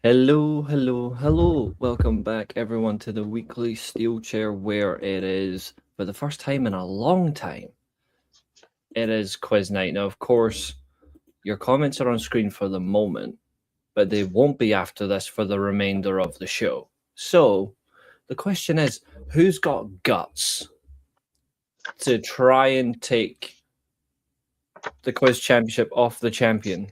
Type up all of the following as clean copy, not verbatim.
Hello, hello, hello. Welcome back, everyone, to the Weekly Steelchair, where it is, for the first time in a long time, it is quiz night. Now, of course, your comments are on screen for the moment, but they won't be after this for the remainder of the show. So, the question is, who's got guts to try and take the quiz championship off the champion?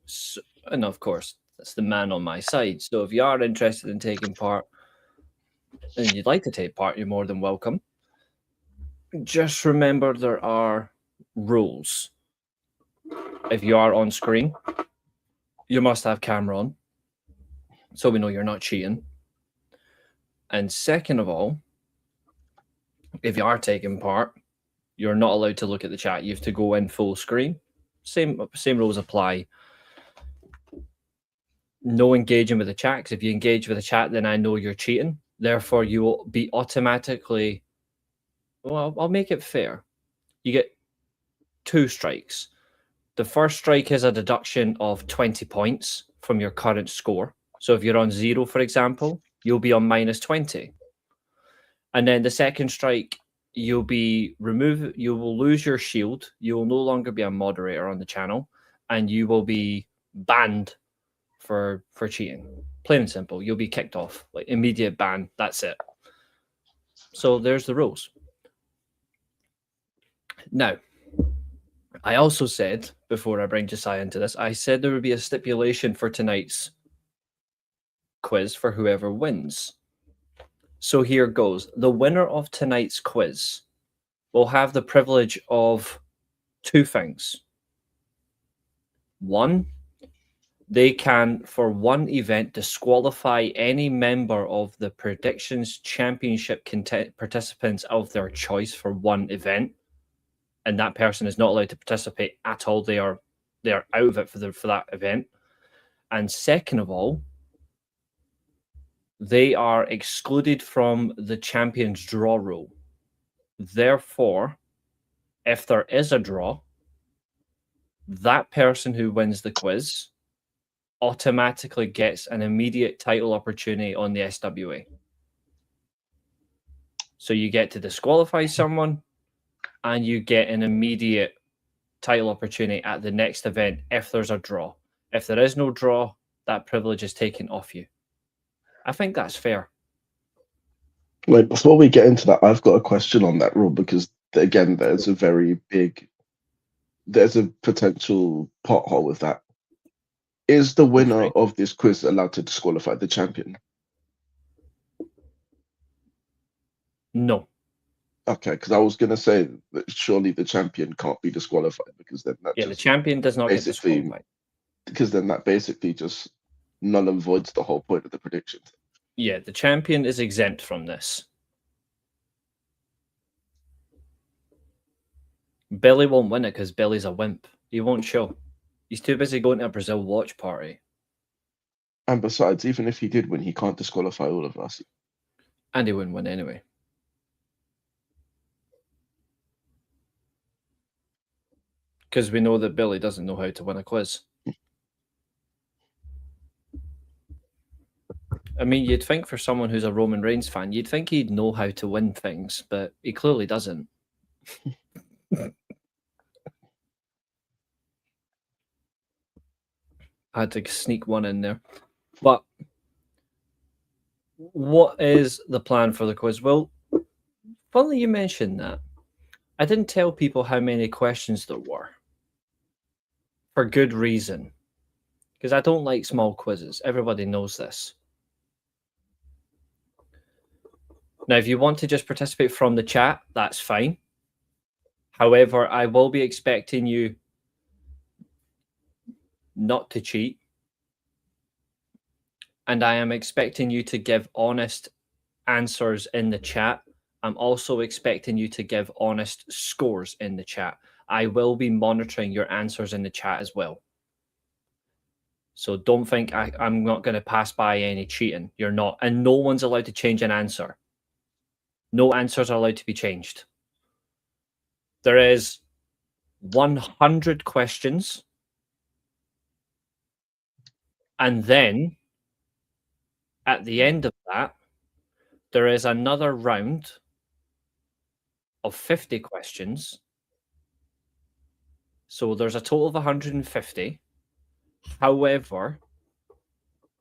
So, and of course, that's the man on my side. So if you are interested in taking part and you'd like to take part, you're more than welcome. Just remember there are rules. If you are on screen, you must have camera on, so we know you're not cheating. And second of all, if you are taking part, you're not allowed to look at the chat. You have to go in full screen. Same rules apply. No engaging with the chat, because if you engage with the chat, then I know you're cheating. Therefore, you will be automatically... Well, I'll make it fair. You get 2 strikes. The first strike is a deduction of 20 points from your current score. So if you're on 0, for example, you'll be on minus 20. And then the second strike, you will lose your shield. You will no longer be a moderator on the channel, and you will be banned for cheating. Plain and simple. You'll be kicked off. Like, immediate ban. That's it. So there's the rules. Now, I also said, before I bring Josiah into this, I said there would be a stipulation for tonight's quiz for whoever wins. So here goes. The winner of tonight's quiz will have the privilege of 2 things. 1, they can, for 1 event, disqualify any member of the Predictions Championship participants of their choice for 1 event. And that person is not allowed to participate at all. They are out of it for that event. And second of all, they are excluded from the champion's draw rule. Therefore, if there is a draw, that person who wins the quiz automatically gets an immediate title opportunity on the SWA. So you get to disqualify someone, and you get an immediate title opportunity at the next event if there's a draw. If there is no draw, that privilege is taken off you. I think that's fair. Wait, before we get into that, I've got a question on that rule, because again, there's a potential pothole with that. Is the winner of this quiz allowed to disqualify the champion? No. Okay, because I was going to say that surely the champion can't be disqualified, because then that the champion does not get disqualified. Because then that basically just null and voids the whole point of the prediction. Yeah, the champion is exempt from this. Billy won't win it because Billy's a wimp. He won't show. He's too busy going to a Brazil watch party. And besides, even if he did win, he can't disqualify all of us. And he wouldn't win anyway. Because we know that Billy doesn't know how to win a quiz. I mean, you'd think for someone who's a Roman Reigns fan, you'd think he'd know how to win things, but he clearly doesn't. I had to sneak one in there. But what is the plan for the quiz? Well, funny you mentioned that. I didn't tell people how many questions there were. For good reason. Because I don't like small quizzes. Everybody knows this. Now, if you want to just participate from the chat, that's fine. However, I will be expecting you not to cheat. And I am expecting you to give honest answers in the chat. I'm also expecting you to give honest scores in the chat. I will be monitoring your answers in the chat as well. So don't think I'm not going to pass by any cheating. You're not. And no one's allowed to change an answer. No answers are allowed to be changed. There is 100 questions. And then at the end of that, there is another round of 50 questions. So there's a total of 150. However,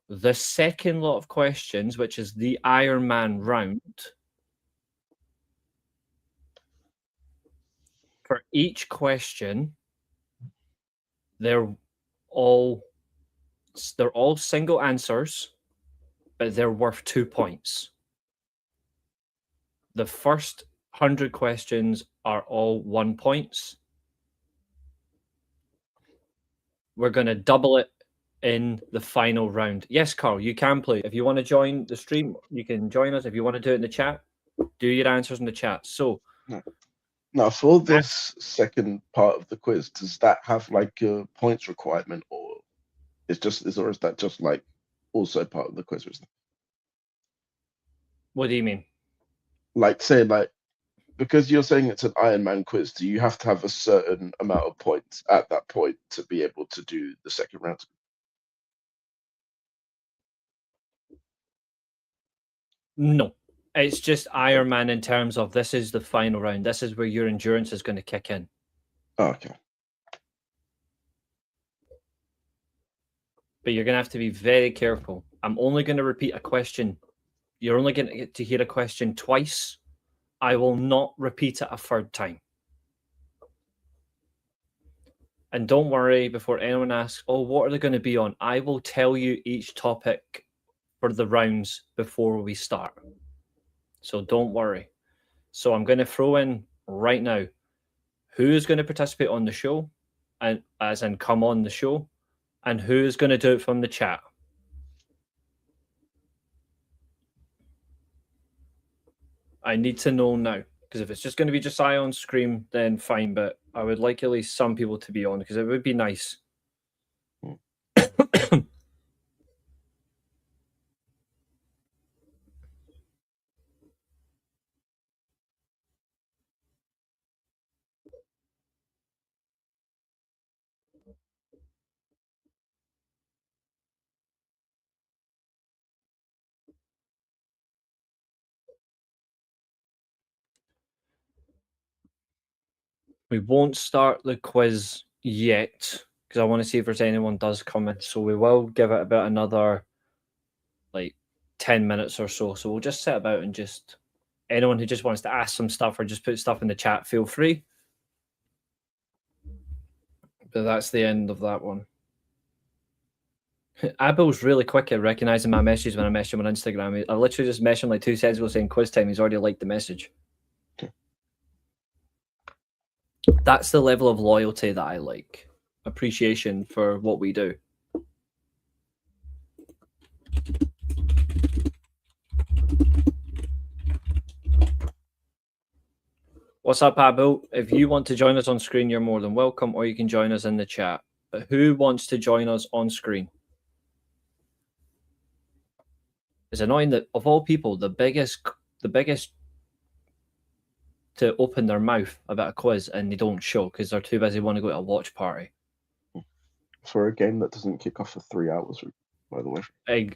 the second lot of questions, which is the Ironman round, for each question, they're all single answers, but they're worth 2 points. The first 100 questions are all 1 points. We're going to double it in the final round. Yes, Carl, you can play. If you want to join the stream, you can join us. If you want to do it in the chat, do your answers in the chat. So now for this second part of the quiz, does that have like a points requirement, or is that just like also part of the quiz? What do you mean? Like, say, like, because you're saying it's an Ironman quiz, do you have to have a certain amount of points at that point to be able to do the second round? No, it's just Ironman in terms of this is the final round. This is where your endurance is going to kick in. Oh, okay. But you're going to have to be very careful. I'm only going to repeat a question. You're only going to get to hear a question twice. I will not repeat it a third time. And don't worry, before anyone asks, oh, what are they going to be on? I will tell you each topic for the rounds before we start. So don't worry. So I'm going to throw in right now who is going to participate on the show, and as in come on the show, and who is going to do it from the chat. I need to know now, because if it's just going to be Josiah on screen, then fine, but I would like at least some people to be on, because it would be nice. We won't start the quiz yet, because I want to see if there's anyone does comment. So we will give it about another, like, 10 minutes or so. So we'll just sit about and just, anyone who just wants to ask some stuff or just put stuff in the chat, feel free. But that's the end of that one. Abel's really quick at recognizing my messages when I message him on Instagram. I literally just messaged him like 2 seconds ago saying quiz time. He's already liked the message. That's the level of loyalty that I like. Appreciation for what we do. What's up, Abel? If you want to join us on screen, you're more than welcome, or you can join us in the chat. But who wants to join us on screen? It's annoying that of all people, the biggest to open their mouth about a quiz and they don't show because they're too busy want to go to a watch party. For a game that doesn't kick off for 3 hours, by the way.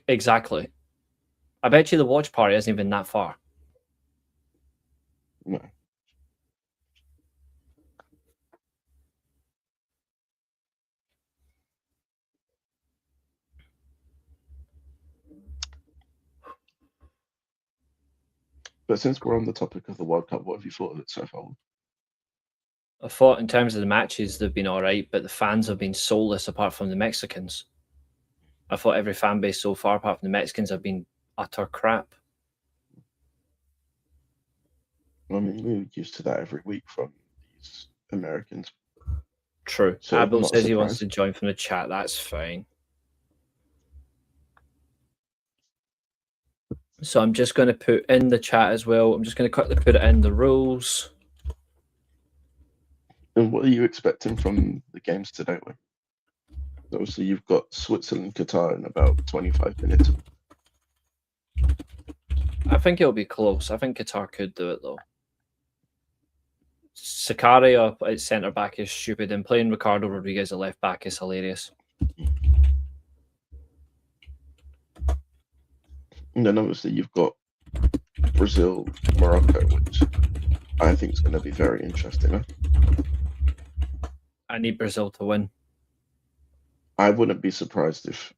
Exactly. I bet you the watch party isn't even that far. No. But since we're on the topic of the World Cup, what have you thought of it so far? I thought in terms of the matches, they've been all right, but the fans have been soulless apart from the Mexicans. I thought every fan base so far, apart from the Mexicans, have been utter crap. I mean, we're used to that every week from these Americans. True. So Abel says he wants to join from the chat. That's fine. So I'm just going to put in the chat as well. I'm just going to quickly put it in the rules. And what are you expecting from the games today? Obviously, you've got Switzerland, Qatar in about 25 minutes. I think it'll be close. I think Qatar could do it, though. Sakari up at centre back is stupid, and playing Ricardo Rodriguez at left back is hilarious. And then obviously you've got Brazil, Morocco, which I think is going to be very interesting. Huh? I need Brazil to win. I wouldn't be surprised if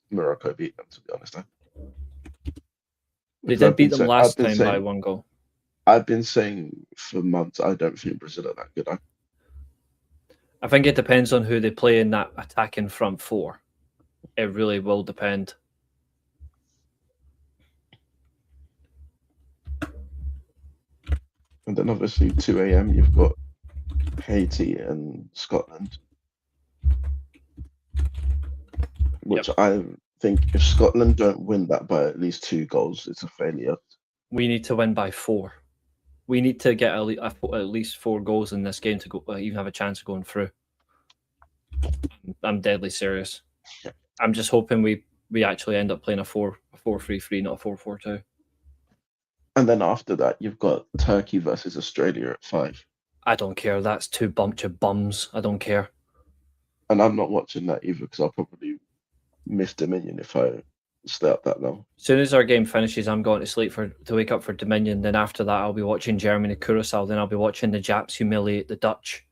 Morocco beat them, to be honest. Huh? They did beat them last time by saying, 1 goal. I've been saying for months I don't think Brazil are that good. Huh? I think it depends on who they play in that attacking front four. It really will depend. And then obviously 2 a.m. you've got Haiti and Scotland, which I think if Scotland don't win that by at least 2 goals, it's a failure. We need to win by 4. We need to get at least 4 goals in this game to go, even have a chance of going through. I'm deadly serious. I'm just hoping we actually end up playing a 4-3-3, not a 4-4-2. And then after that, you've got Turkey versus Australia at 5. I don't care. That's 2 bunch of bums. I don't care. And I'm not watching that either because I'll probably miss Dominion if I stay up that long. As soon as our game finishes, I'm going to sleep to wake up for Dominion. Then after that, I'll be watching Germany, Curacao. Then I'll be watching the Japs humiliate the Dutch.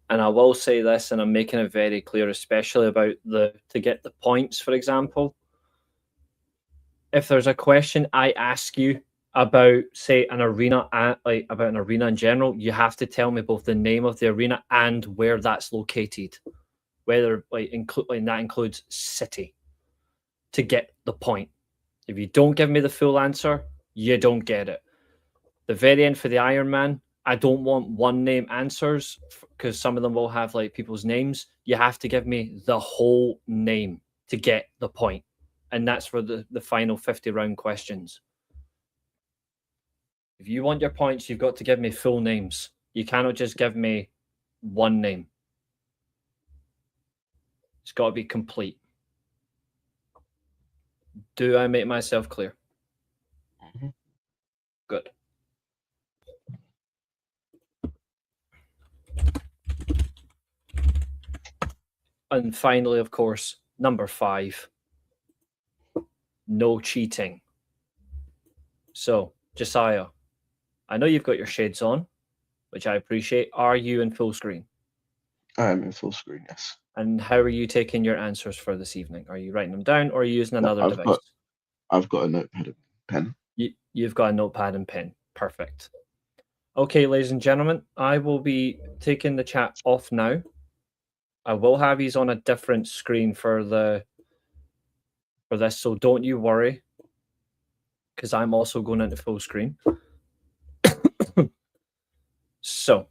And I will say this, and I'm making it very clear, especially about to get the points, for example. If there's a question I ask you about, say, an arena, about an arena in general, you have to tell me both the name of the arena and where that's located. Whether and that includes city, to get the point. If you don't give me the full answer, you don't get it. The very end for the Ironman, I don't want one name answers because some of them will have like people's names. You have to give me the whole name to get the point. And that's for the final 50 round questions. If you want your points, you've got to give me full names. You cannot just give me one name. It's got to be complete. Do I make myself clear? Mm-hmm. Good. And finally, of course, number 5. No cheating. So, Josiah, I know you've got your shades on, which I appreciate. Are you in full screen? I am in full screen, yes. And how are you taking your answers for this evening? Are you writing them down or are you using another device? I've got a notepad and pen. You've got a notepad and pen. Perfect. Okay, ladies and gentlemen, I will be taking the chat off now. I will have these on a different screen for this, so don't you worry, because I'm also going into full screen. So,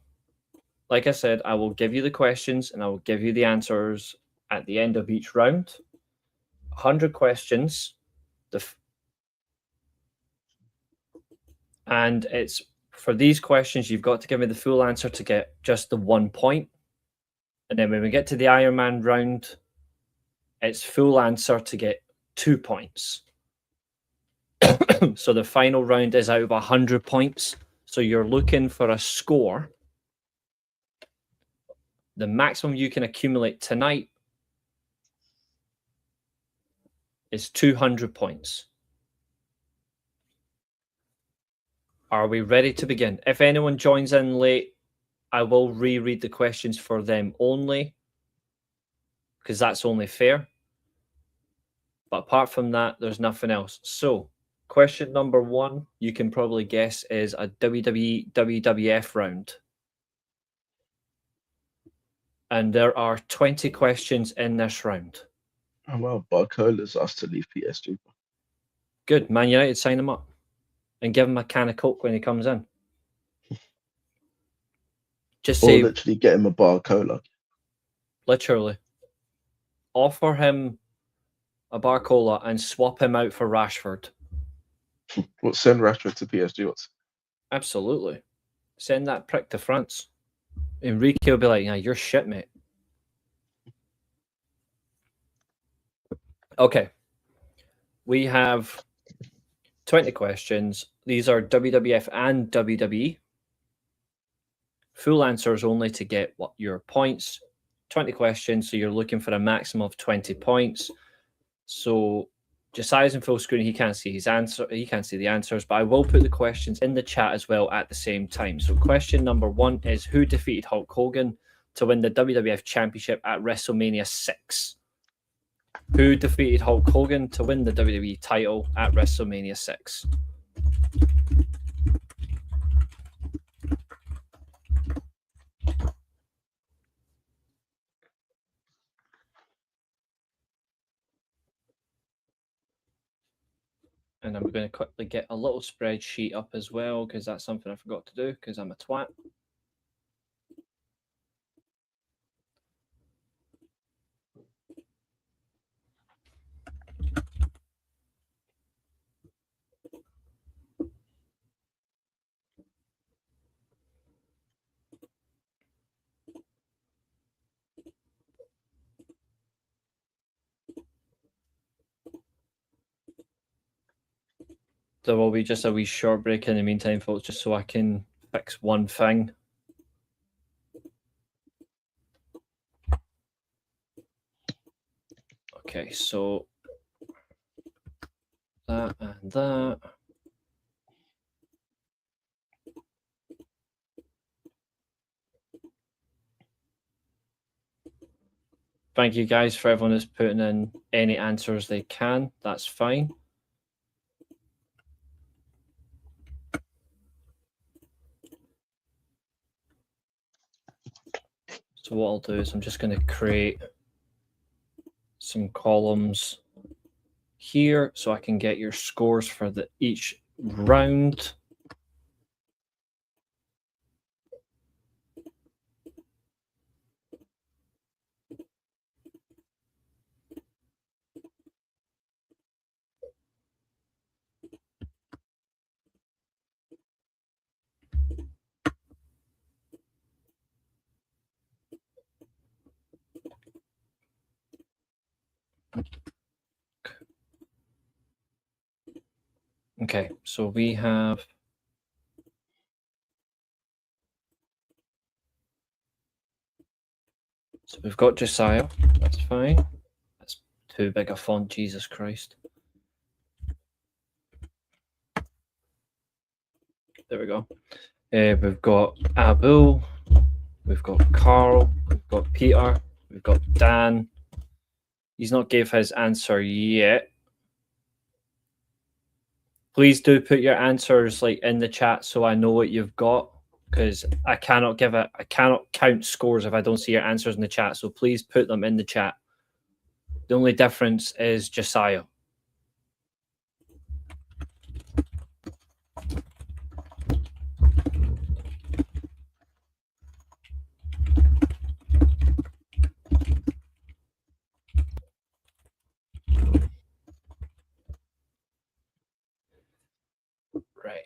like I said, I will give you the questions and I will give you the answers at the end of each round. 100 questions. And it's for these questions, you've got to give me the full answer to get just the 1 point. And then when we get to the Ironman round, it's full answer to get 2 points. So the final round is out of 100 points. So you're looking for a score. The maximum you can accumulate tonight is 200 points. Are we ready to begin? If anyone joins in late, I will reread the questions for them only, because that's only fair. But apart from that, there's nothing else. So, question number 1, you can probably guess, is a WWE WWF round. And there are 20 questions in this round. Oh, well, Barcola's asked to leave PSG. Good. Man United, sign him up and give him a can of Coke when he comes in. Just Or say, literally get him a bar of cola. literally, offer him a bar cola and swap him out for Rashford. What, send Rashford to PSG? What's Absolutely. Send that prick to France. Enrique will be like, yeah, you're shit, mate. Okay. We have 20 questions. These are WWF and WWE. Full answers only to get what your points. 20 questions, so you're looking for a maximum of 20 points. So Josiah's in full screen. He can't see his answer. He can't see the answers, but I will put the questions in the chat as well at the same time. So question number 1 is, who defeated Hulk Hogan to win the WWF Championship at WrestleMania 6? Who defeated Hulk Hogan to win the WWE title at WrestleMania 6? And I'm going to quickly get a little spreadsheet up as well, because that's something I forgot to do because I'm a twat. There will be just a wee short break in the meantime, folks, just so I can fix one thing. Okay, so that and that. Thank you guys for everyone that's putting in any answers they can. That's fine. So what I'll do is I'm just going to create some columns here so I can get your scores for each round. Okay, so we have so we've got Josiah. That's fine. That's too big a font, Jesus Christ. There we go. We've got Abu, we've got Carl, we've got Peter, we've got Dan. He's not gave his answer yet. Please do put your answers like in the chat so I know what you've got, because I cannot count scores if I don't see your answers in the chat. So please put them in the chat. The only difference is Josiah. Right.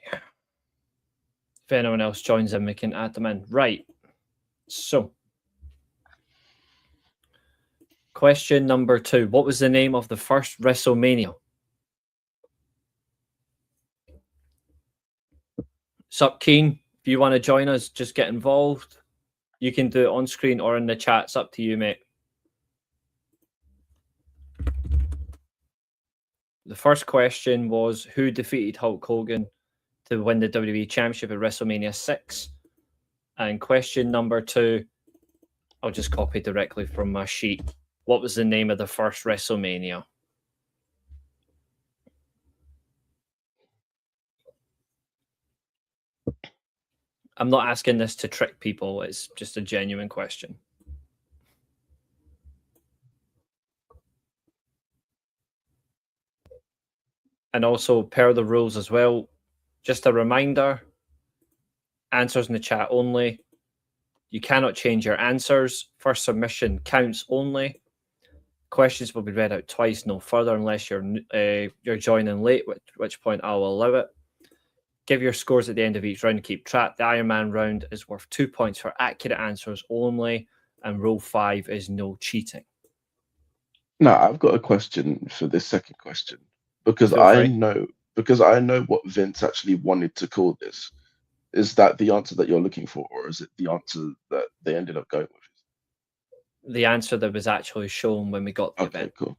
If anyone else joins in, we can add them in. Right. So, question number 2. What was the name of the first WrestleMania? Sup, Keen? If you want to join us, just get involved. You can do it on screen or in the chat. It's up to you, mate. The first question was, who defeated Hulk Hogan to win the WWE Championship at WrestleMania 6? And question number 2, I'll just copy directly from my sheet. What was the name of the first WrestleMania? I'm not asking this to trick people. It's just a genuine question. And also, per the rules as well, just a reminder, answers in the chat only. You cannot change your answers. First submission counts only. Questions will be read out twice, no further, unless you're joining late, at which point I'll allow it. Give your scores at the end of each round. Keep track. The Ironman round is worth 2 points for accurate answers only, and rule 5 is no cheating. Now, I've got a question for this second question because Feel free. I know what Vince actually wanted to call this. Is that the answer that you're looking for, or is it the answer that they ended up going with? The answer that was actually shown when we got the Okay, event. cool.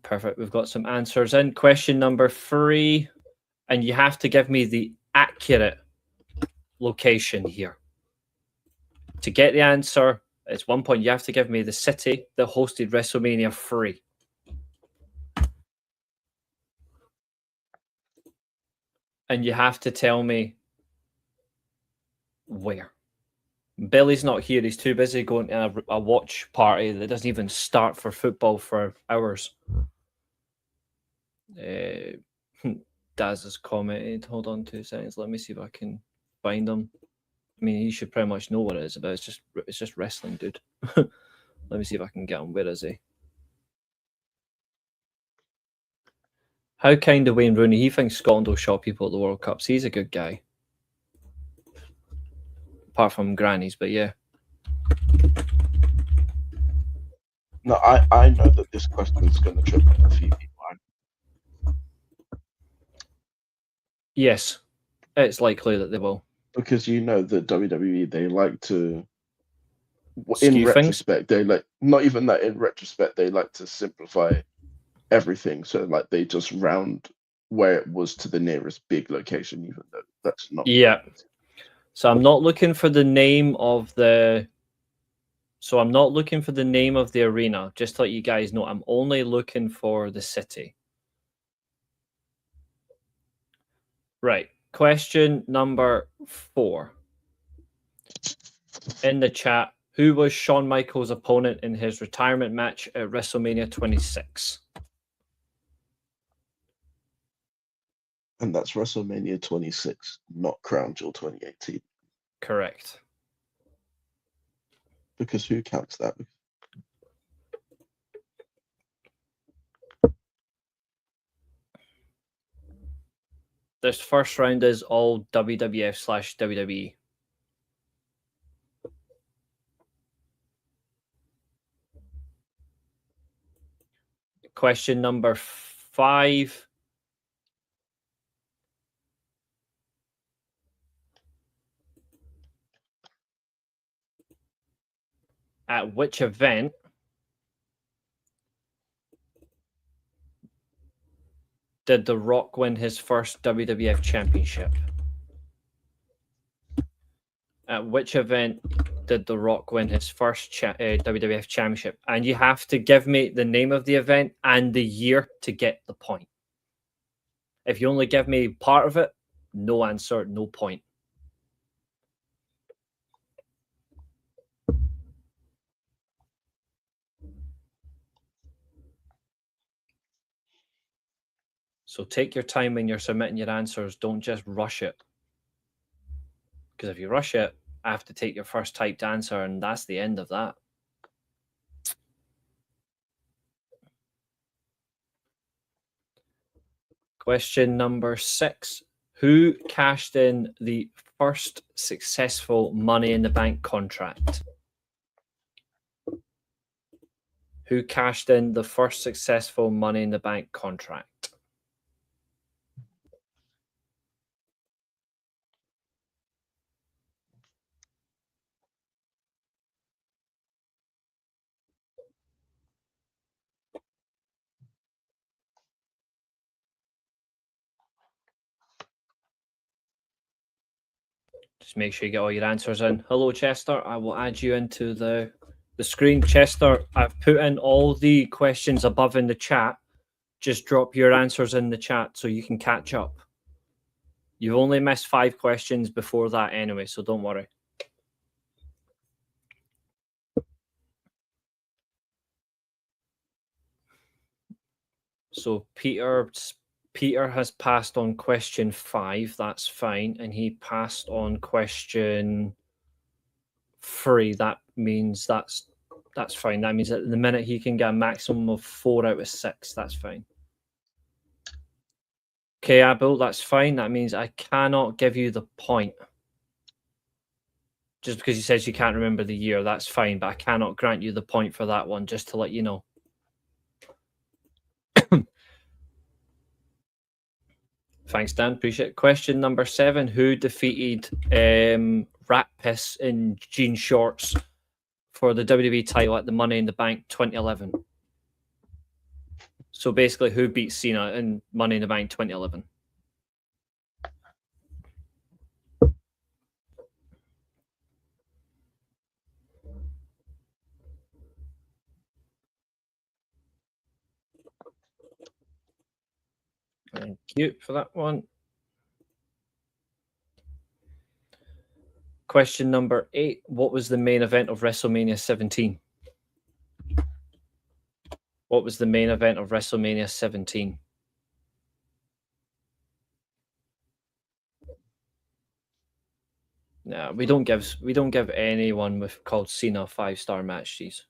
Perfect. We've got some answers in. Question number 3, and you have to give me the accurate location here. To get the answer, it's 1 point. You have to give me the city that hosted WrestleMania 3. And you have to tell me where. Billy's not here. He's too busy going to a watch party that doesn't even start for football for hours. Daz has commented. Hold on 2 seconds. Let me see if I can find him. I mean, he should pretty much know what it is about. It's just wrestling, dude. Let me see if I can get him. Where is he? How kind of Wayne Rooney. He thinks Scotland will shot people at the World Cups. He's a good guy. Apart from grannies, but yeah. No, I know that this question is going to trip up a few people. Yes, it's likely that they will. Because you know that WWE, they like to, Skew in things? retrospect, they like, not even that in retrospect, they like to simplify everything. So like they just round where it was to the nearest big location, even though that's not. Yeah. So I'm not looking for the name of the. So I'm not looking for the name of the arena. Just to let you guys know, I'm only looking for the city. Right. Question number 4. In the chat, who was Shawn Michaels' opponent in his retirement match at WrestleMania 26? And that's WrestleMania 26, not Crown Jewel 2018. Correct. Because who counts that? This first round is all WWF/WWE. Question number 5. At which event did The Rock win his first WWF championship? At which event did The Rock win his first WWF championship? And you have to give me the name of the event and the year to get the point. If you only give me part of it, no answer, no point. So take your time when you're submitting your answers. Don't just rush it. Because if you rush it, I have to take your first typed answer, and that's the end of that. Question number 6. Who cashed in the first successful Money in the Bank contract? Who cashed in the first successful Money in the Bank contract? Just make sure you get all your answers in. Hello, Chester. I will add you into the screen. Chester, I've put in all the questions above in the chat. Just drop your answers in the chat so you can catch up. You've only missed 5 questions before that anyway, so don't worry. So Peter has passed on question 5. That's fine. And he passed on question 3. That means that's fine. That means at the minute he can get a maximum of 4 out of 6. That's fine. Okay, Abel, that's fine. That means I cannot give you the point. Just because he says you can't remember the year, that's fine, but I cannot grant you the point for that one, just to let you know. Thanks, Dan. Appreciate it. Question number 7. Who defeated Rat Piss in jean shorts for the WWE title at the Money in the Bank 2011? So basically, who beat Cena in Money in the Bank 2011? Thank you for that one. Question number 8. What was the main event of WrestleMania 17? What was the main event of WrestleMania 17? No, we don't give anyone with called Cena 5-star matches.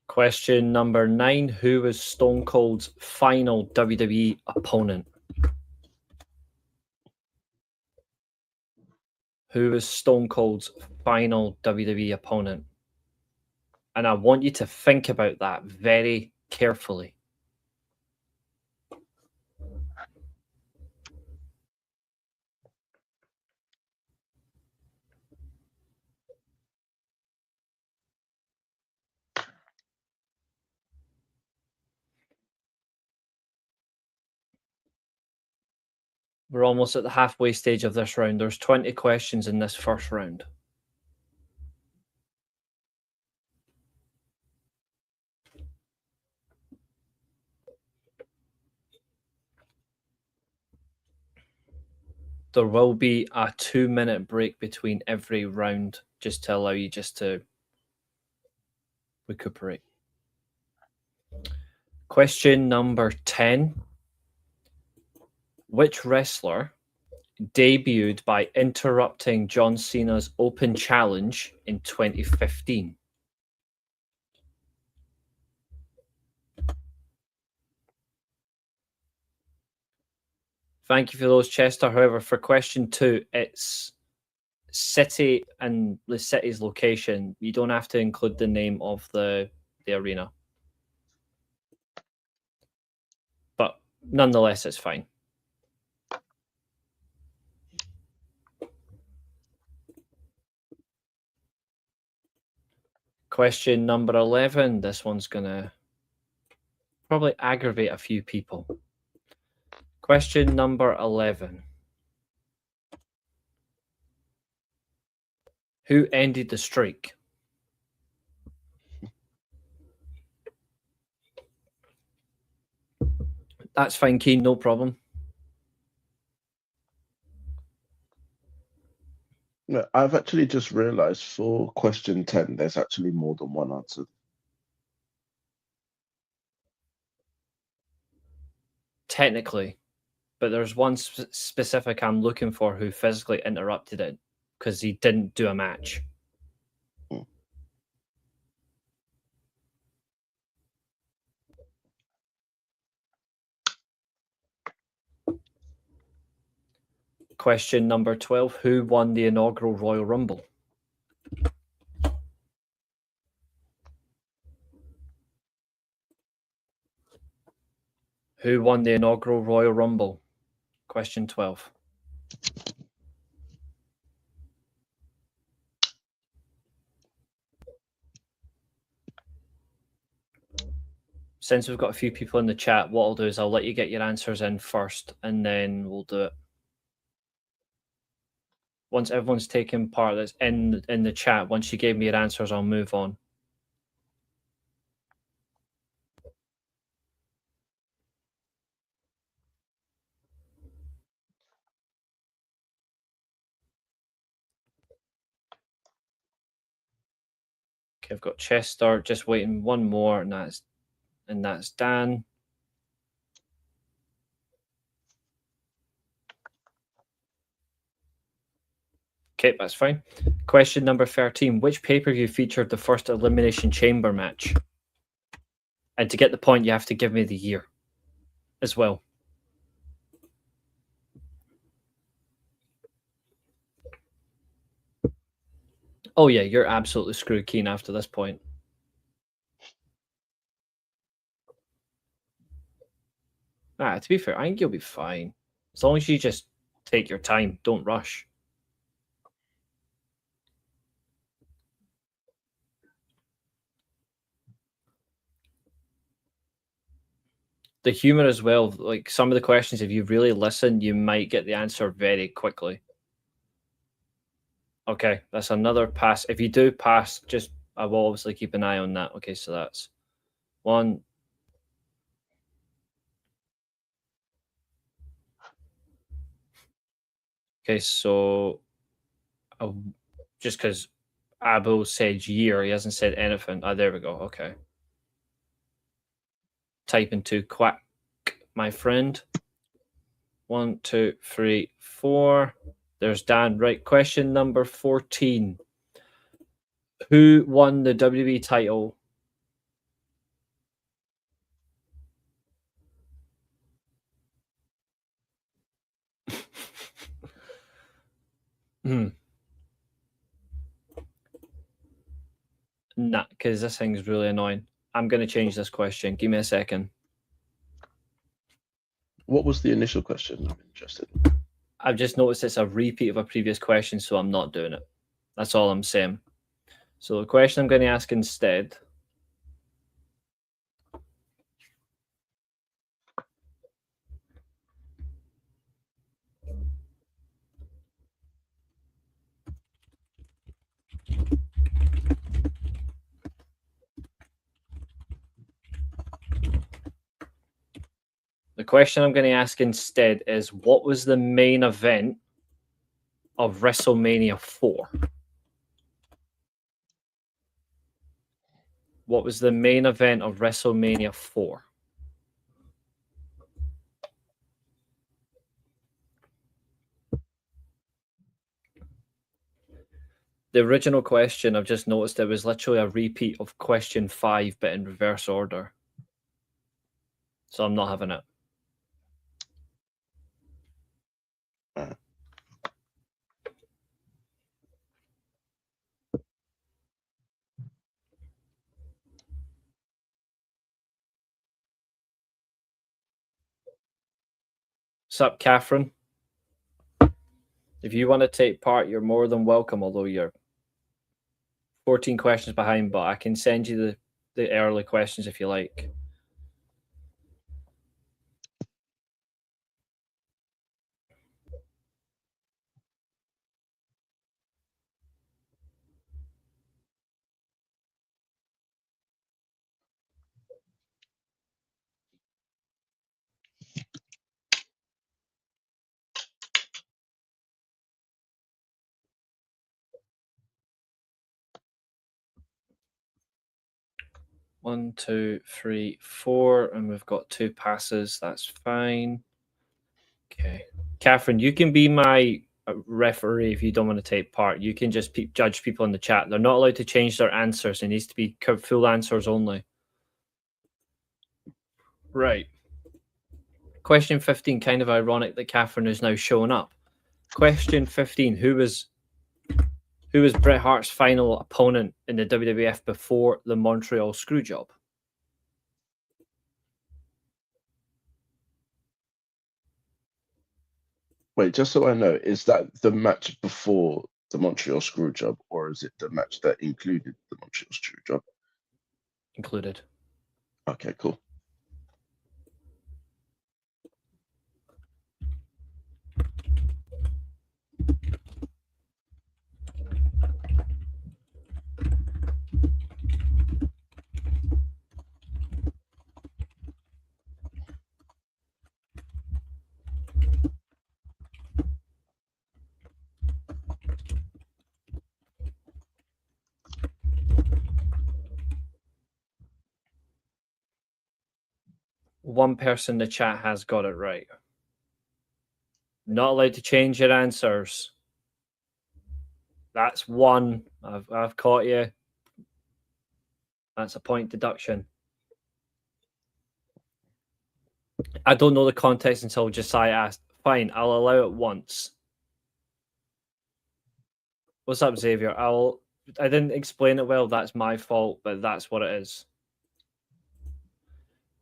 Question number 9. Who was Stone Cold's final WWE opponent? Who was Stone Cold's final WWE opponent? And I want you to think about that very carefully. We're almost at the halfway stage of this round. There's 20 questions in this first round. There will be a 2-minute break between every round just to allow you just to recuperate. Question number 10. Which wrestler debuted by interrupting John Cena's Open Challenge in 2015? Thank you for those, Chester. However, for question 2, it's city and the city's location. You don't have to include the name of the arena. But nonetheless, it's fine. Question number 11. This one's going to probably aggravate a few people. Question number 11. Who ended the streak? That's fine, Keen, no problem. No, I've actually just realized for question 10, there's actually more than one answer. Technically, but there's one specific I'm looking for who physically interrupted it because he didn't do a match. Question number 12. Who won the inaugural Royal Rumble? Who won the inaugural Royal Rumble? Question 12. Since we've got a few people in the chat, what I'll do is I'll let you get your answers in first, and then we'll do it. once everyone's taken part that's in the chat, once you gave me your answers, I'll move on. Okay, I've got Chester, just waiting one more, and that's Dan. Okay, that's fine. Question number 13. Which pay-per-view featured the first Elimination Chamber match? And to get the point, you have to give me the year as well. Oh yeah, you're absolutely screwed, Keen, after this point. To be fair, I think you'll be fine. As long as you just take your time, don't rush. The humor as well, like some of the questions, if you really listen, you might get the answer very quickly. Okay, that's another pass. If you do pass, just I will obviously keep an eye on that. Okay, so that's one. Okay, so just because Abu said year, he hasn't said anything. There we go. Okay. Type into quack, my friend. 1, 2, 3, 4. There's Dan. Right. Question number 14. Who won the WWE title? Nah, because this thing's really annoying. I'm going to change this question. Give me a second. What was the initial question? I'm interested. I've just noticed it's a repeat of a previous question, so I'm not doing it. That's all I'm saying. So the question I'm going to ask instead. The question I'm going to ask instead is, what was the main event of WrestleMania 4? What was the main event of WrestleMania 4? The original question, I've just noticed it was literally a repeat of question 5, but in reverse order. So I'm not having it. Sup, Katherine? If you want to take part, you're more than welcome, although you're 14 questions behind, but I can send you the early questions if you like. One, two, three, 4, and we've got 2 passes. That's fine. Okay. Katherine, you can be my referee if you don't want to take part. You can just judge people in the chat. They're not allowed to change their answers. It needs to be full answers only. Right. Question 15, kind of ironic that Katherine is now showing up. Question 15, who was Bret Hart's final opponent in the WWF before the Montreal Screwjob? Wait, just so I know, is that the match before the Montreal Screwjob, or is it the match that included the Montreal Screwjob? Included. Okay, cool. One person in the chat has got it right. Not allowed to change your answers. That's one. I've caught you. That's a point deduction. I don't know the context until Josiah asked. Fine, I'll allow it once. What's up, Xavier? I didn't explain it well. That's my fault, but that's what it is.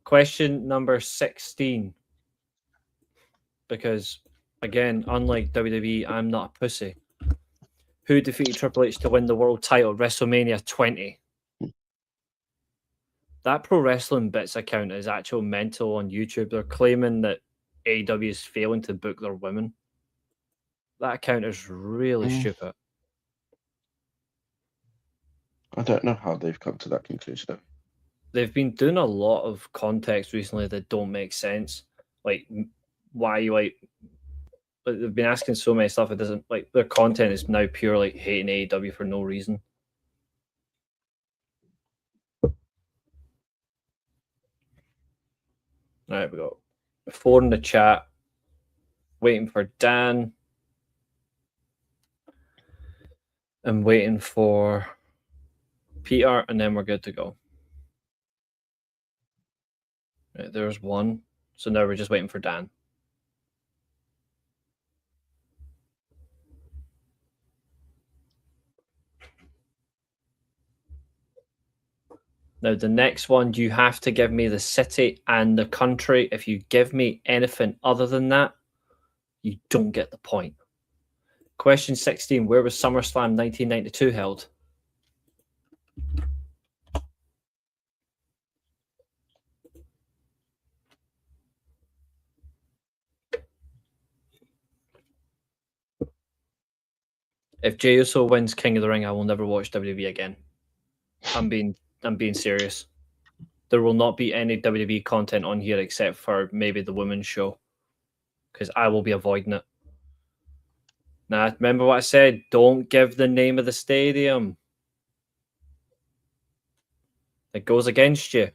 Question number 16. Because, again, unlike WWE, I'm not a pussy. Who defeated Triple H to win the world title at WrestleMania 20? That Pro Wrestling Bits account is actual mental on YouTube. They're claiming that AEW is failing to book their women. That account is really stupid. I don't know how they've come to that conclusion. They've been doing a lot of context recently that don't make sense. Like, why you like they've been asking so many stuff. It doesn't, like, their content is now pure like hating AEW for no reason. All right, we got 4 in the chat. Waiting for Dan. I'm waiting for Peter, and then we're good to go. Right, there's 1. So now we're just waiting for Dan. Now, the next one, you have to give me the city and the country. If you give me anything other than that, you don't get the point. Question 16, where was SummerSlam 1992 held? If Jey Uso wins King of the Ring, I will never watch WWE again. I'm being serious. There will not be any WWE content on here except for maybe the women's show, because I will be avoiding it. Now, remember what I said? Don't give the name of the stadium. It goes against you.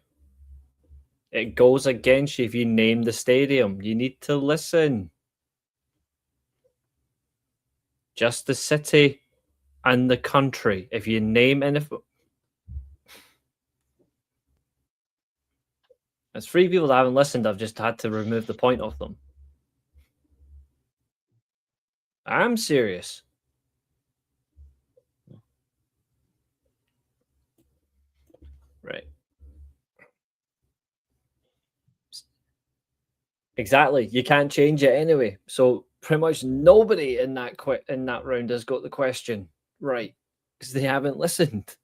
It goes against you if you name the stadium. You need to listen. Just the city and the country. If you name anything. There's 3 people that haven't listened. I've just had to remove the point of them. I'm serious. Right. Exactly. You can't change it anyway. So pretty much nobody in that round has got the question right, because they haven't listened.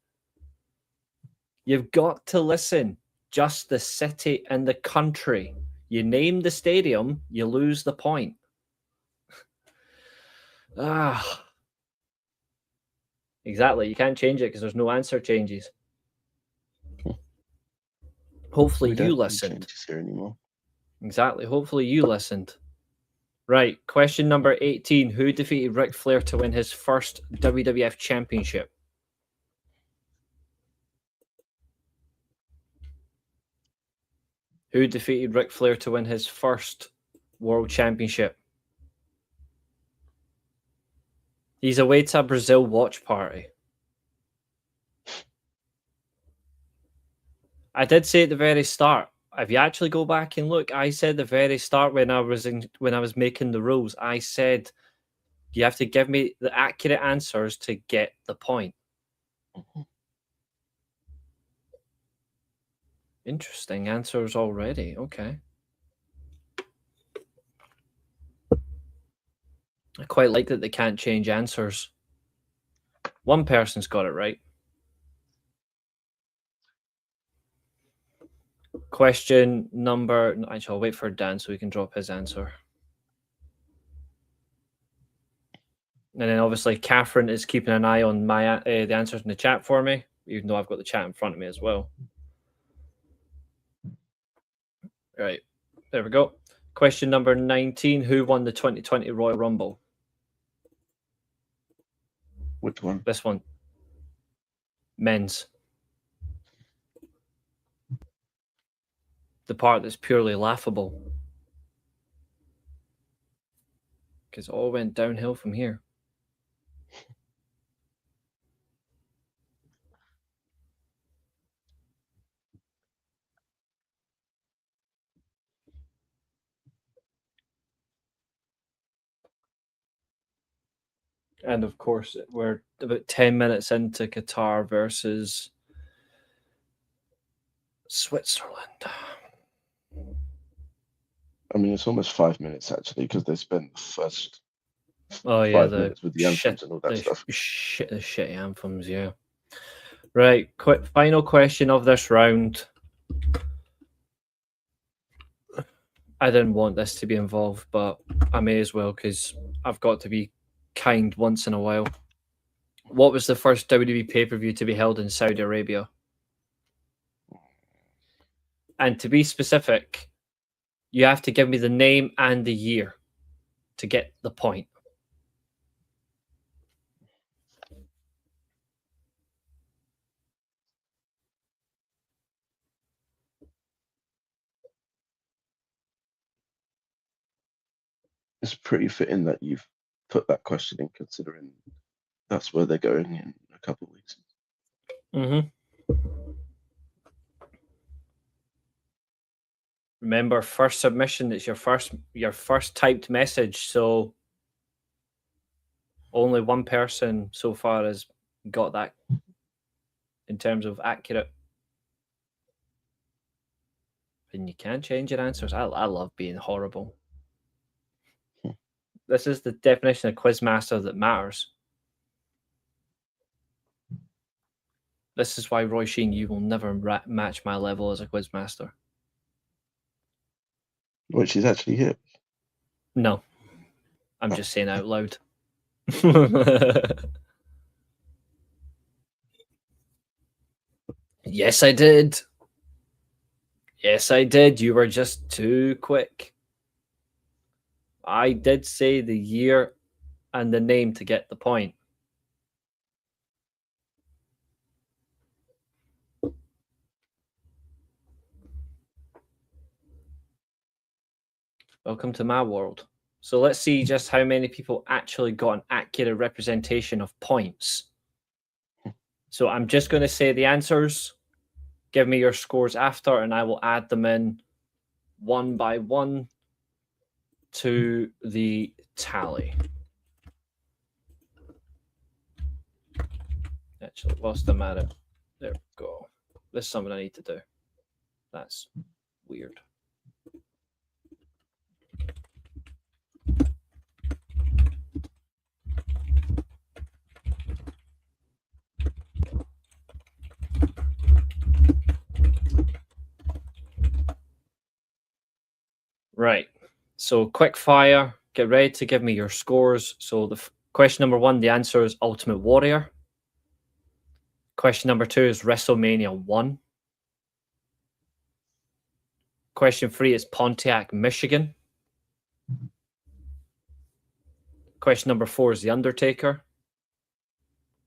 You've got to listen. Just the city and the country. You name the stadium, you lose the point. Exactly. You can't change it because there's no answer changes. Hopefully you listened. Here anymore. Exactly. Hopefully you listened. Right. Question number 18. Who defeated Ric Flair to win his first WWF Championship? Who defeated Ric Flair to win his first World Championship? He's away to a Brazil watch party. I did say at the very start, if you actually go back and look, I said at the very start when I was making the rules, I said you have to give me the accurate answers to get the point. Interesting answers already. Okay. I quite like that they can't change answers. One person's got it right. Question number... Actually, I'll wait for Dan so he can drop his answer. And then obviously Katherine is keeping an eye on my the answers in the chat for me, even though I've got the chat in front of me as well. Right, there we go. Question number 19. Who won the 2020 Royal Rumble? Which one? This one. Men's. the part that's purely laughable. Because it all went downhill from here. And of course, we're about 10 minutes into Qatar versus Switzerland. I mean, it's almost 5 minutes actually, because they spent the first 5 minutes with the anthems and all that stuff. The shitty anthems, yeah. Right, quick final question of this round. I didn't want this to be involved, but I may as well because I've got to be kind once in a while. What was the first WWE pay-per-view to be held in Saudi Arabia? And to be specific, you have to give me the name and the year to get the point. It's pretty fitting that you've put that question in, considering that's where they're going in a couple of weeks. Mm-hmm. Remember, first submission is your first typed message, so only one person so far has got that in terms of accurate. And you can change your answers. I love being horrible. This is the definition of quizmaster that matters. This is why, Roy Sheen, you will never match my level as a quizmaster. Which is actually here. No. I'm just saying out loud. Yes, I did. Yes, I did. You were just too quick. I did say the year and the name to get the point. Welcome to my world. So let's see just how many people actually got an accurate representation of points. So I'm just going to say the answers. Give me your scores after, and I will add them in one by one to the tally. Actually, whilst I'm at it, there we go. This is something I need to do. That's weird. Right. So quick fire. Get ready to give me your scores. So the question number 1, the answer is Ultimate Warrior. Question number 2 is WrestleMania 1. Question 3 is Pontiac, Michigan. Question number 4 is The Undertaker.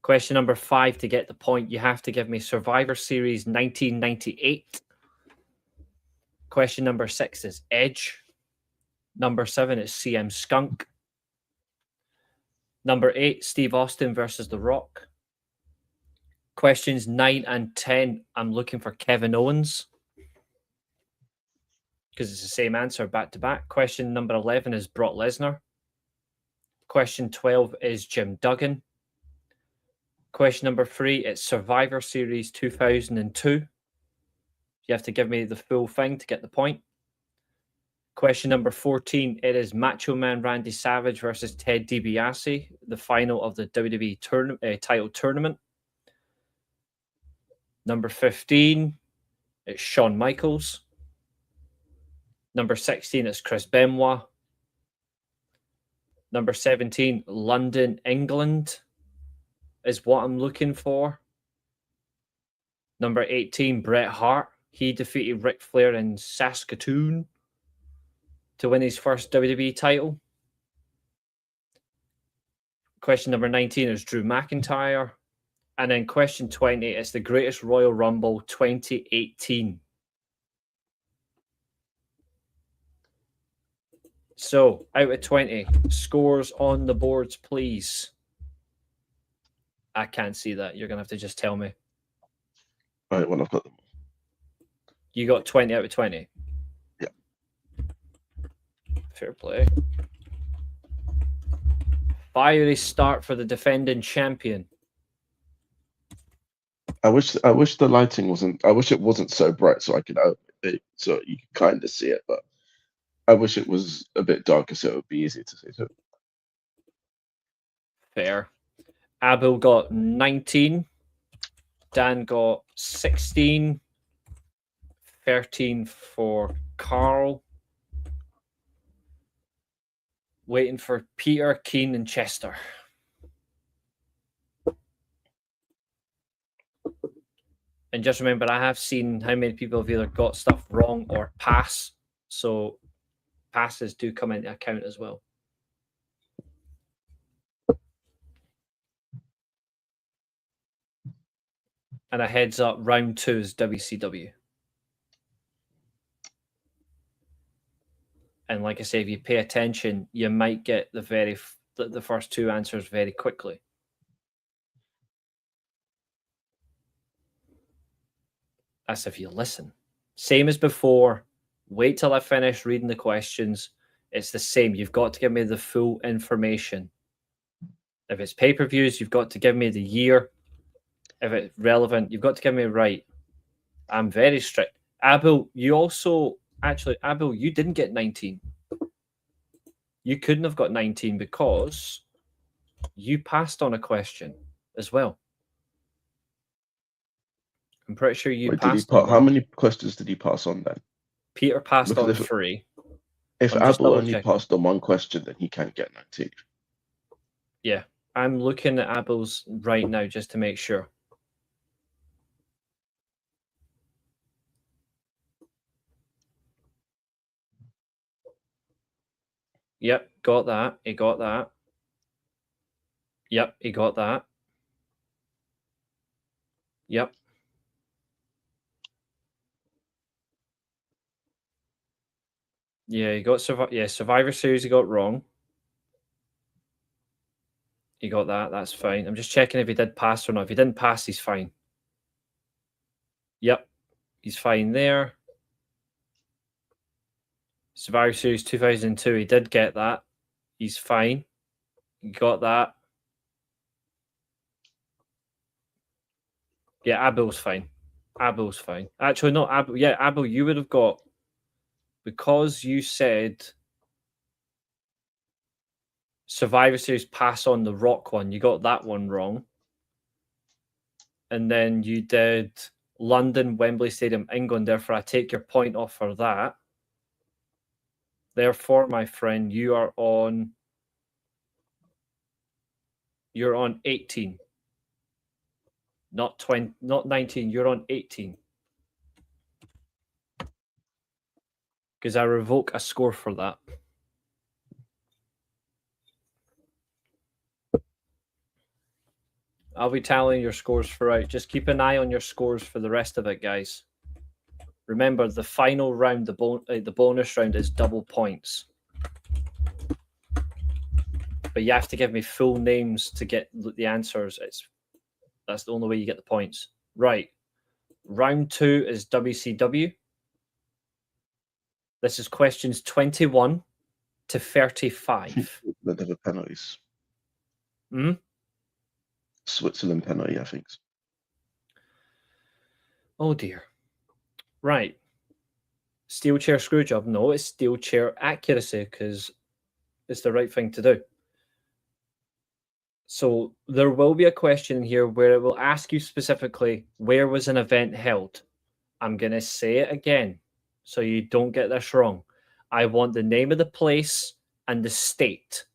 Question number 5, to get the point, you have to give me Survivor Series 1998. Question number 6 is Edge. Number 7 is CM Skunk. Number 8, Steve Austin versus The Rock. Questions 9 and 10, I'm looking for Kevin Owens, because it's the same answer back to back. Question number 11 is Brock Lesnar. Question 12 is Jim Duggan. Question number 3, it's Survivor Series 2002. You have to give me the full thing to get the point. Question number 14, it is Macho Man Randy Savage versus Ted DiBiase, the final of the WWE title tournament. Number 15, it's Shawn Michaels. Number 16 is Chris Benoit. Number 17, London, England is what I'm looking for. Number 18, Bret Hart. He defeated Ric Flair in Saskatoon to win his first WWE title. Question number 19 is Drew McIntyre. And then question 20 is the Greatest Royal Rumble 2018. So, out of 20, scores on the boards, please. I can't see that. You're going to have to just tell me. All right, well, I've got them. You got 20 out of 20? Yeah. Fair play. Fiery start for the defending champion. I wish the lighting wasn't. I wish it wasn't so bright so I could open it, so you could kind of see it. But I wish it was a bit darker so it would be easier to see too. Fair. Abel got 19. Dan got 16. 13 for Carl. Waiting for Peter, Keane, and Chester. And just remember, I have seen how many people have either got stuff wrong or pass. So passes do come into account as well. And a heads up, round 2 is WCW. And like I say, if you pay attention, you might get the first 2 answers very quickly. That's if you listen. Same as before. Wait till I finish reading the questions. It's the same. You've got to give me the full information. If it's pay-per-views, you've got to give me the year. If it's relevant, you've got to give me right. I'm very strict. Abel, you didn't get 19. You couldn't have got 19 because you passed on a question as well. I'm pretty sure you passed on one. How many questions did he pass on then? Peter passed on 3. If Abel only passed on 1 question, then he can't get 19. Yeah, I'm looking at Abel's right now just to make sure. Yep, got that. He got that. Yep, he got that. Yep. Yeah, he got Survivor Series he got wrong. He got that. That's fine. I'm just checking if he did pass or not. If he didn't pass, he's fine. Yep, he's fine there. Survivor Series 2002, he did get that. He's fine. He got that. Yeah, Abel's fine. Abel's fine. Actually, no, Abel. Yeah, Abel, you would have got, because you said Survivor Series pass on the Rock one, you got that one wrong. And then you did London, Wembley Stadium, England. Therefore, I take your point off for that. Therefore, my friend, you're on 18. Not 20, not 19. You're on 18. Because I revoke a score for that. I'll be tallying your scores throughout. Just keep an eye on your scores for the rest of it, guys. Remember, the final round, the bonus round, is double points. But you have to give me full names to get the answers. That's the only way you get the points. Right. Round 2 is WCW. This is questions 21 to 35. Don't have penalties. Hmm? Switzerland penalty, I think. Oh dear. Right. Steel chair screw job. No, it's steel chair accuracy because it's the right thing to do. So there will be a question here where it will ask you specifically, where was an event held? I'm going to say it again so you don't get this wrong. I want the name of the place and the state.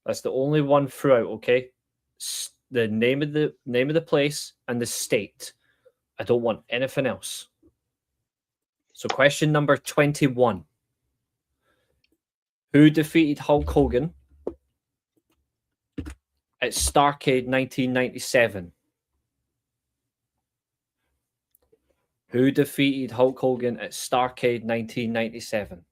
That's the only one throughout, okay? The name of the place and the state. I don't want anything else. So question number 21. Who defeated Hulk Hogan at Starrcade 1997? Who defeated Hulk Hogan at Starrcade 1997?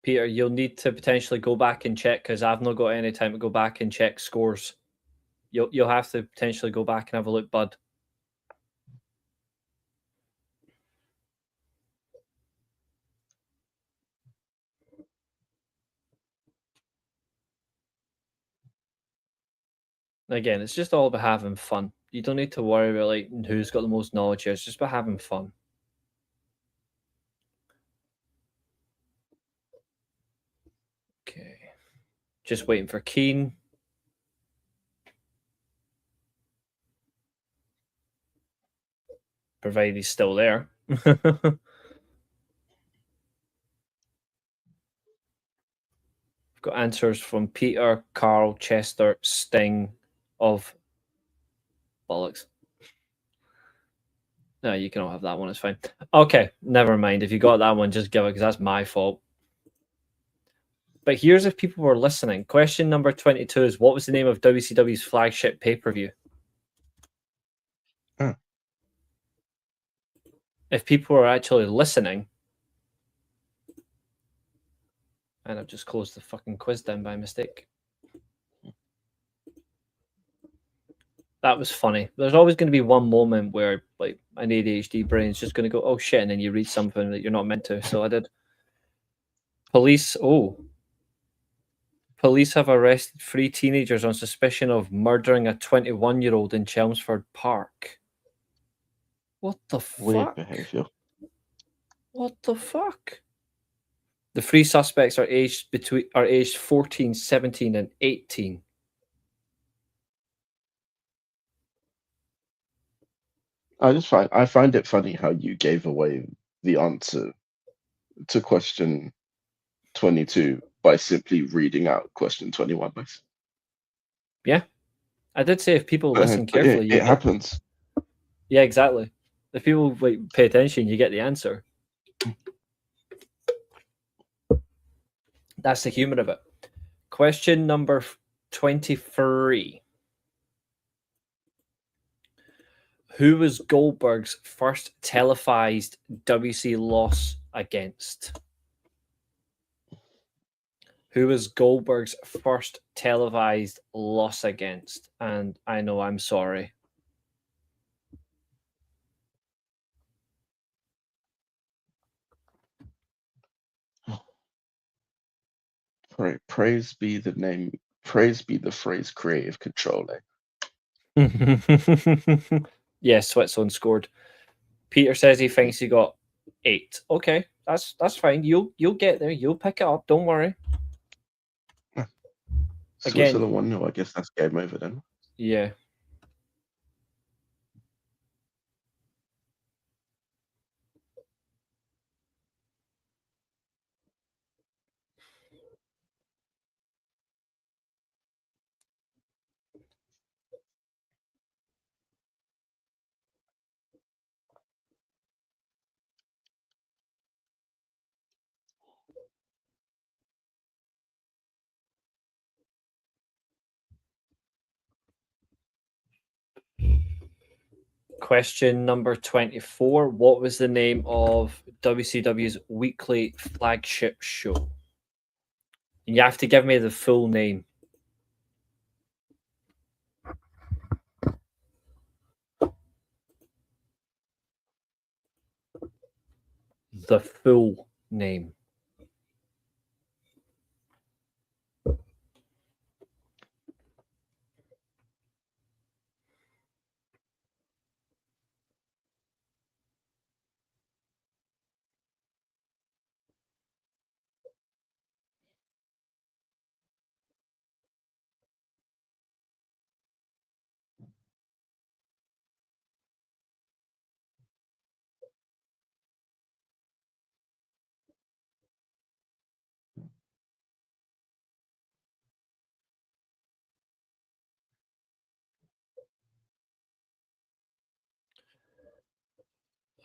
Peter, you'll need to potentially go back and check because I've not got any time to go back and check scores. You'll have to potentially go back and have a look, bud. Again, it's just all about having fun. You don't need to worry about like who's got the most knowledge here. It's just about having fun. Okay. Just waiting for Keen. Provided he's still there. I've got answers from Peter, Carl, Chester, Sting of bollocks. No, you can all have that one. It's fine. Okay, never mind. If you got that one, just give it because that's my fault. But here's if people were listening. Question number 22 is what was the name of WCW's flagship pay-per-view? If people were actually listening, and I've just closed the fucking quiz down by mistake. That was funny. There's always going to be one moment where like an ADHD brain's just going to go, oh shit, and then you read something that you're not meant to. So I did. Police have arrested 3 teenagers on suspicion of murdering a 21-year-old in Chelmsford Park. What the Weird fuck? behavior. What the fuck? The 3 suspects are aged 14, 17, and 18. I find it funny how you gave away the answer to question 22 by simply reading out question 21. Yeah, I did say if people listen carefully, it happens. Yeah, exactly. If people like pay attention, you get the answer. That's the humor of it. Question number 23. Who was Goldberg's first televised WC loss against? Who was Goldberg's first televised loss against? And I know I'm sorry. Praise be the name. Praise be the phrase creative control. Yeah, Switzerland scored. Peter says he thinks he got 8. Okay, that's fine. You'll get there. You'll pick it up. Don't worry. Switzerland 1-0. I guess that's game over then. Yeah. Question number 24. What was the name of WCW's weekly flagship show? And you have to give me the full name. The full name.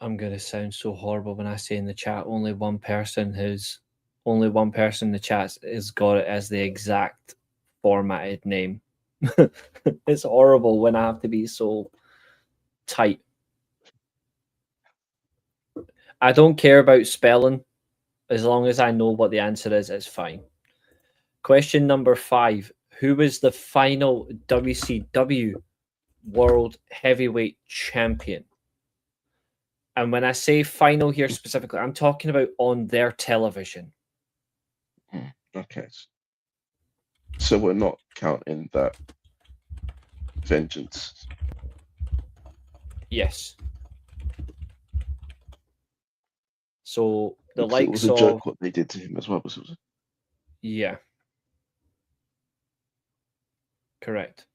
I'm going to sound so horrible when I say in the chat only one person in the chat has got it as the exact formatted name. It's horrible when I have to be so tight. I don't care about spelling. As long as I know what the answer is, it's fine. Question number 5. Who was the final WCW World Heavyweight Champion? And when I say final here specifically, I'm talking about on their television. Okay. So we're not counting that Vengeance. Yes. So the Because it likes was a of joke what they did to him as well. Was it? yeah, correct.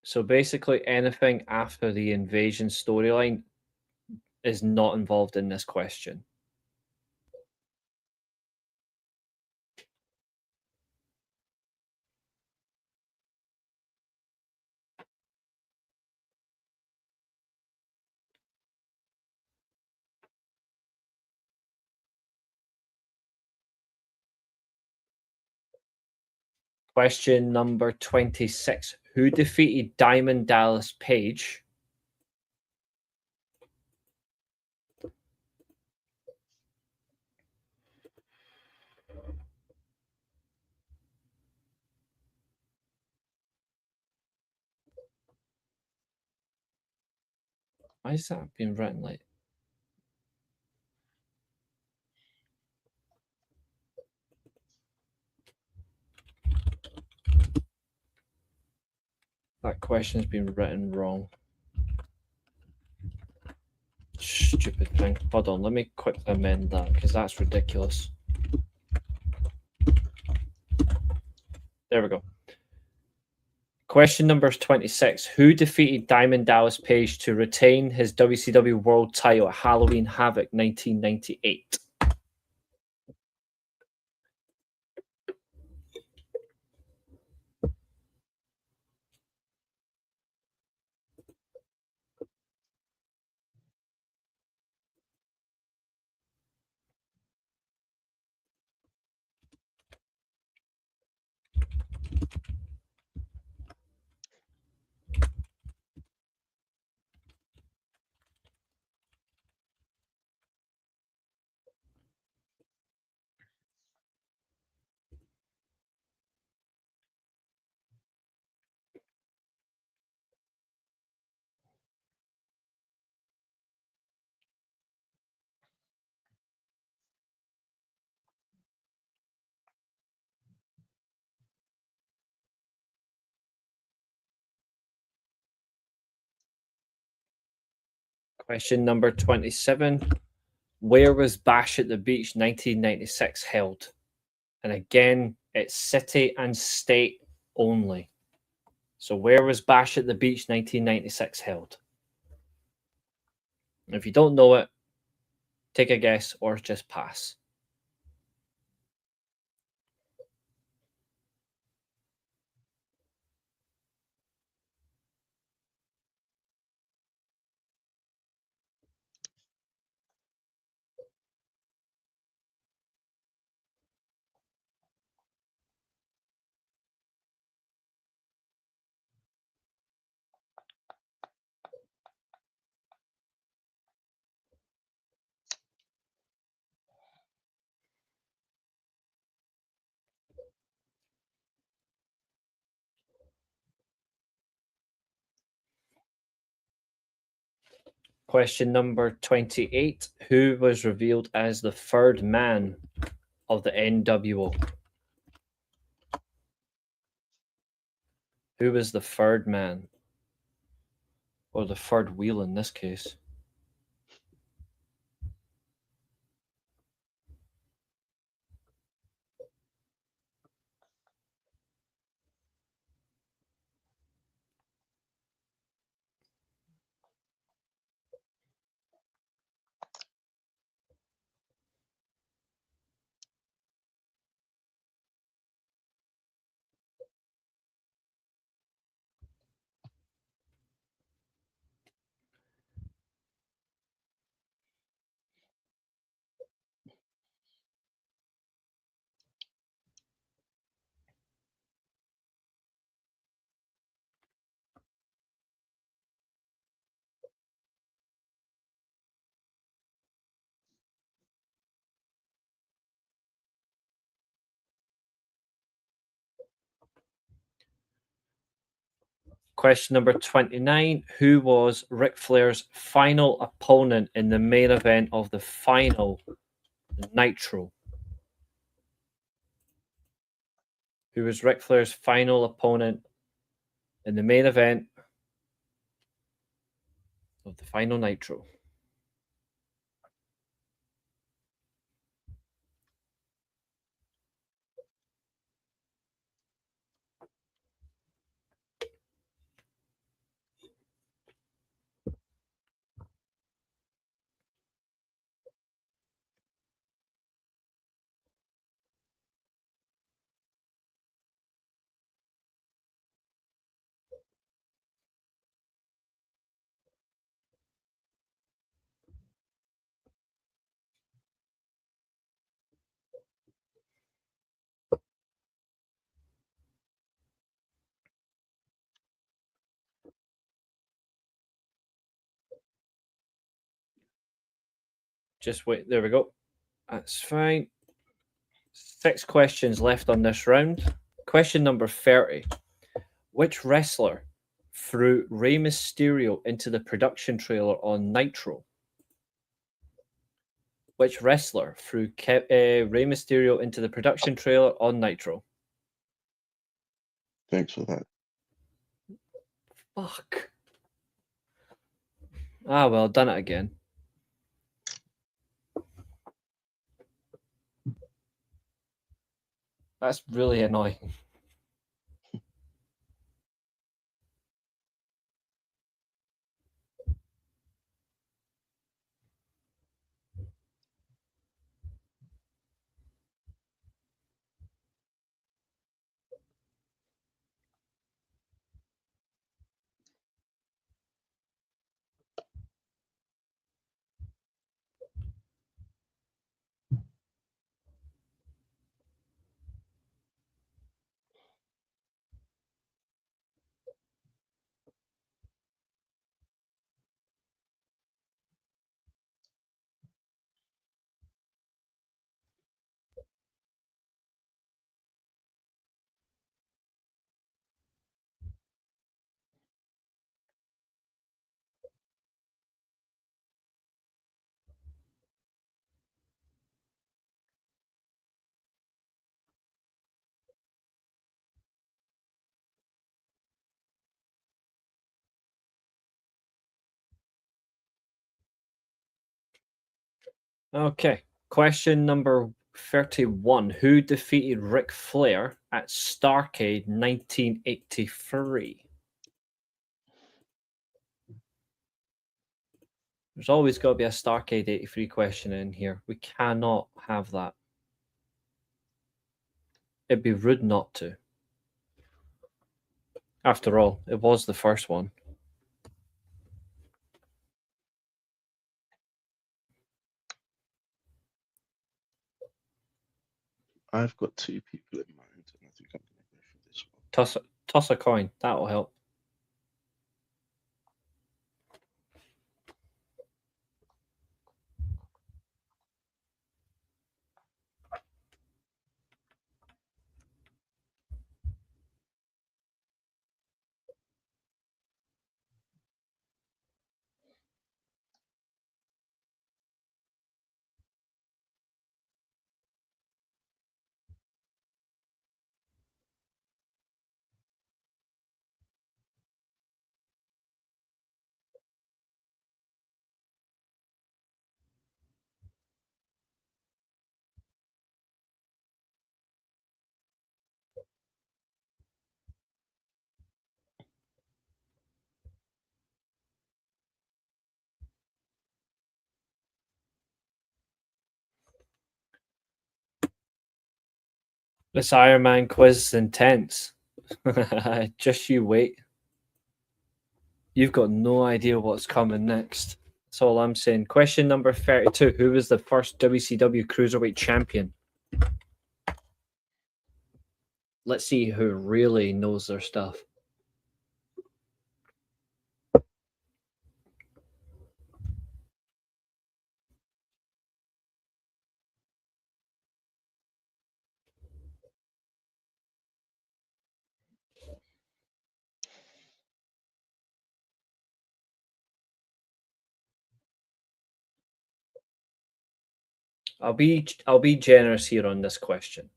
So basically, anything after the invasion storyline is not involved in this question. Question number 26. Who defeated Diamond Dallas Page Why is that being written like? That question's been written wrong. Stupid thing. Hold on, let me quickly amend that because that's ridiculous. There we go. Question number 26. Who defeated Diamond Dallas Page to retain his WCW World title at Halloween Havoc 1998? Question number 27. Where was Bash at the Beach 1996 held? And again, it's city and state only. So where was Bash at the Beach 1996 held? If you don't know it, take a guess or just pass. Question number 28. Who was revealed as the third man of the NWO? Who was the third man? Or the third wheel in this case? Question number 29. Who was Ric Flair's final opponent in the main event of the final Nitro? Who was Ric Flair's final opponent in the main event of the final Nitro? Just wait. There we go. That's fine. 6 questions left on this round. Question number 30. Which wrestler threw Rey Mysterio into the production trailer on Nitro? Which wrestler threw Rey Mysterio into the production trailer on Nitro? Thanks for that. Fuck. Ah, well, done it again. That's really annoying. Okay. Question number 31. Who defeated Ric Flair at Starrcade 1983? There's always got to be a Starrcade 83 question in here. We cannot have that. It'd be rude not to. After all, it was the first one. I've got 2 people in mind, and I think I'm going to go for this one. Toss a coin. That'll help. This Ironman quiz is intense. Just you wait. You've got no idea what's coming next. That's all I'm saying. Question number 32. Who was the first WCW Cruiserweight Champion? Let's see who really knows their stuff. I'll be generous here on this question.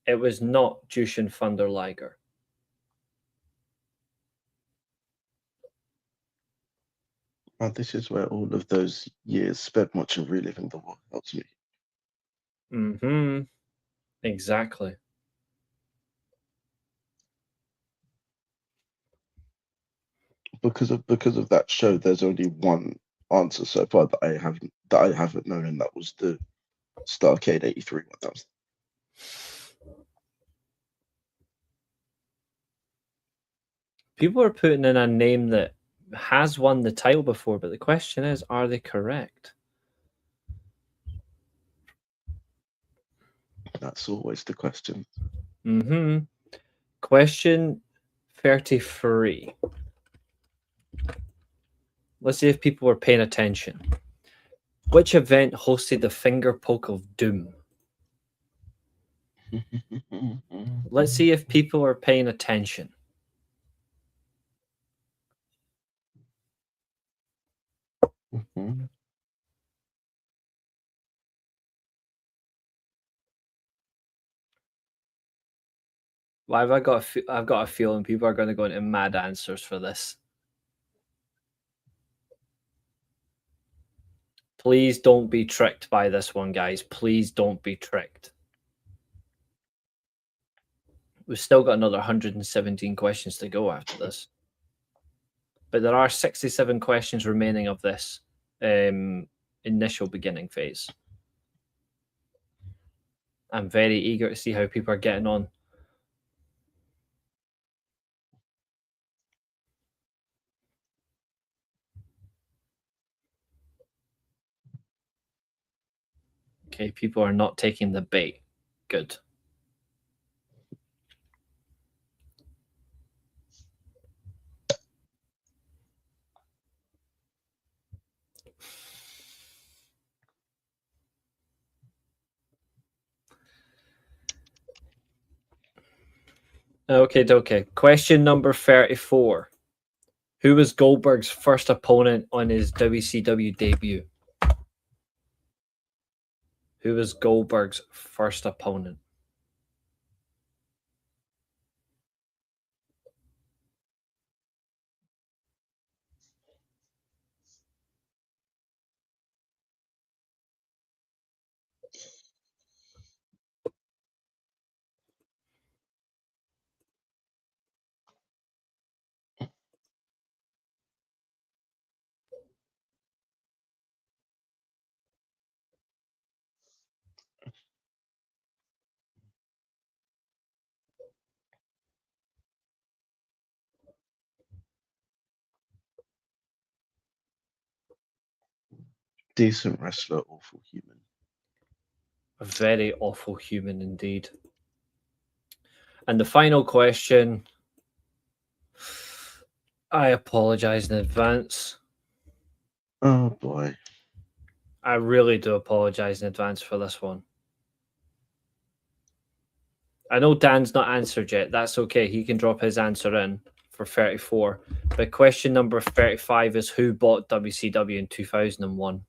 It was not Jushin Thunder Liger. This is where all of those years spent watching Reliving the War helps me. Mm-hmm. Exactly. Because of that show, there's only one answer so far that I haven't known, and that was the Starcade 83 1000. People are putting in a name that has won the title before, but the question is, are they correct? That's always the question. Mm-hmm. Question 33. Let's see if people were paying attention. Which event hosted the finger poke of doom? Let's see if people are paying attention. Why have I got? I've got a feeling people are going to go into mad answers for this. Please don't be tricked by this one, guys. Please don't be tricked. We've still got another 117 questions to go after this. But there are 67 questions remaining of this initial beginning phase. I'm very eager to see how people are getting on. Okay, people are not taking the bait. Good. Okay. Question number 34. Who was Goldberg's first opponent on his WCW debut? Who was Goldberg's first opponent? Decent wrestler, awful human. A very awful human indeed. And the final question, I apologize in advance. Oh boy. I really do apologize in advance for this one. I know Dan's not answered yet. That's okay. He can drop his answer in for 34. But question number 35 is who bought WCW in 2001?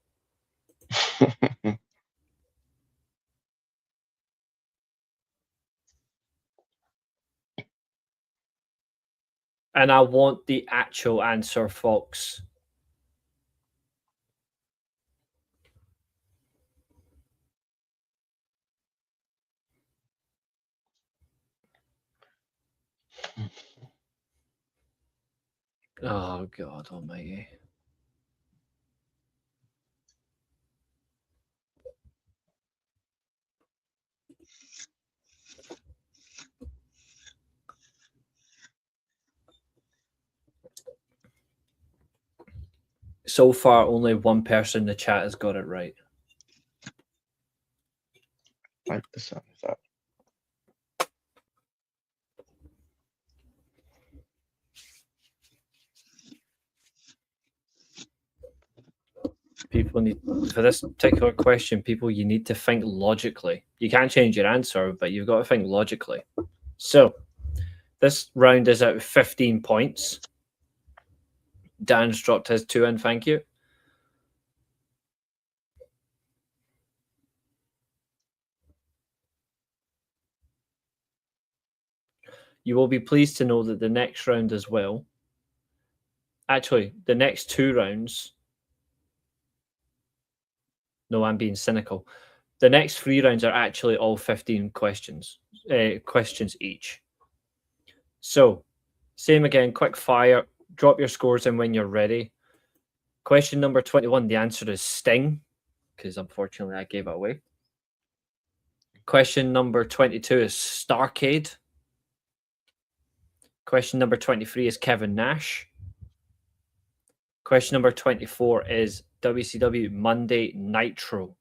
And I want the actual answer, folks. Oh, God almighty. So far, only one person in the chat has got it right. I like the sound of that. People need, for this particular question, you need to think logically. You can't change your answer, but you've got to think logically. So, this round is out of 15 points. Dan's dropped his 2 in, thank you. You will be pleased to know that the next round as well, actually, the next 2 rounds, no, I'm being cynical. The next 3 rounds are actually all 15 questions each. So, same again, quick fire. Drop your scores in when you're ready. Question number 21, the answer is Sting, because unfortunately I gave it away. Question number 22 is Starcade. Question number 23 is Kevin Nash. Question number 24 is WCW Monday Nitro.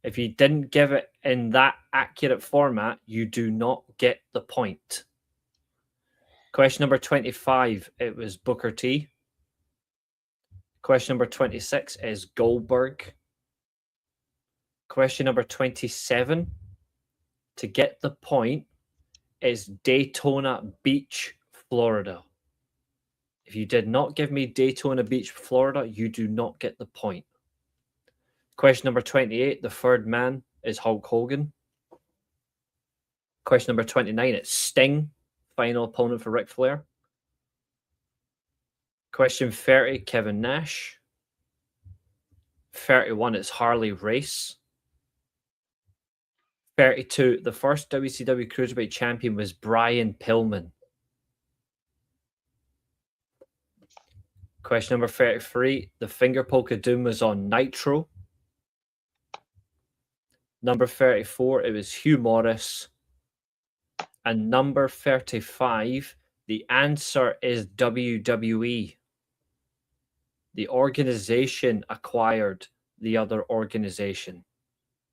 If you didn't give it in that accurate format, you do not get the point. Question number 25, it was Booker T. Question number 26 is Goldberg. Question number 27, to get the point, is Daytona Beach, Florida. If you did not give me Daytona Beach, Florida, you do not get the point. Question number 28, the third man is Hulk Hogan. Question number 29, it's Sting, final opponent for Ric Flair. Question 30, Kevin Nash. 31, it's Harley Race. 32, the first WCW Cruiserweight champion was Brian Pillman. Question number 33, the Finger Poke of Doom was on Nitro. Number 34, it was Hugh Morris. And number 35, the answer is WWE. The organization acquired the other organization.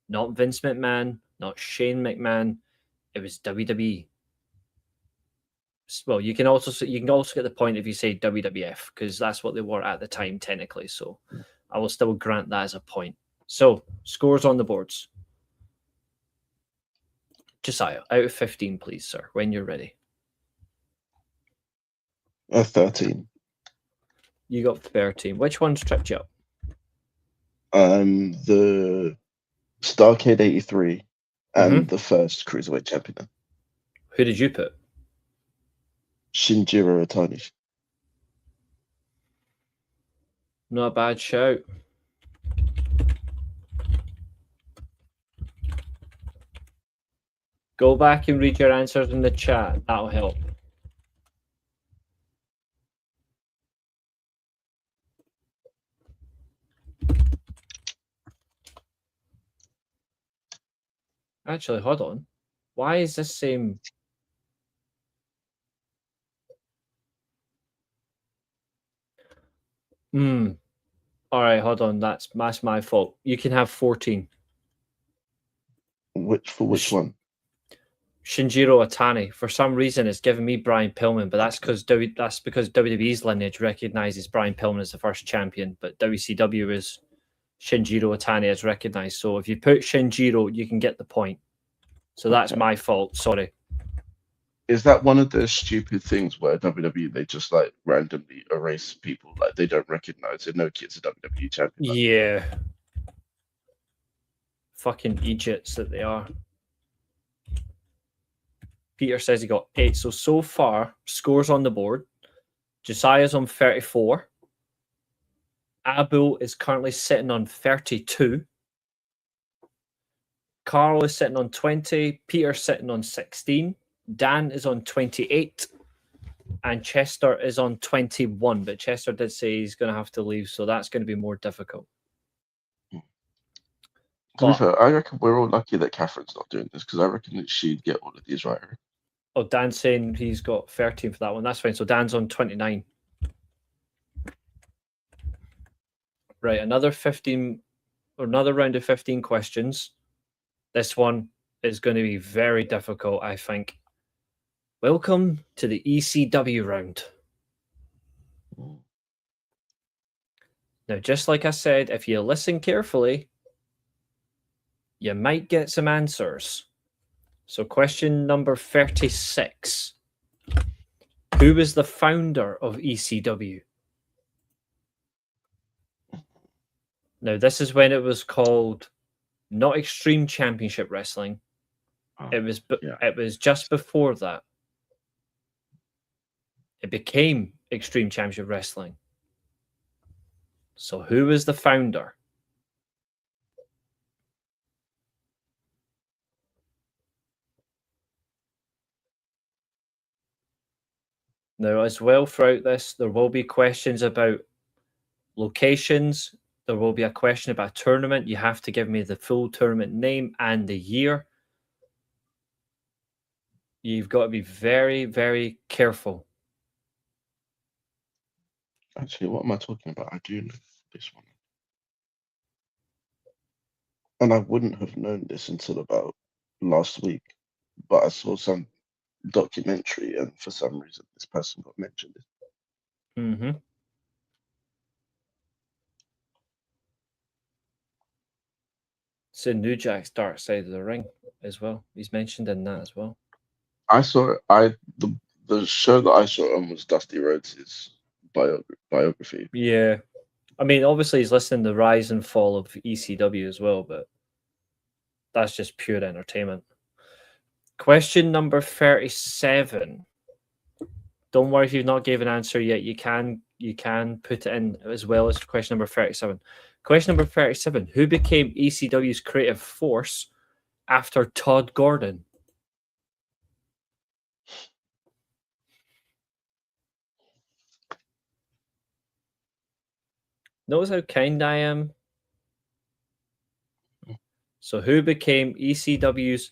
Not Vince McMahon, not Shane McMahon. It was WWE. Well, you can also get the point if you say WWF, because that's what they were at the time technically. So I will still grant that as a point. So scores on the boards. Josiah, out of 15, please, sir, when you're ready. 13. You got 13. Which one's tripped you up? The Starcade 83 and the first Cruiserweight champion. Who did you put? Shinjiro Otani. Not a bad shout. Go back and read your answers in the chat. That'll help. Actually, hold on. Why is this same... All right, hold on. That's my fault. You can have 14. Which one? Shinjiro Otani. For some reason, it's giving me Brian Pillman, but that's because WWE's lineage recognizes Brian Pillman as the first champion, but WCW is Shinjiro Otani as recognized. So if you put Shinjiro, you can get the point. So that's my fault. Sorry. Is that one of the stupid things where WWE, they just like randomly erase people, like they don't recognize it? No kid's a WWE champion. Like, yeah. Fucking idiots that they are. Peter says he got 8. So far, scores on the board. Josiah's on 34. Abu is currently sitting on 32. Carl is sitting on 20. Peter's sitting on 16. Dan is on 28. And Chester is on 21. But Chester did say he's going to have to leave, so that's going to be more difficult. To be fair, I reckon we're all lucky that Catherine's not doing this, because I reckon that she'd get all of these right. Oh, Dan's saying he's got 13 for that one. That's fine. So Dan's on 29. Right, another round of 15 questions. This one is going to be very difficult, I think. Welcome to the ECW round. Now, just like I said, if you listen carefully, you might get some answers. So question number 36. Who was the founder of ECW? Now, this is when it was called not Extreme Championship Wrestling, It was just before that. It became Extreme Championship Wrestling. So who was the founder? Now, as well, throughout this, there will be questions about locations. There will be a question about a tournament. You have to give me the full tournament name and the year. You've got to be very, very careful. Actually, what am I talking about? I do know this one. And I wouldn't have known this until about last week, but I saw some documentary, and for some reason, this person got mentioned. Mm-hmm. It's in New Jack's Dark Side of the Ring as well. He's mentioned in that as well. I saw it. The show that I saw on was Dusty Rhodes' biography. Yeah. I mean, obviously he's listing the rise and fall of ECW as well, but that's just pure entertainment. Question number 37. Don't worry if you've not given an answer yet. You can put it in as well as question number 37. Question number 37. Who became ECW's creative force after Todd Gordon? Notice how kind I am. So who became ECW's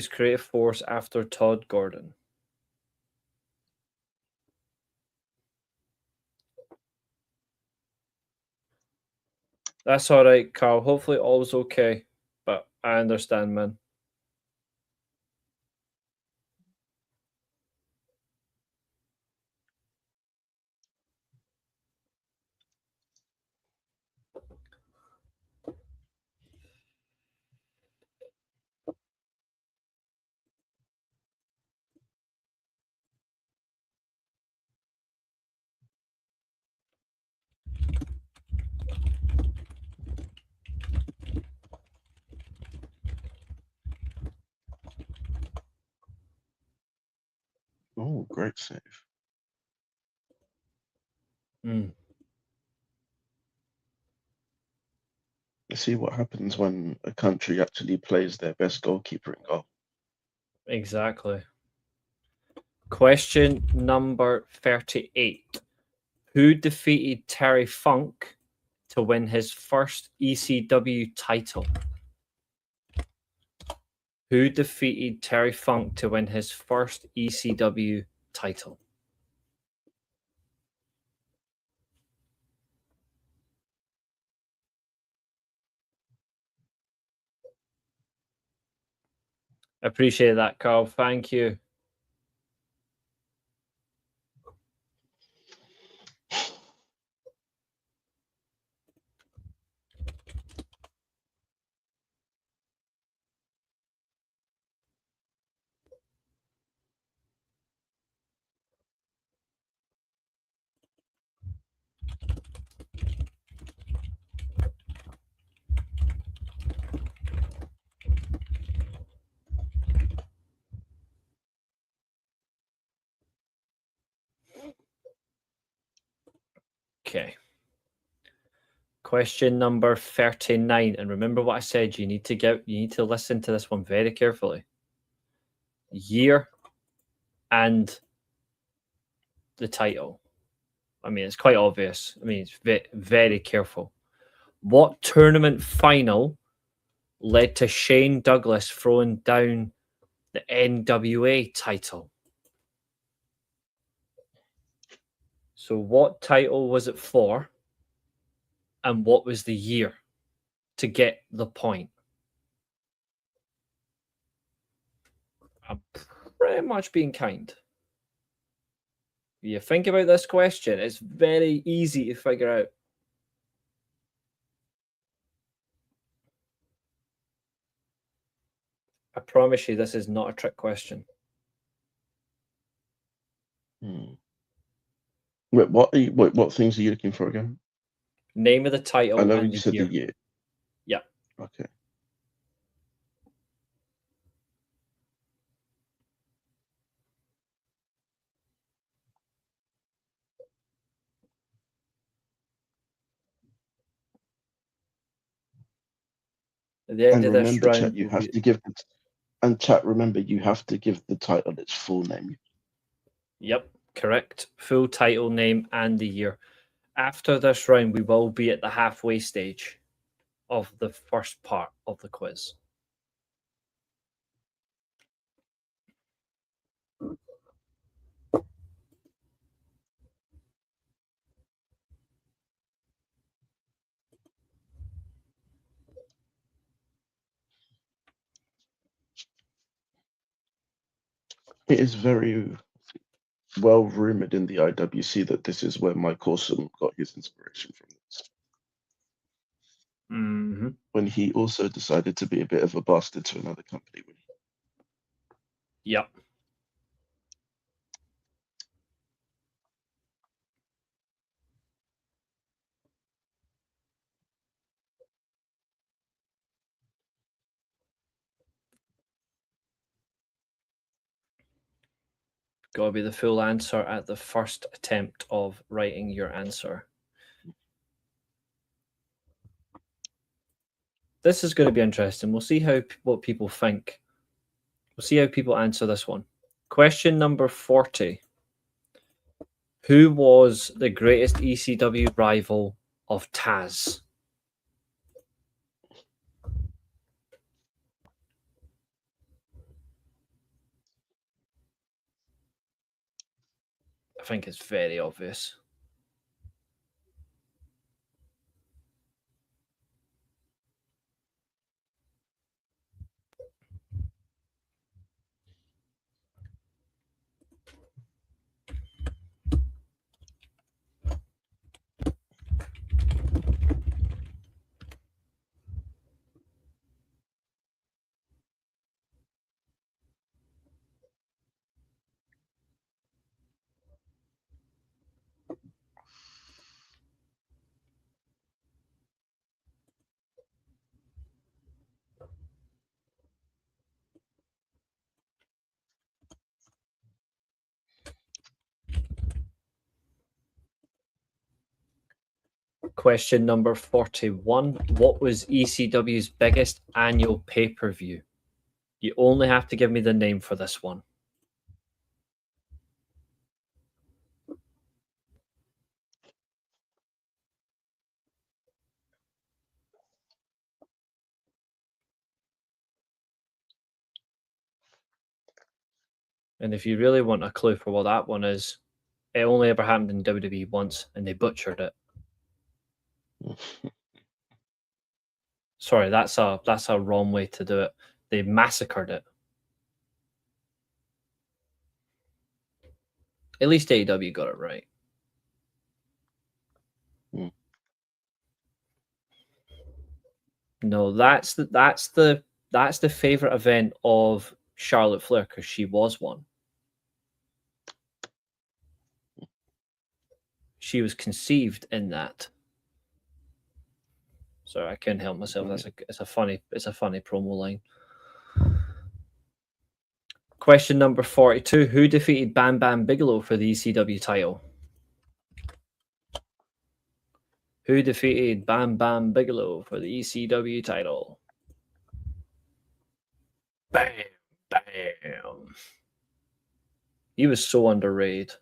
creative force after Todd Gordon? That's all right, Carl. Hopefully all's okay. But I understand, man. Oh, great save. Mm. You see what happens when a country actually plays their best goalkeeper in goal. Exactly. Question number 38. Who defeated Terry Funk to win his first ECW title? Who defeated Terry Funk to win his first ECW title? Appreciate that, Carl. Thank you. Okay. Question number 39. And remember what I said, you need to listen to this one very carefully. Year and the title. I mean, it's quite obvious. I mean, it's very careful. What tournament final led to Shane Douglas throwing down the NWA title? So what title was it for? And what was the year to get the point? I'm pretty much being kind. You think about this question, it's very easy to figure out. I promise you, this is not a trick question. Wait, what things are you looking for again? Name of the title I know and you the said year. the year. Okay. At the end And of this remember, chat, round, you have to give it. And chat, remember, you have to give the title its full name. Yep, correct. Full title, name, and the year. After this round, we will be at the halfway stage of the first part of the quiz. It is very well rumored in the IWC that this is where Mike Awesome got his inspiration from. Mm-hmm. When he also decided to be a bit of a bastard to another company. Yep. Got to be the full answer at the first attempt of writing your answer. This is going to be interesting. We'll see what people think. We'll see how people answer this one. Question number 40. Who was the greatest ECW rival of Taz? I think it's very obvious. Question number 41. What was ECW's biggest annual pay-per-view? You only have to give me the name for this one. And if you really want a clue for what that one is, it only ever happened in WWE once, and they butchered it. Sorry, that's a wrong way to do it. They massacred it. At least AEW got it right. Mm. No, that's the favorite event of Charlotte Flair because she was one. She was conceived in that. Sorry, I couldn't help myself. It's a funny promo line. Question number 42. Who defeated Bam Bam Bigelow for the ECW title? Who defeated Bam Bam Bigelow for the ECW title? Bam, bam. He was so underrated.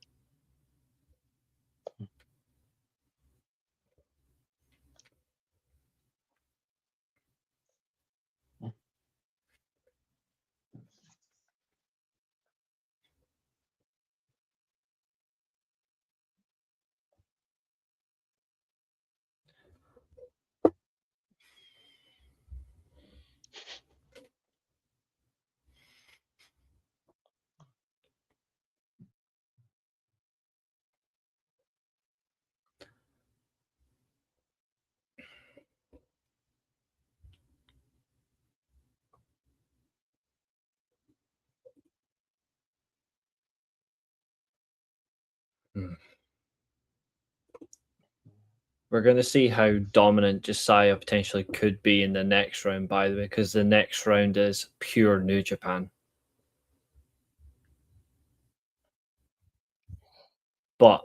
We're going to see how dominant Josiah potentially could be in the next round, by the way, because the next round is pure New Japan. But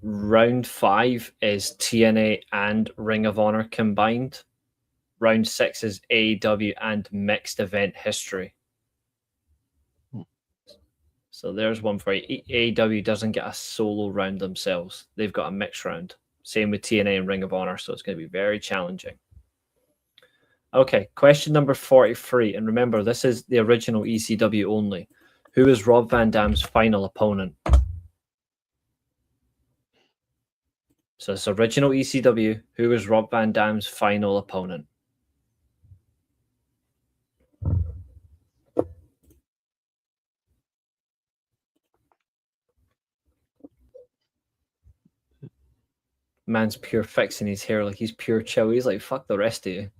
round 5 is TNA and Ring of Honor combined. Round 6 is AEW and mixed event history. So there's one for you. AEW doesn't get a solo round themselves. They've got a mixed round. Same with TNA and Ring of Honor, so it's going to be very challenging. Okay, question number 43. And remember, this is the original ECW only. Who is Rob Van Dam's final opponent? So it's original ECW. Who is Rob Van Dam's final opponent? Man's pure fixing his hair, like he's pure chill. He's like, fuck the rest of you.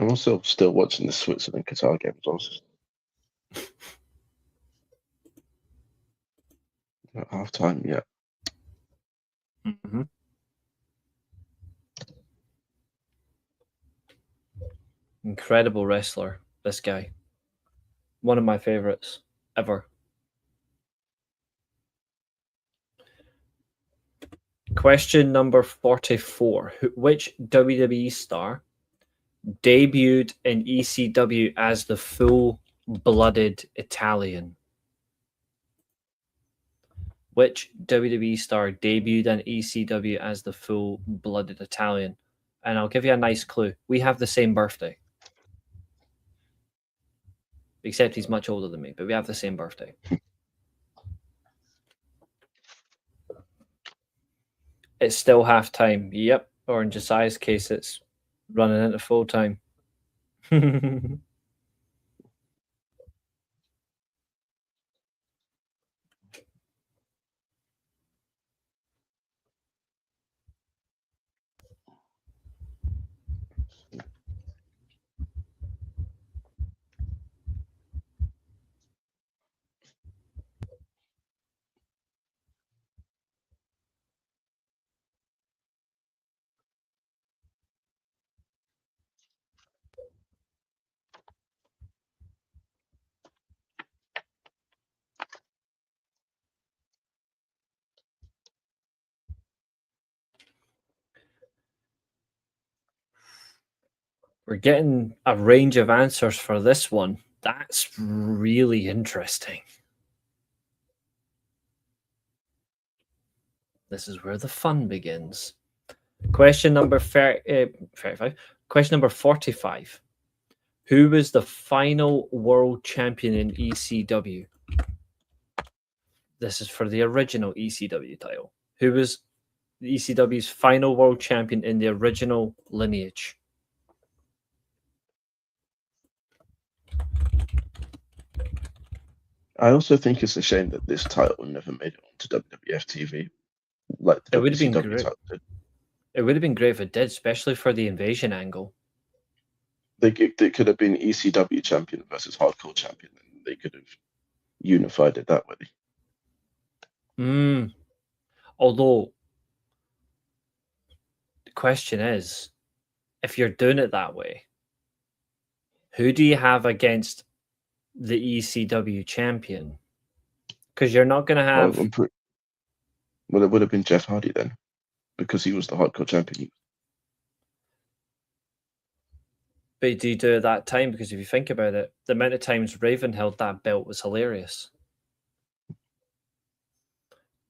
I'm also still watching the Switzerland Qatar games. At half time, yeah. Mm-hmm. Incredible wrestler, this guy. One of my favorites ever. Question number 44. Which WWE star debuted in ECW as the full-blooded Italian? Which WWE star debuted in ECW as the full-blooded Italian? And I'll give you a nice clue. We have the same birthday. Except he's much older than me, but we have the same birthday. It's still half time. Yep. Or in Josiah's case, it's running into full time. We're getting a range of answers for this one. That's really interesting. This is where the fun begins. Question number 35. Question number 45. Who was the final world champion in ECW? This is for the original ECW title. Who was ECW's final world champion in the original lineage? I also think it's a shame that this title never made it onto WWF TV. Like the It would have been WCW great. title did. It would have been great if it did, especially for the invasion angle. They could have been ECW champion versus Hardcore champion, and they could have unified it that way. Although, the question is, if you're doing it that way, who do you have against the ECW champion? Because you're not going to have... Well, it would have been Jeff Hardy then, because he was the Hardcore champion. But do you do it that time? Because if you think about it, the amount of times Raven held that belt was hilarious.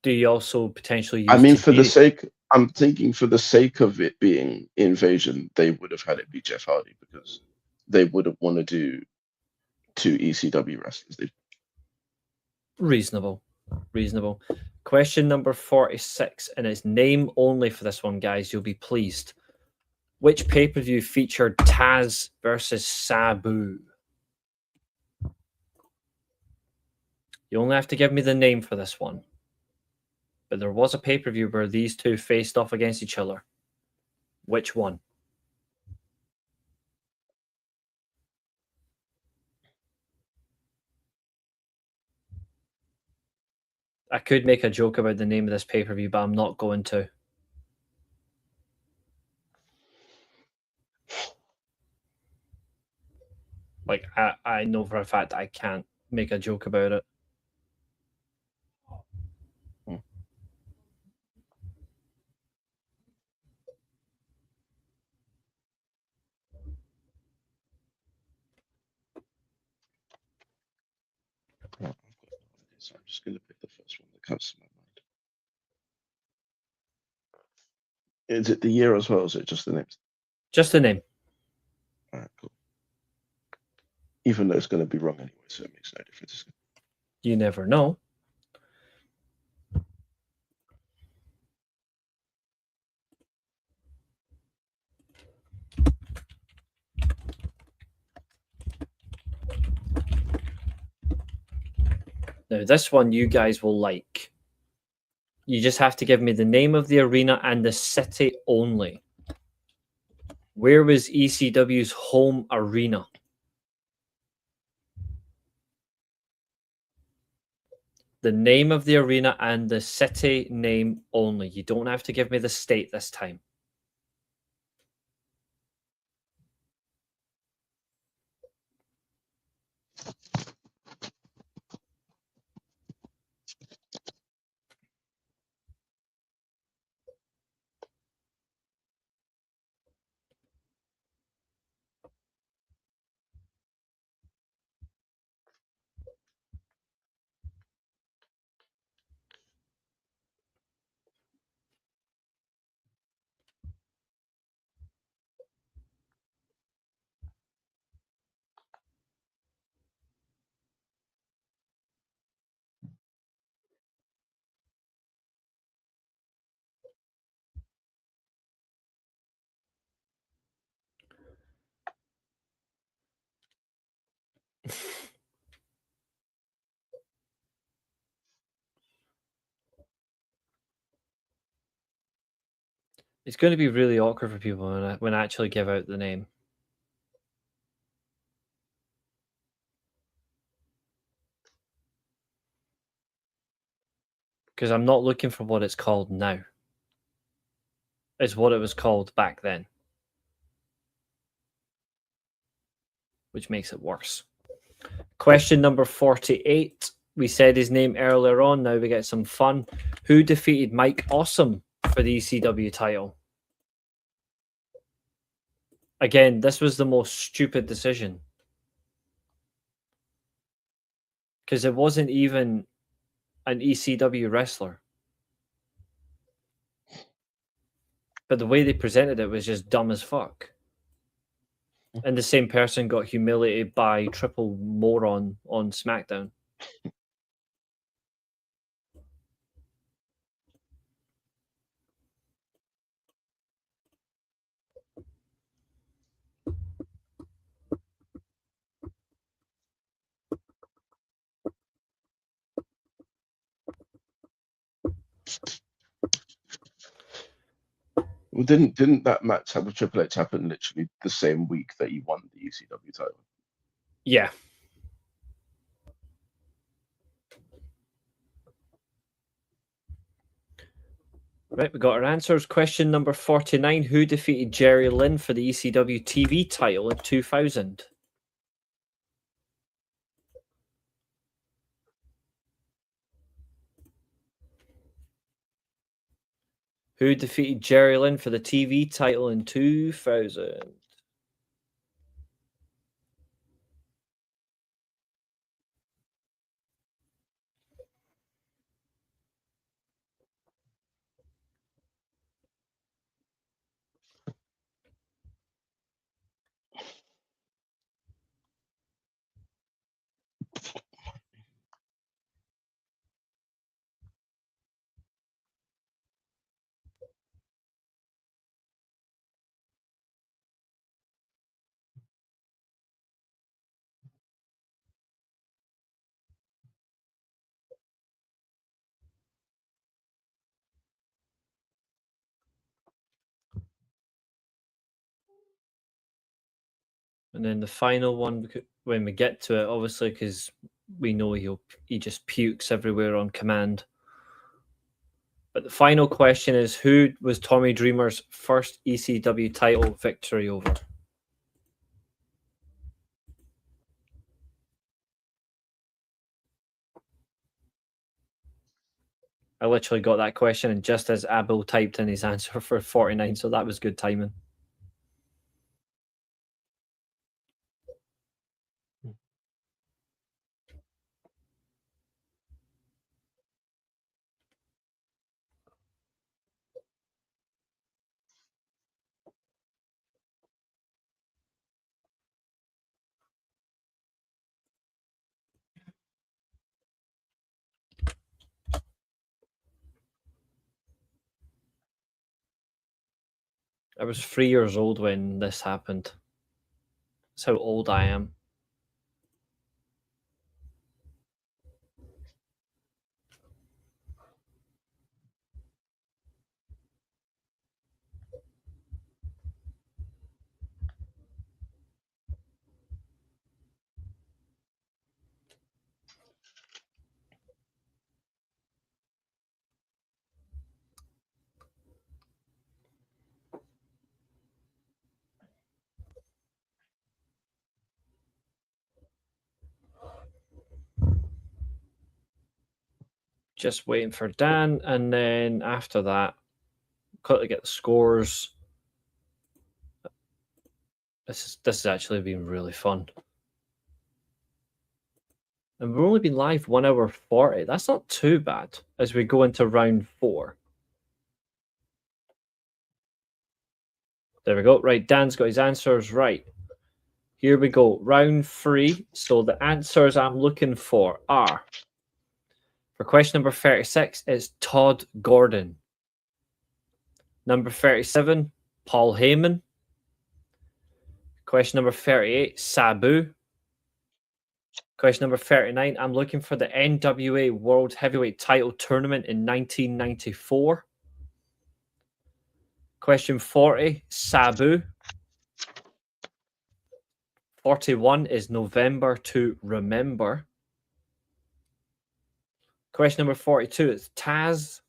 Do you also potentially use... I mean, I'm thinking for the sake of it being Invasion, they would have had it be Jeff Hardy, because they wouldn't want to do two ECW wrestlers. Reasonable. Question number 46, and it's name only for this one, guys. You'll be pleased. Which pay-per-view featured Taz versus Sabu? You only have to give me the name for this one. But there was a pay-per-view where these two faced off against each other. Which one? I could make a joke about the name of this pay-per-view, but I'm not going to. Like, I know for a fact I can't make a joke about it. So I'm just going to pick the first one that comes to my mind. Is it the year as well, or is it just the names? Just the name. All right, cool. Even though it's going to be wrong anyway, so it makes no difference. You never know. Now, this one you guys will like. You just have to give me the name of the arena and the city only. Where was ECW's home arena? The name of the arena and the city name only. You don't have to give me the state this time. It's going to be really awkward for people when I actually give out the name. Because I'm not looking for what it's called now. It's what it was called back then. Which makes it worse. Question number 48. We said his name earlier on. Now we get some fun. Who defeated Mike Awesome for the ECW title? Again, this was the most stupid decision. Because it wasn't even an ECW wrestler. But the way they presented it was just dumb as fuck. And the same person got humiliated by Triple Moron on SmackDown. Well, didn't that match with Triple H happen literally the same week that he won the ECW title? Yeah. Right, we got our answers. Question number 49. Who defeated Jerry Lynn for the ECW TV title in 2000? Who defeated Jerry Lynn for the TV title in 2000? And then the final one, when we get to it, obviously, because we know he just pukes everywhere on command. But the final question is, who was Tommy Dreamer's first ECW title victory over? I literally got that question, and just as Abel typed in his answer for 49, so that was good timing. I was 3 years old when this happened. That's how old I am. Just waiting for Dan, and then after that, quickly get the scores. This has actually been really fun. And we've only been live 1 hour 40. That's not too bad as we go into round 4. There we go. Right, Dan's got his answers right. Here we go. Round 3. So the answers I'm looking for are, for question number 36, it's Todd Gordon. Number 37, Paul Heyman. Question number 38, Sabu. Question number 39, I'm looking for the NWA World Heavyweight Title Tournament in 1994. Question 40, Sabu. 41 is November to Remember. Question number 42, it's Taz.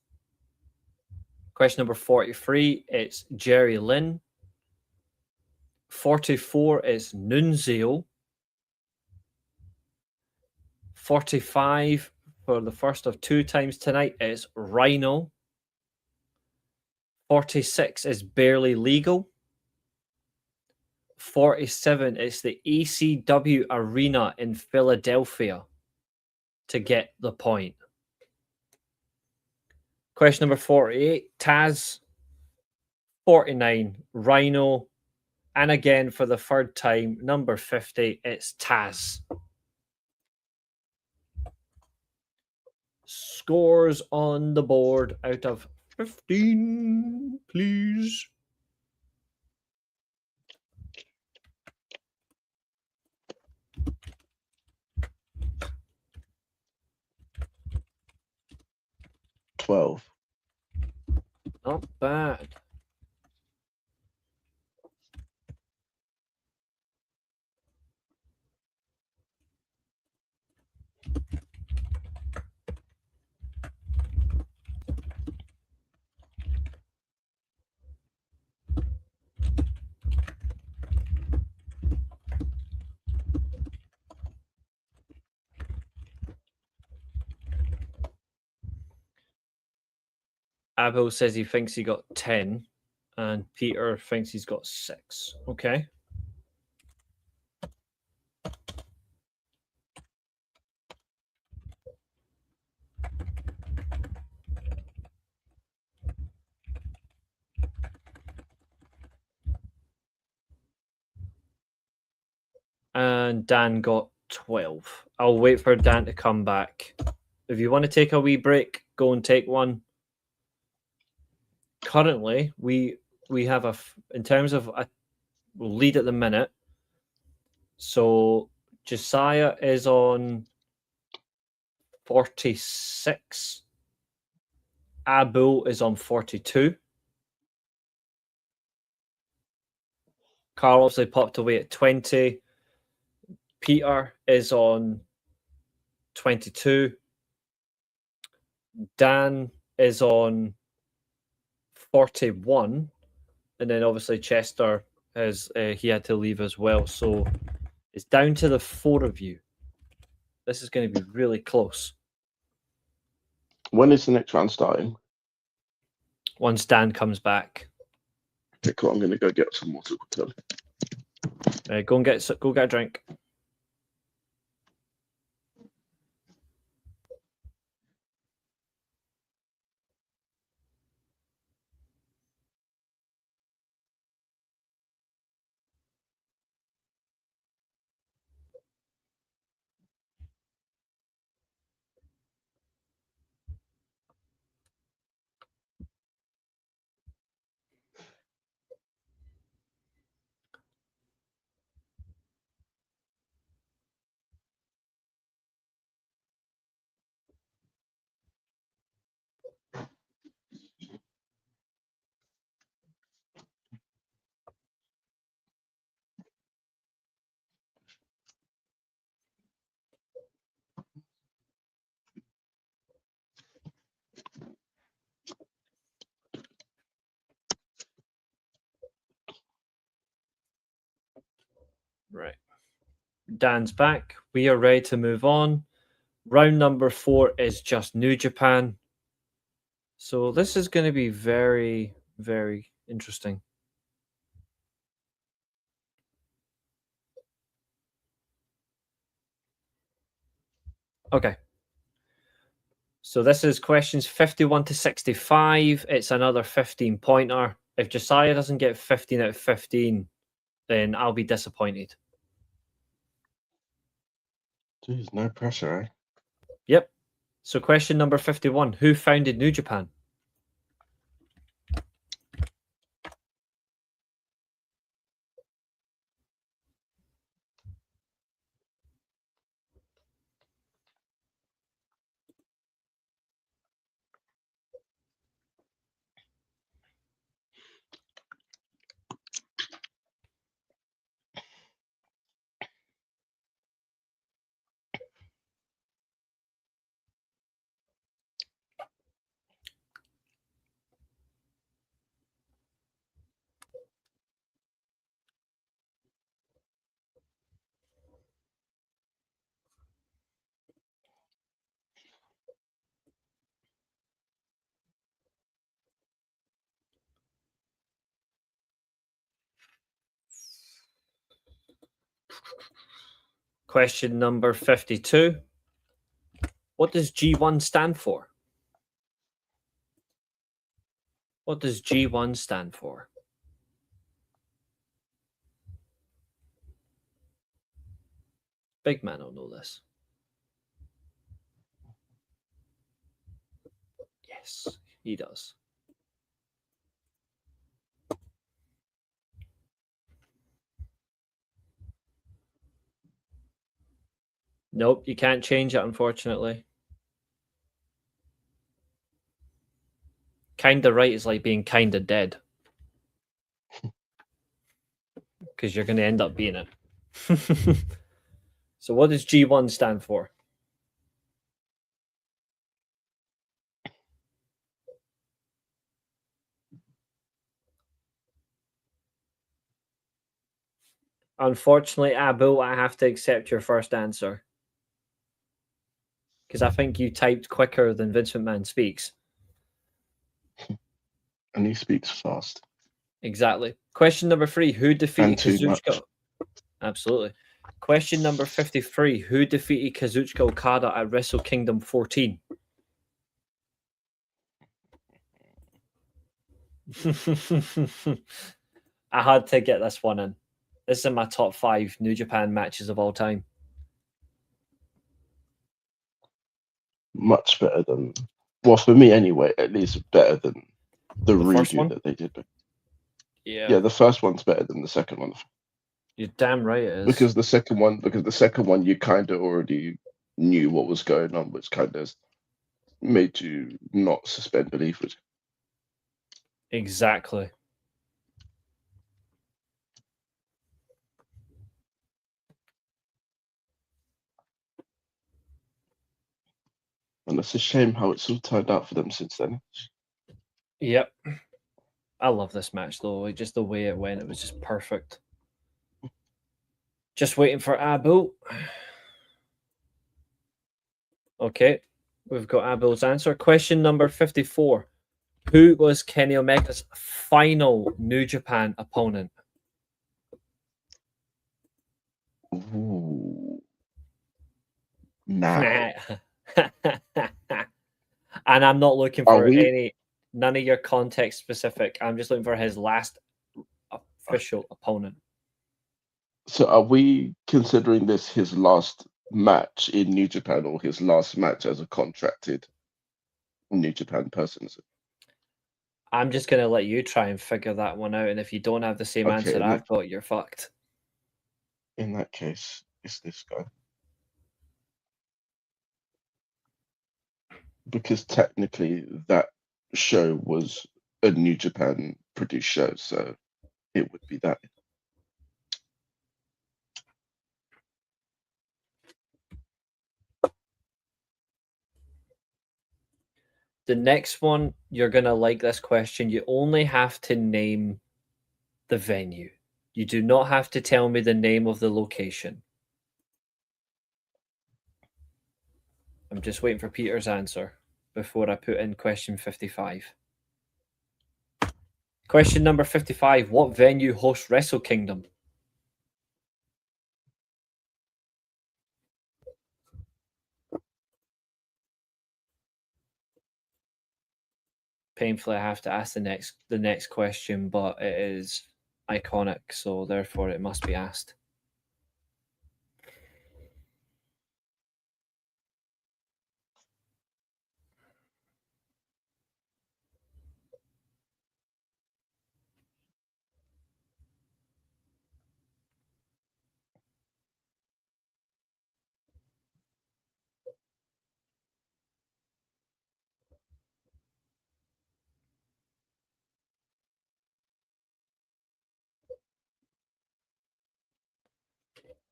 Question number 43, it's Jerry Lynn. 44 is Nunzio. 45 for the first of 2 times tonight is Rhino. 46 is Barely Legal. 47 is the ECW Arena in Philadelphia to get the point. Question number 48, Taz. 49, Rhino. And again, for the 3rd time, number 50, it's Taz. Scores on the board out of 15, please. $12. Not bad. Abel says he thinks he got 10, and Peter thinks he's got 6. Okay. And Dan got 12. I'll wait for Dan to come back. If you want to take a wee break, go and take one. Currently, we have in terms of a lead at the minute. So Josiah is on 46. Abu is on 42. Carl obviously popped away at 20. Peter is on 22. Dan is on 41. And then obviously Chester has he had to leave as well. So it's down to the 4 of you. This is going to be really close. When is the next round starting? Once Dan comes back. Okay, cool. I'm going to go get some water. Go get a drink. Right. Dan's back. We are ready to move on. Round number 4 is just New Japan. So this is going to be very, very interesting. Okay. So this is questions 51 to 65. It's another 15-pointer. If Josiah doesn't get 15 out of 15, then I'll be disappointed. Jeez, no pressure, eh? Yep. So question number 51. Who founded New Japan? Question number 52. What does G1 stand for? What does G1 stand for? Big man will know this. Yes, he does. Nope, you can't change it, unfortunately. Kinda right is like being kinda dead. Because you're going to end up being it. So what does G1 stand for? Unfortunately, Abu, I have to accept your first answer. Because I think you typed quicker than Vince McMahon speaks. And he speaks fast. Exactly. Question number 3. Who defeated Kazuchika? Absolutely. Question number 53. Who defeated Kazuchika Okada at Wrestle Kingdom 14? I had to get this one in. This is in my top 5 New Japan matches of all time. Much better than, well, for me anyway, at least better than the first redo one? that they did. Yeah, the first one's better than the second one. You're damn right it is. Because the second one, you kind of already knew what was going on, which kind of made you not suspend belief. Exactly. And it's a shame how it's all turned out for them since then. Yep. I love this match though. Like, just the way it went, it was just perfect. Just waiting for Abu. Okay, we've got Abu's answer. Question number 54. Who was Kenny Omega's final New Japan opponent? Ooh. Now. And I'm not looking Are for we? none of your context specific. I'm just looking for his last official opponent. So are we considering this his last match in New Japan or his last match as a contracted New Japan person? I'm just going to let you try and figure that one out. And if you don't have the same Okay, answer I've got, you're fucked. in that case, it's this guy. Because technically that show was a New Japan produced show, so it would be that. The next one, you're going to like this question. You only have to name the venue. You do not have to tell me the name of the location. I'm just waiting for Peter's answer before I put in question 55. Question number 55. What venue hosts Wrestle Kingdom? Painfully, I have to ask the next question, but it is iconic, so therefore it must be asked.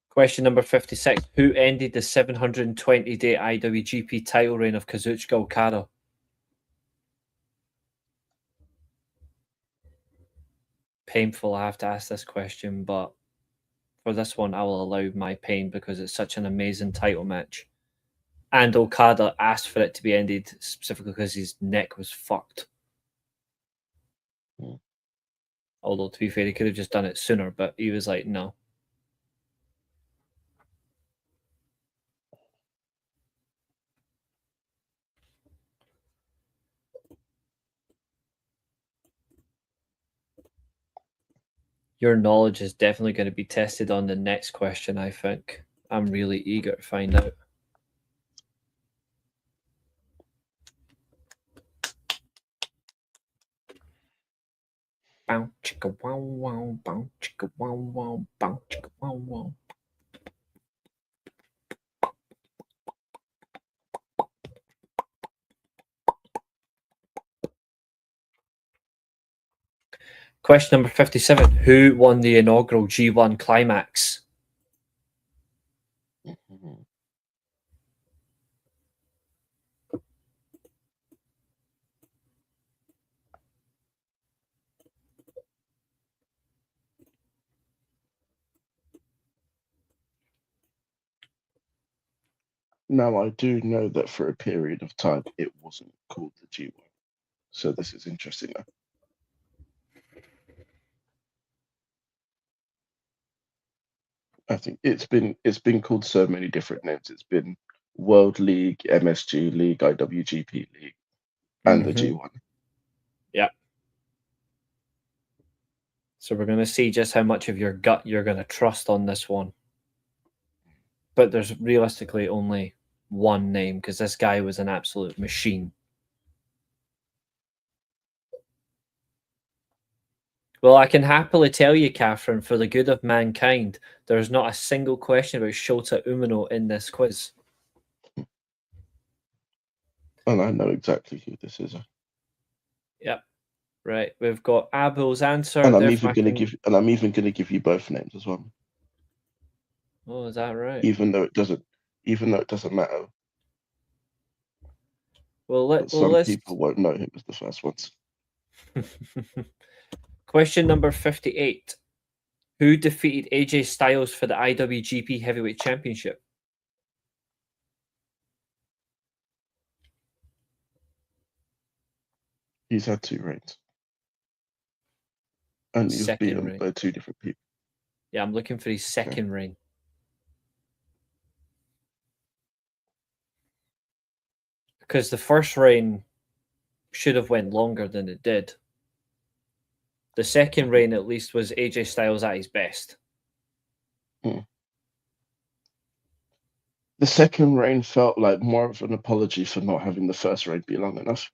Question number 56. Who ended the 720-day IWGP title reign of Kazuchika Okada? Painful, I have to ask this question, but for this one, I will allow my pain because it's such an amazing title match. And Okada asked for it to be ended specifically because his neck was fucked. Mm. Although, to be fair, he could have just done it sooner, but he was like, no. Your knowledge is definitely going to be tested on the next question, I think. I'm really eager to find out. Bow chicka wow wow, bow chicka wow wow, bow chicka wow wow. Question number 57. Who won the inaugural G1 climax? Mm-hmm. Now, I do know that for a period of time it wasn't called the G1, so this is interesting now. I think it's been called so many different names. It's been World League, MSG League, IWGP League, and the G1. Yeah. So we're going to see just how much of your gut you're going to trust on this one. But there's realistically only one name because this guy was an absolute machine. Well, I can happily tell you, Katherine, for the good of mankind, there's not a single question about Shota Umino in this quiz. And I know exactly who this is. Yep. Right. We've got Abel's answer. And I'm even going to give you both names as well. Oh, is that right? Even though it doesn't matter. Well, some people won't know him as the first ones. Question number 58. Who defeated AJ Styles for the IWGP Heavyweight Championship? He's had 2 reigns. And he was Second beaten reign. by 2 different people. Yeah, I'm looking for his second reign. Because the first reign should have went longer than it did. The second reign, at least, was AJ Styles at his best. The second reign felt like more of an apology for not having the first reign be long enough.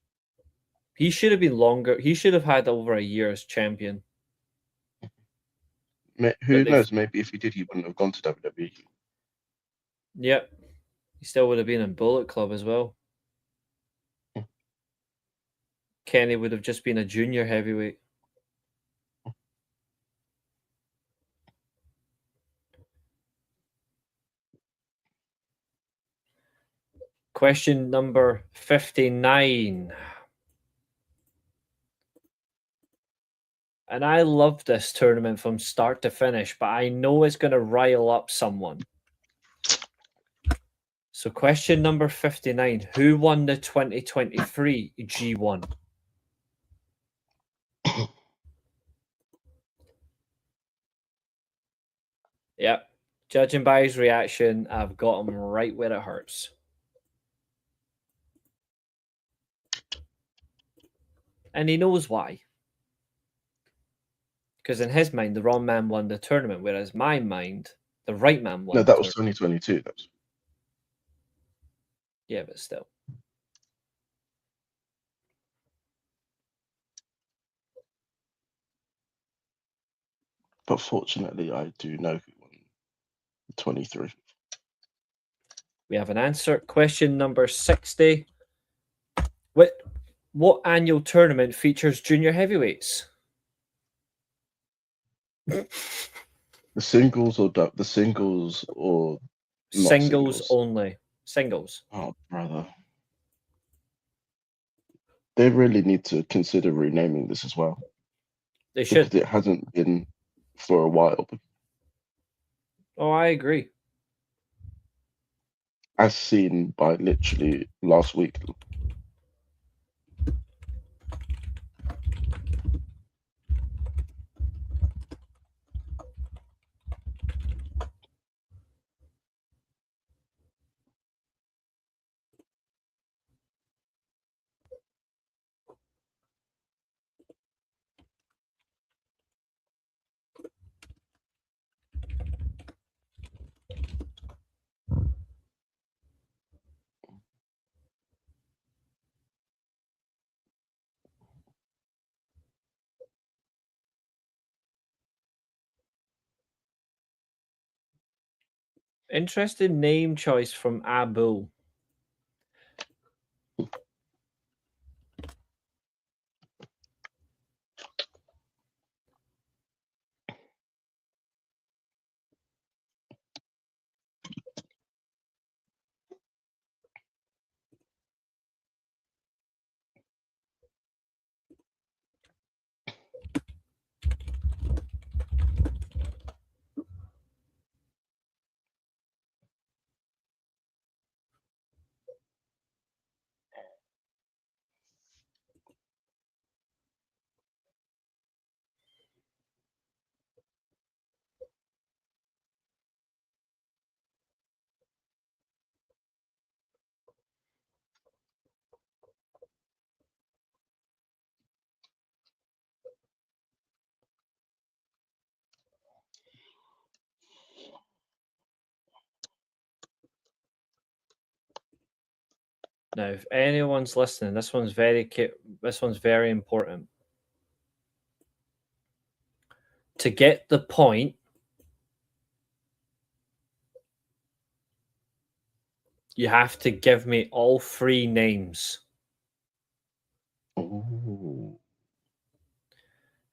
He should have been longer. He should have had over a year as champion. Who knows? Maybe if he did, he wouldn't have gone to WWE. Yep. He still would have been in Bullet Club as well. Kenny would have just been a junior heavyweight. Question number 59. And I love this tournament from start to finish, but I know it's going to rile up someone. So question number 59. Who won the 2023 G1? Yep. Judging by his reaction, I've got him right where it hurts. And he knows why. Because in his mind, the wrong man won the tournament, whereas my mind, the right man won. No, that was 2022. That was... Yeah, but still. But fortunately, I do know who won 23. We have an answer. Question number 60. What annual tournament features junior heavyweights? The singles or the singles or not singles only. Singles. Oh, brother. They really need to consider renaming this as well. They should. Because it hasn't been for a while. Oh, I agree. As seen by literally last week. Interesting name choice from Abu. Now, if anyone's listening, this one's very important. To get the point, you have to give me all 3 names. Ooh.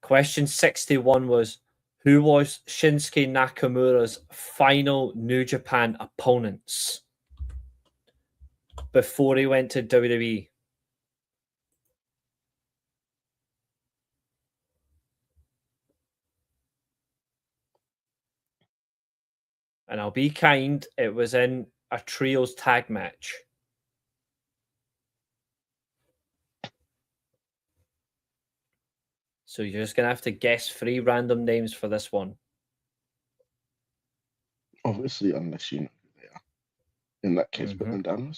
Question 61 was, who was Shinsuke Nakamura's final New Japan opponents before he went to WWE? And I'll be kind, it was in a trios tag match. So you're just going to have to guess 3 random names for this one. Obviously, unless you know who they are. In that case, put them down.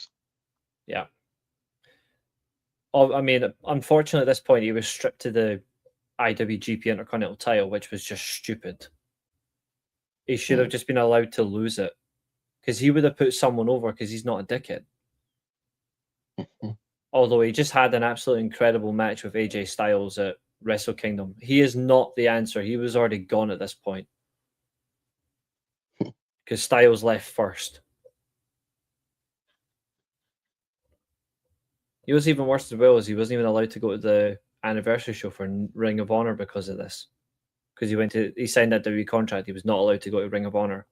Yeah. Oh, I mean, unfortunately, at this point, he was stripped to the IWGP Intercontinental title, which was just stupid. He should have just been allowed to lose it, because he would have put someone over, because he's not a dickhead. Although he just had an absolutely incredible match with AJ Styles at Wrestle Kingdom. He is not the answer. He was already gone at this point. Because Styles left first. He was even worse as well, as he wasn't even allowed to go to the anniversary show for Ring of Honor because of this. Because he signed that WWE contract, he was not allowed to go to Ring of Honor.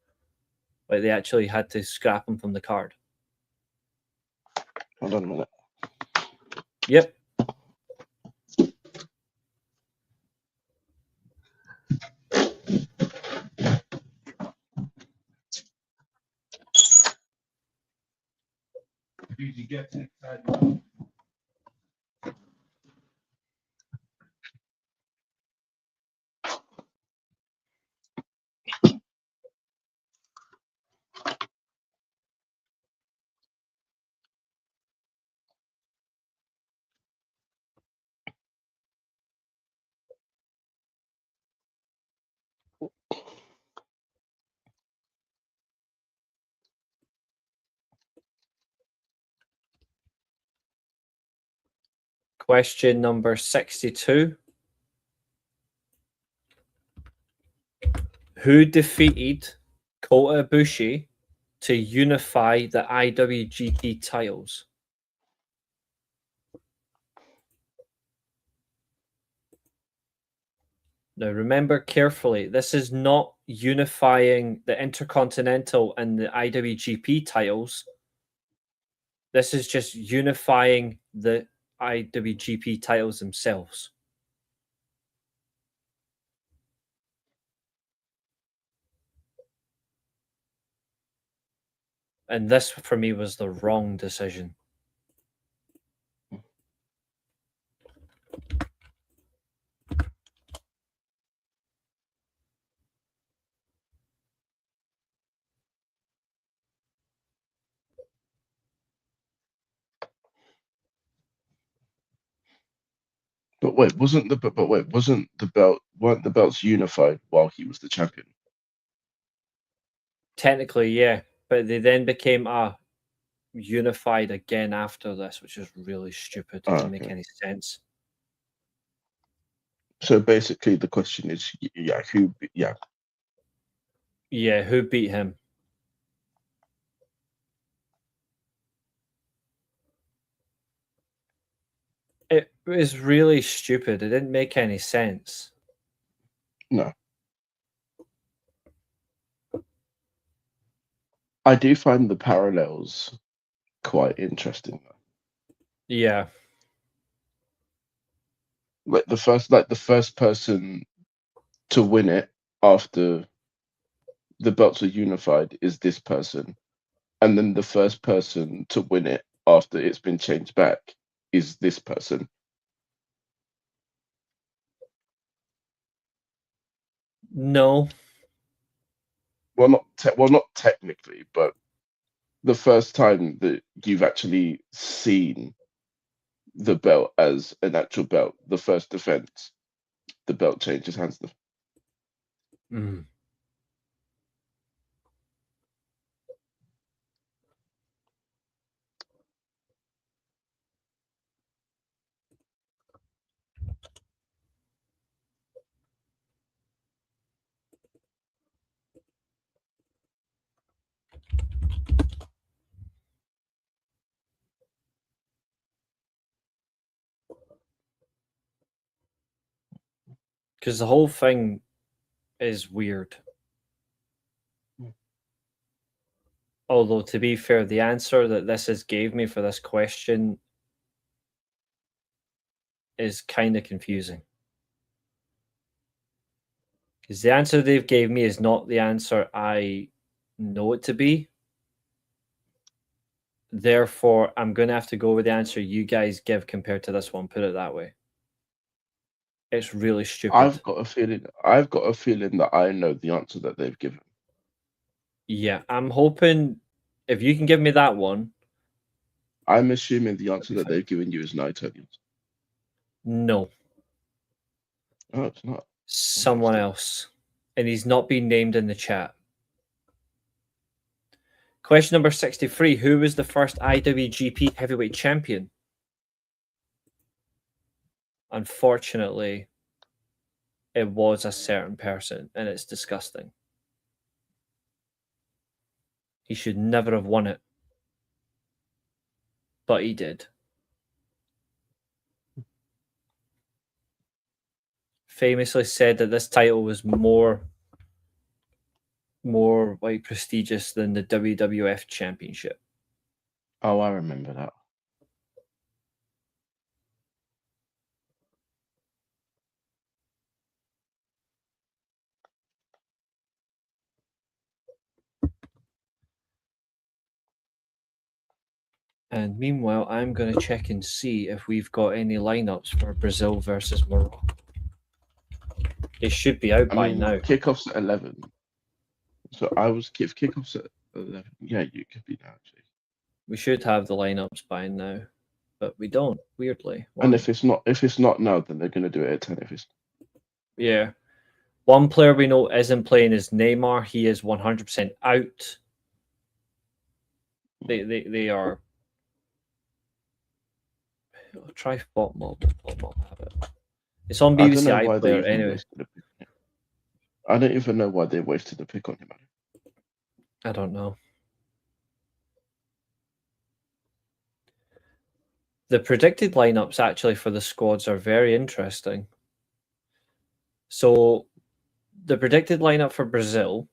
Like, they actually had to scrap him from the card. Hold on a minute. Yep. Did you get it? Question number 62. Who defeated Kota Ibushi to unify the IWGP titles? Now, remember carefully, this is not unifying the Intercontinental and the IWGP titles. This is just unifying the IWGP titles themselves. And this, for me, was the wrong decision. But wait, weren't the belts unified while he was the champion? Technically, yeah, but they then became unified again after this, which is really stupid. It didn't make any sense. So basically, the question is, who beat him? It was really stupid. It didn't make any sense. No. I do find the parallels quite interesting, though. Yeah. Like the first person to win it after the belts are unified is this person, and then the first person to win it after it's been changed back is this person. No. Well, not technically, but the first time that you've actually seen the belt as an actual belt, the first defense, the belt changes hands. Because the whole thing is weird. Although, to be fair, the answer that this has gave me for this question is kind of confusing. Because the answer they've gave me is not the answer I know it to be. Therefore, I'm going to have to go with the answer you guys give compared to this one. Put it that way. It's really stupid. I've got a feeling that I know the answer that they've given. Yeah, I'm hoping if you can give me that one. I'm assuming the answer that they've given you is no Italians. No. Oh, it's not. Someone else. And he's not been named in the chat. Question number 63. Who was the first IWGP heavyweight champion? Unfortunately, it was a certain person, and it's disgusting. He should never have won it. But he did. Famously said that this title was more like prestigious than the WWF Championship. Oh, I remember that. And meanwhile, I'm going to check and see if we've got any lineups for Brazil versus Morocco. It should be out by now. Kickoff's at 11. So if kickoff's at 11, yeah, you could be now, actually. We should have the lineups by now, but we don't, weirdly. And if it's not now, then they're going to do it at 10. Yeah. One player we know isn't playing is Neymar. He is 100% out. They are. Try bot mob. Have it. It's on BBC iPlayer anyway. I don't even know why they wasted the pick on him. I don't know. The predicted lineups actually for the squads are very interesting. So the predicted lineup for Brazil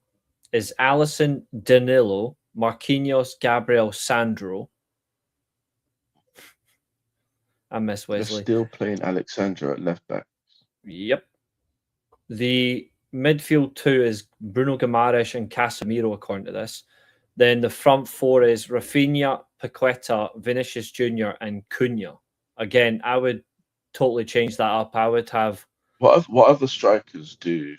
is Alisson, Danilo, Marquinhos, Gabriel, Sandro. I miss Wesley. They're still playing Alexandra at left back. Yep. The midfield two is Bruno Guimaraes and Casemiro, according to this. Then the front four is Rafinha, Paqueta, Vinicius Jr. and Cunha. Again, I would totally change that up. I would have... What other strikers do?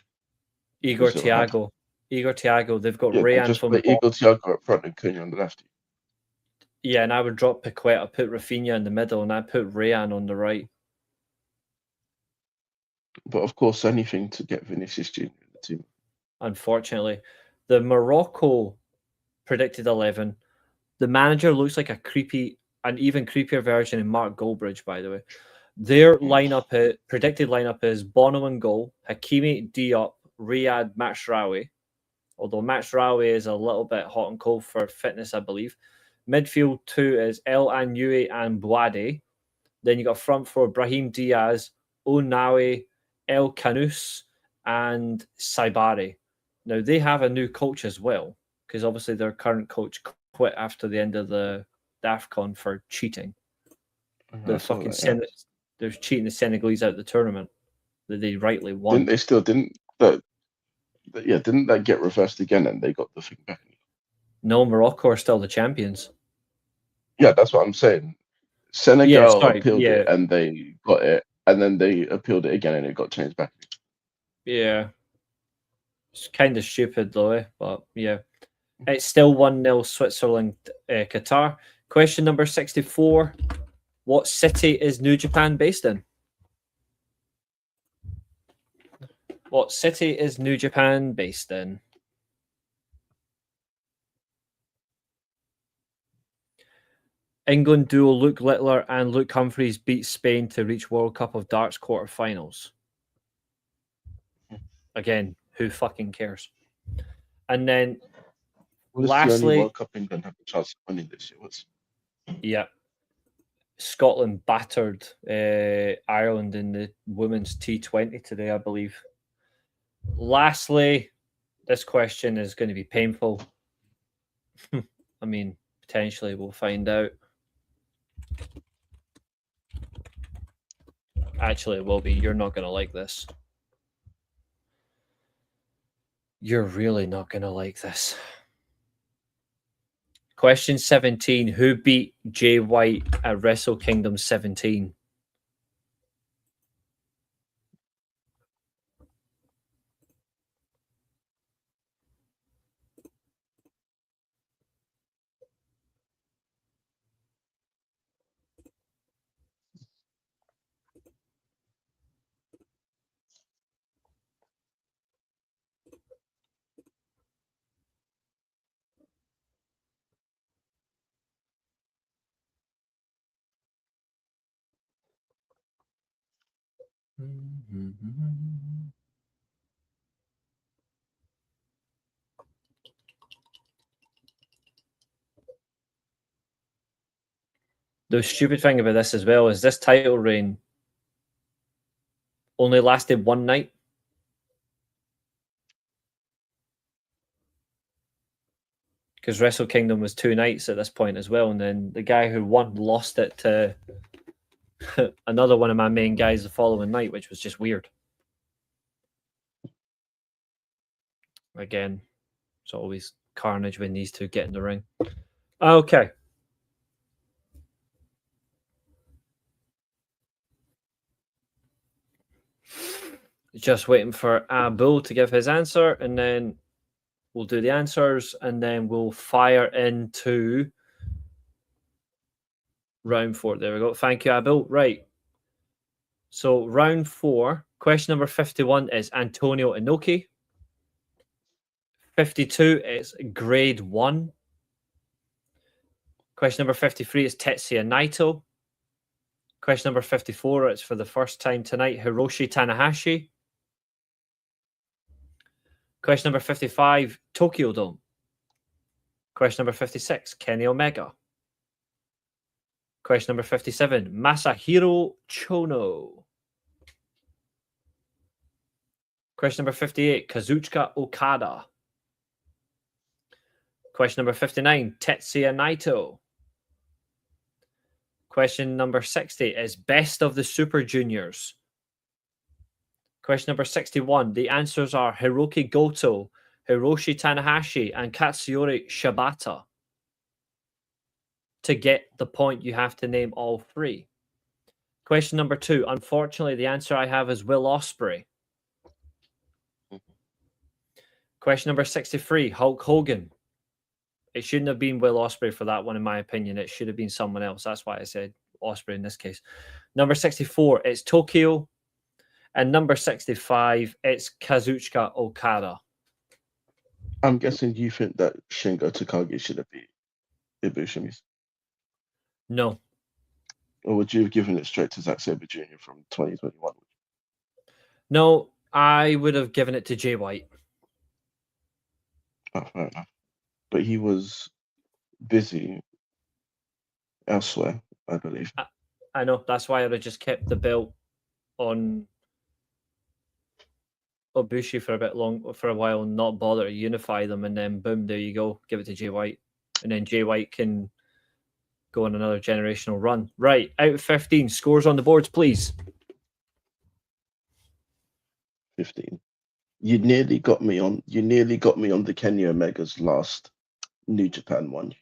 Igor Thiago. They've got Rayan just from Igor Thiago up front and Cunha on the left. Yeah, and I would drop Paqueta, put Rafinha in the middle, and I put Rayan on the right. But of course, anything to get Vinicius Jr. in the team. Unfortunately, the Morocco predicted 11. The manager looks like an even creepier version in Mark Goldbridge, by the way. Their predicted lineup is Bono in goal, Hakimi, Diop, Riyad, Mazraoui. Although Mazraoui is a little bit hot and cold for fitness, I believe. Midfield two is El Anyoui and Bouade. Then you got front four Brahim Diaz, Ounaoui, El Kanous, and Saibari. Now they have a new coach as well, because obviously their current coach quit after the end of the AFCON for cheating. They're cheating the Senegalese out of the tournament that they rightly won. Didn't that get reversed again and they got the thing back? No, Morocco are still the champions. Yeah, that's what I'm saying. Senegal appealed it and they got it, and then they appealed it again and it got changed back. Yeah. It's kind of stupid though, but yeah. It's still 1-0 Switzerland, Qatar. Question number 64. What city is New Japan based in? What city is New Japan based in? England duo Luke Littler and Luke Humphreys beat Spain to reach World Cup of Darts quarterfinals. Again, who fucking cares? And then lastly, the only World Cup England have a chance of winning this year. Yeah. Scotland battered Ireland in the women's T20 today, I believe. Lastly, this question is going to be painful. I mean, potentially we'll find out. Actually, it will be. You're not going to like this. You're really not going to like this. Question 17. Who beat Jay White at Wrestle Kingdom 17? The stupid thing about this as well is this title reign only lasted one night. Because Wrestle Kingdom was 2 nights at this point as well. And then the guy who won lost it to another one of my main guys the following night, which was just weird. Again, it's always carnage when these two get in the ring. Okay. Just waiting for Abul to give his answer, and then we'll do the answers, and then we'll fire into round 4. There we go. Thank you, Abul. Right. So round 4, question number 51 is Antonio Inoki. 52 is grade 1. Question number 53 is Tetsuya Naito. Question number 54, it's for the first time tonight, Hiroshi Tanahashi. Question number 55, Tokyo Dome. Question number 56, Kenny Omega. Question number 57, Masahiro Chono. Question number 58, Kazuchika Okada. Question number 59, Tetsuya Naito. Question number 60 is Best of the Super Juniors. Question number 61, the answers are Hiroki Goto, Hiroshi Tanahashi, and Katsuyori Shibata. To get the point, you have to name all 3. Question number 2, unfortunately, the answer I have is Will Ospreay. Question number 63, Hulk Hogan. It shouldn't have been Will Ospreay for that one, in my opinion. It should have been someone else. That's why I said Ospreay in this case. Number 64, it's Tokyo. And number 65, it's Kazuchika Okada. I'm guessing you think that Shingo Takagi should have beat Ibushi. No. Or would you have given it straight to Zack Sabre Jr. from 2021? No, I would have given it to Jay White. Oh, fair enough. But he was busy elsewhere, I believe. I know. That's why I would have just kept the belt on Ibushi for a while and not bother to unify them, and then boom, there you go. Give it to Jay White. And then Jay White can go on another generational run. Right, out of 15, scores on the boards, please. 15. You nearly got me on the Kenny Omega's last New Japan one.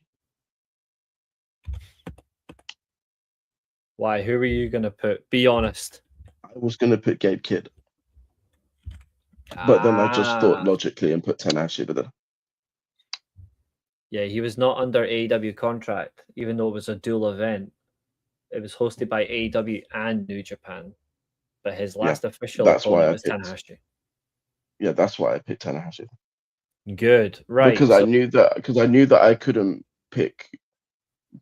Why? Who were you gonna put? Be honest. I was gonna put Gabe Kidd. But then I just thought logically and put Tanahashi, but then yeah, he was not under AEW contract, even though it was a dual event. It was hosted by AEW and New Japan. But his last official opponent was Tanahashi. Yeah, that's why I picked Tanahashi. Good, right? Because I knew that I couldn't pick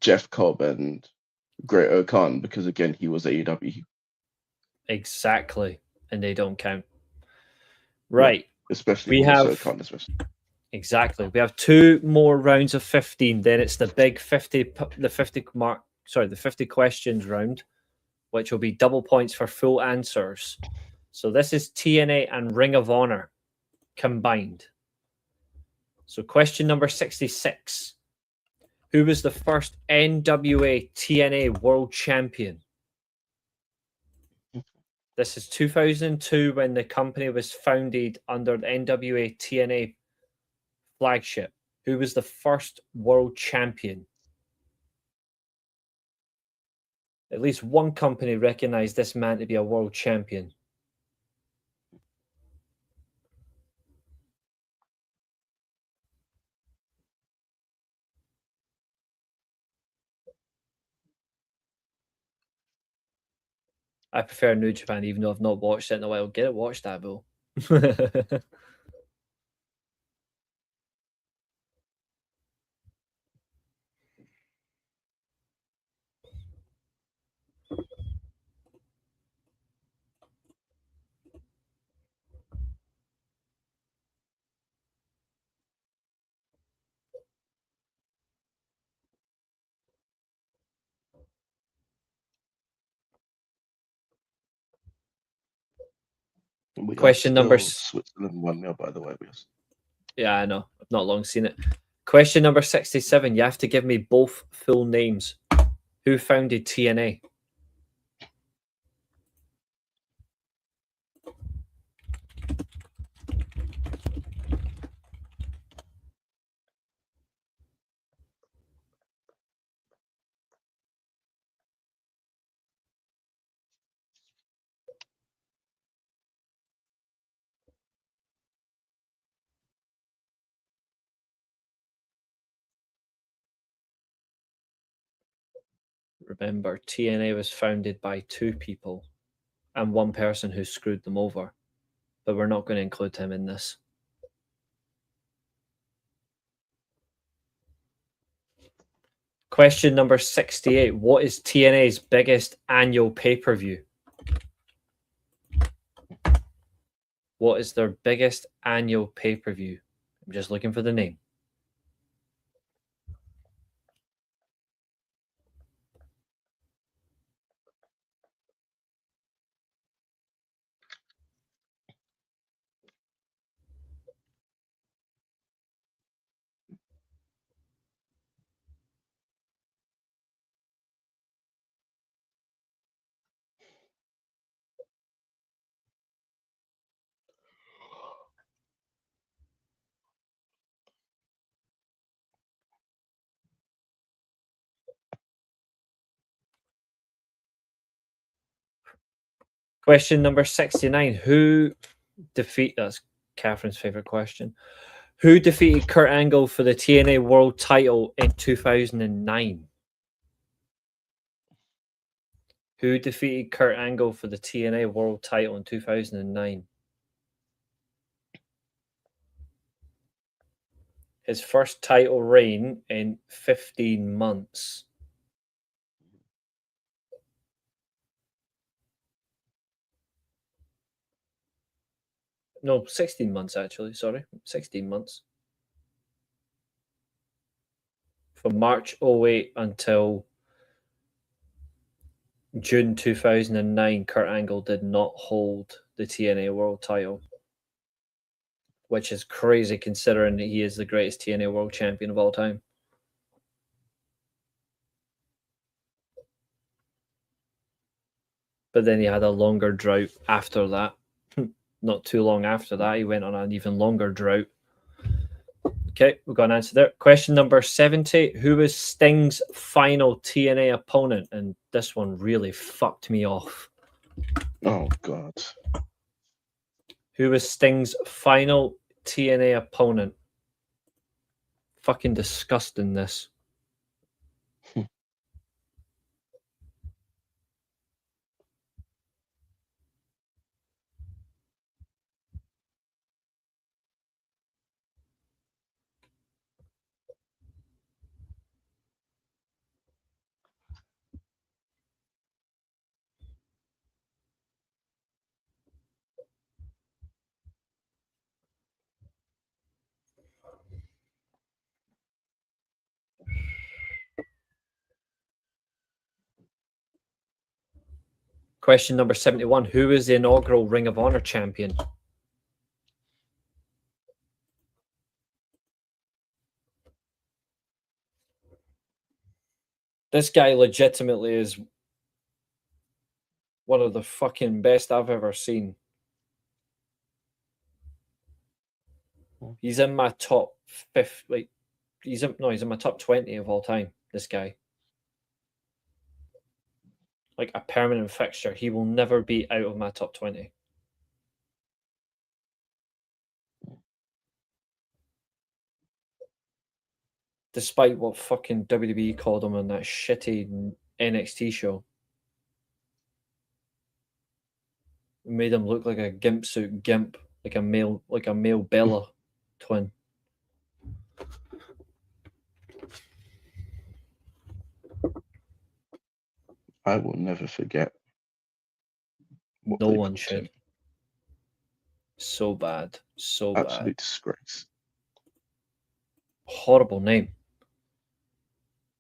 Jeff Cobb and Great O'Khan because again he was AEW. Exactly, and they don't count. Right, yeah, especially O'Khan, especially. Exactly. We have 2 more rounds of 15. Then it's the big 50 questions round, which will be double points for full answers. So this is TNA and Ring of Honor combined. So question number 66. Who was the first NWA TNA World Champion? This is 2002 when the company was founded under the NWA TNA flagship. Who was the first world champion? At least one company recognized this man to be a world champion. I prefer New Japan, even though I've not watched it in a while. Get it watched, Abel. Question number Switzerland 1-0, by the way. Yeah, I know. I've not long seen it. Question number 67. You have to give me both full names. Who founded TNA? Remember, TNA was founded by 2 people and one person who screwed them over. But we're not going to include him in this. Question number 68. What is TNA's biggest annual pay-per-view? What is their biggest annual pay-per-view? I'm just looking for the name. Question number 69. Who defeat... That's Catherine's favorite question. Who defeated Kurt Angle for the TNA World title in 2009? Who defeated Kurt Angle for the TNA World title in 2009? His first title reign in 15 months. No, 16 months actually, sorry. 16 months. From March 08 until June 2009, Kurt Angle did not hold the TNA World title, which is crazy considering that he is the greatest TNA World Champion of all time. But then he had a longer drought after that. Not too long after that, he went on an even longer drought. Okay, we've got an answer there. Question number 70. Who was Sting's final TNA opponent? And this one really fucked me off. Oh, God. Who was Sting's final TNA opponent? Fucking disgusting, this. Question number 71. Who is the inaugural Ring of Honor champion? This guy legitimately is one of the fucking best I've ever seen. He's in my top 5, like He's in my top 20 of all time. This guy, like a permanent fixture. He will never be out of my top 20. Despite what fucking WWE called him on that shitty NXT show. It made him look like a gimp suit gimp, like a male Bella twin. I will never forget. No one should. So bad. So bad. Absolute disgrace. Horrible name.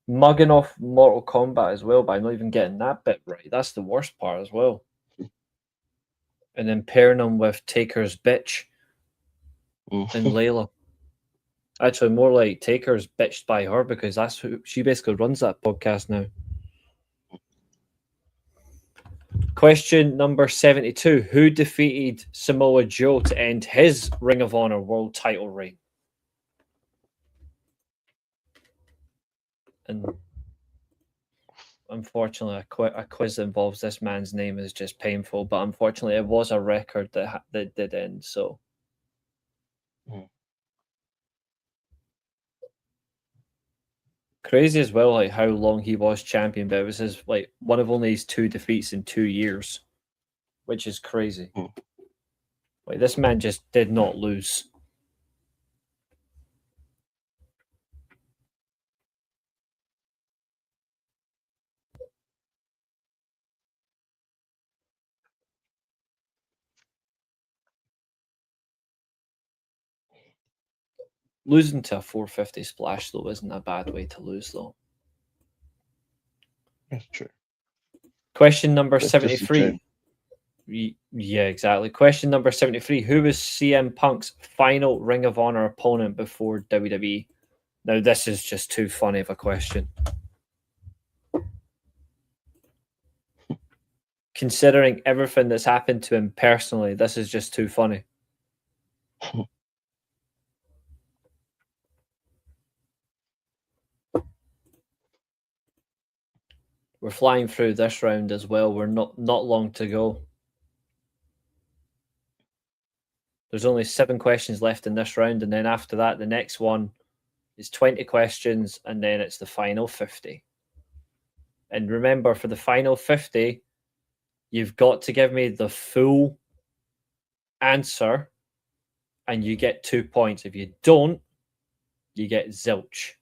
Mugging off Mortal Kombat as well by not even getting that bit right. That's the worst part as well. And then pairing him with Taker's bitch and Layla. Actually, more like Taker's bitched by her because that's who she basically runs that podcast now. Question number 72. Who defeated Samoa Joe to end his Ring of Honor world title reign? And unfortunately, a quiz that involves this man's name is just painful. But unfortunately, it was a record that did end. So, crazy as well, like how long he was champion. But it was his one of only his 2 defeats in 2 years, which is crazy. Like this man just did not lose. Losing to a 450 splash, though, isn't a bad way to lose, though. That's true. Question number 73. Yeah, exactly. Question number 73. Who was CM Punk's final Ring of Honor opponent before WWE? Now, this is just too funny of a question. Considering everything that's happened to him personally, this is just too funny. We're flying through this round as well. We're not long to go. There's only 7 questions left in this round, and then after that, the next one is 20 questions, and then it's the final 50. And remember, for the final 50, you've got to give me the full answer, and you get 2 points. If you don't, you get zilch.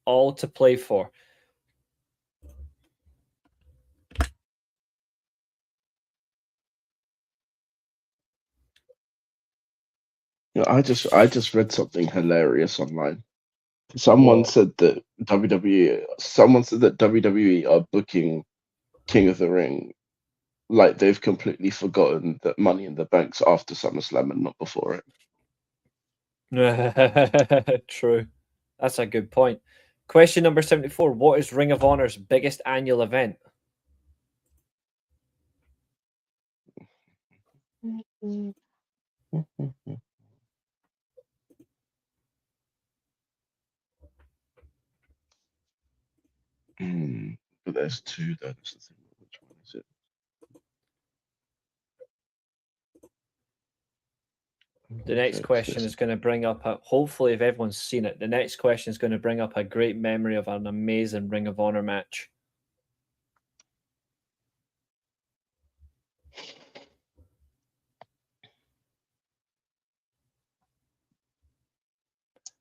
All to play for. Yeah, I just read something hilarious online. Someone said that WWE are booking King of the Ring like they've completely forgotten that Money in the Bank's after SummerSlam and not before it. True. That's a good point. Question number 74. What is Ring of Honor's biggest annual event? But there's 2 though. That's the thing. Which one is it? The next question is going to bring up hopefully, if everyone's seen it, the next question is going to bring up a great memory of an amazing Ring of Honor match.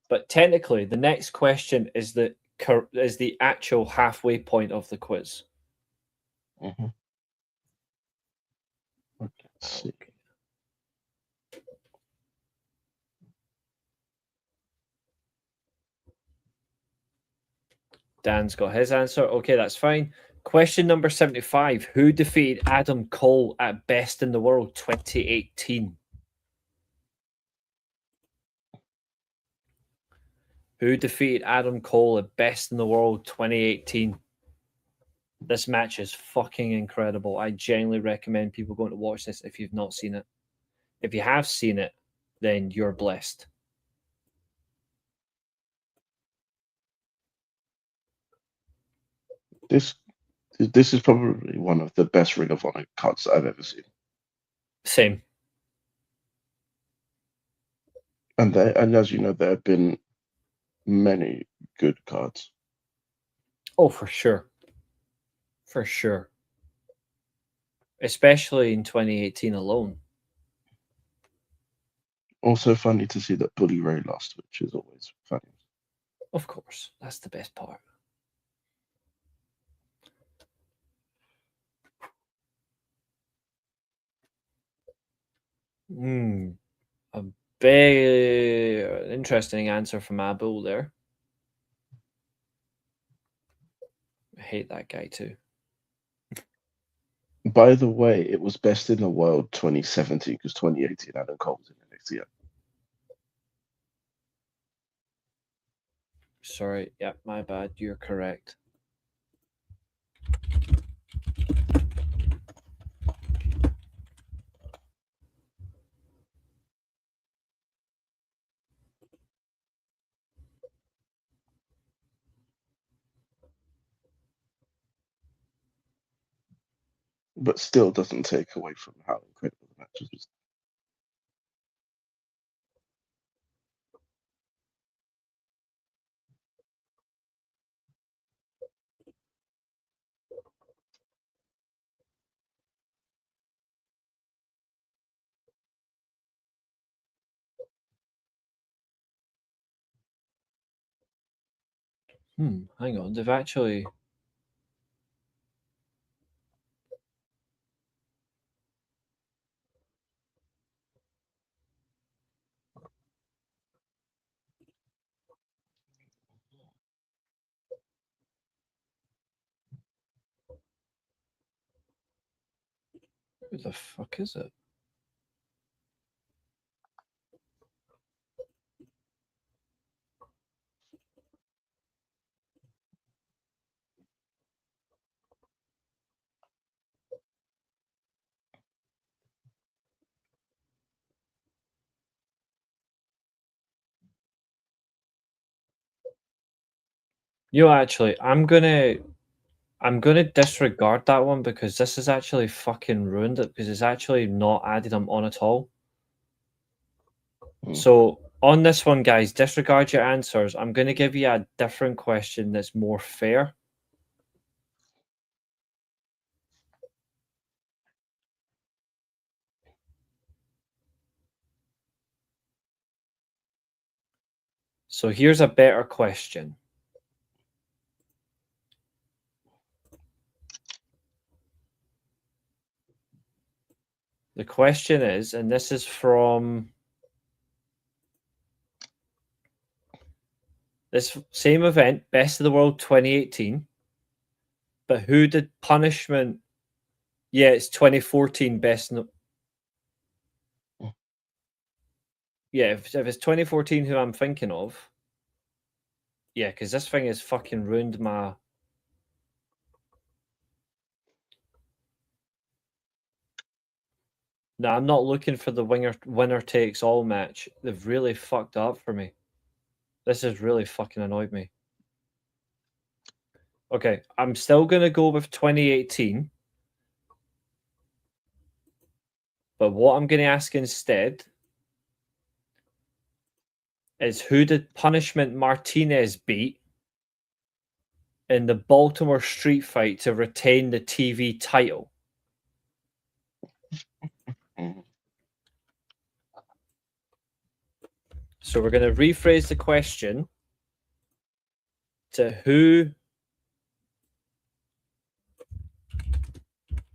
But technically, the next question is the actual halfway point of the quiz. Okay. See. Dan's got his answer. Okay, that's fine. Question number 75. Who defeated Adam Cole at Best in the World 2018? Who defeated Adam Cole at Best in the World 2018? This match is fucking incredible. I genuinely recommend people going to watch this if you've not seen it. If you have seen it, then you're blessed. This is probably one of the best Ring of Honor cards I've ever seen. Same. And as you know, there have been many good cards. Oh, for sure. For sure. Especially in 2018 alone. Also funny to see that Bully Ray lost, which is always funny. Of course. That's the best part. A very interesting answer from Abul there. I hate that guy too. By the way, it was Best in the World 2017 because 2018 Adam Cole was in the next year. Sorry, yeah, my bad. You're correct. But still doesn't take away from how incredible the match was. Hang on. They've actually... Who the fuck is it? Actually, I'm gonna disregard that one because this is actually fucking ruined it because it's actually not added them on at all. So on this one, guys, disregard your answers. I'm gonna give you a different question that's more fair. So here's a better question. The question is, and this is from this same event, Best of the World 2018, but who did Punishment? Yeah, it's 2014 Best. Yeah, if it's 2014, who I'm thinking of. Yeah, because this thing has fucking ruined my... No, I'm not looking for the winner takes all match. They've really fucked up for me. This has really fucking annoyed me. Okay, I'm still going to go with 2018. But what I'm going to ask instead is who did Punishment Martinez beat in the Baltimore street fight to retain the TV title? So we're going to rephrase the question to who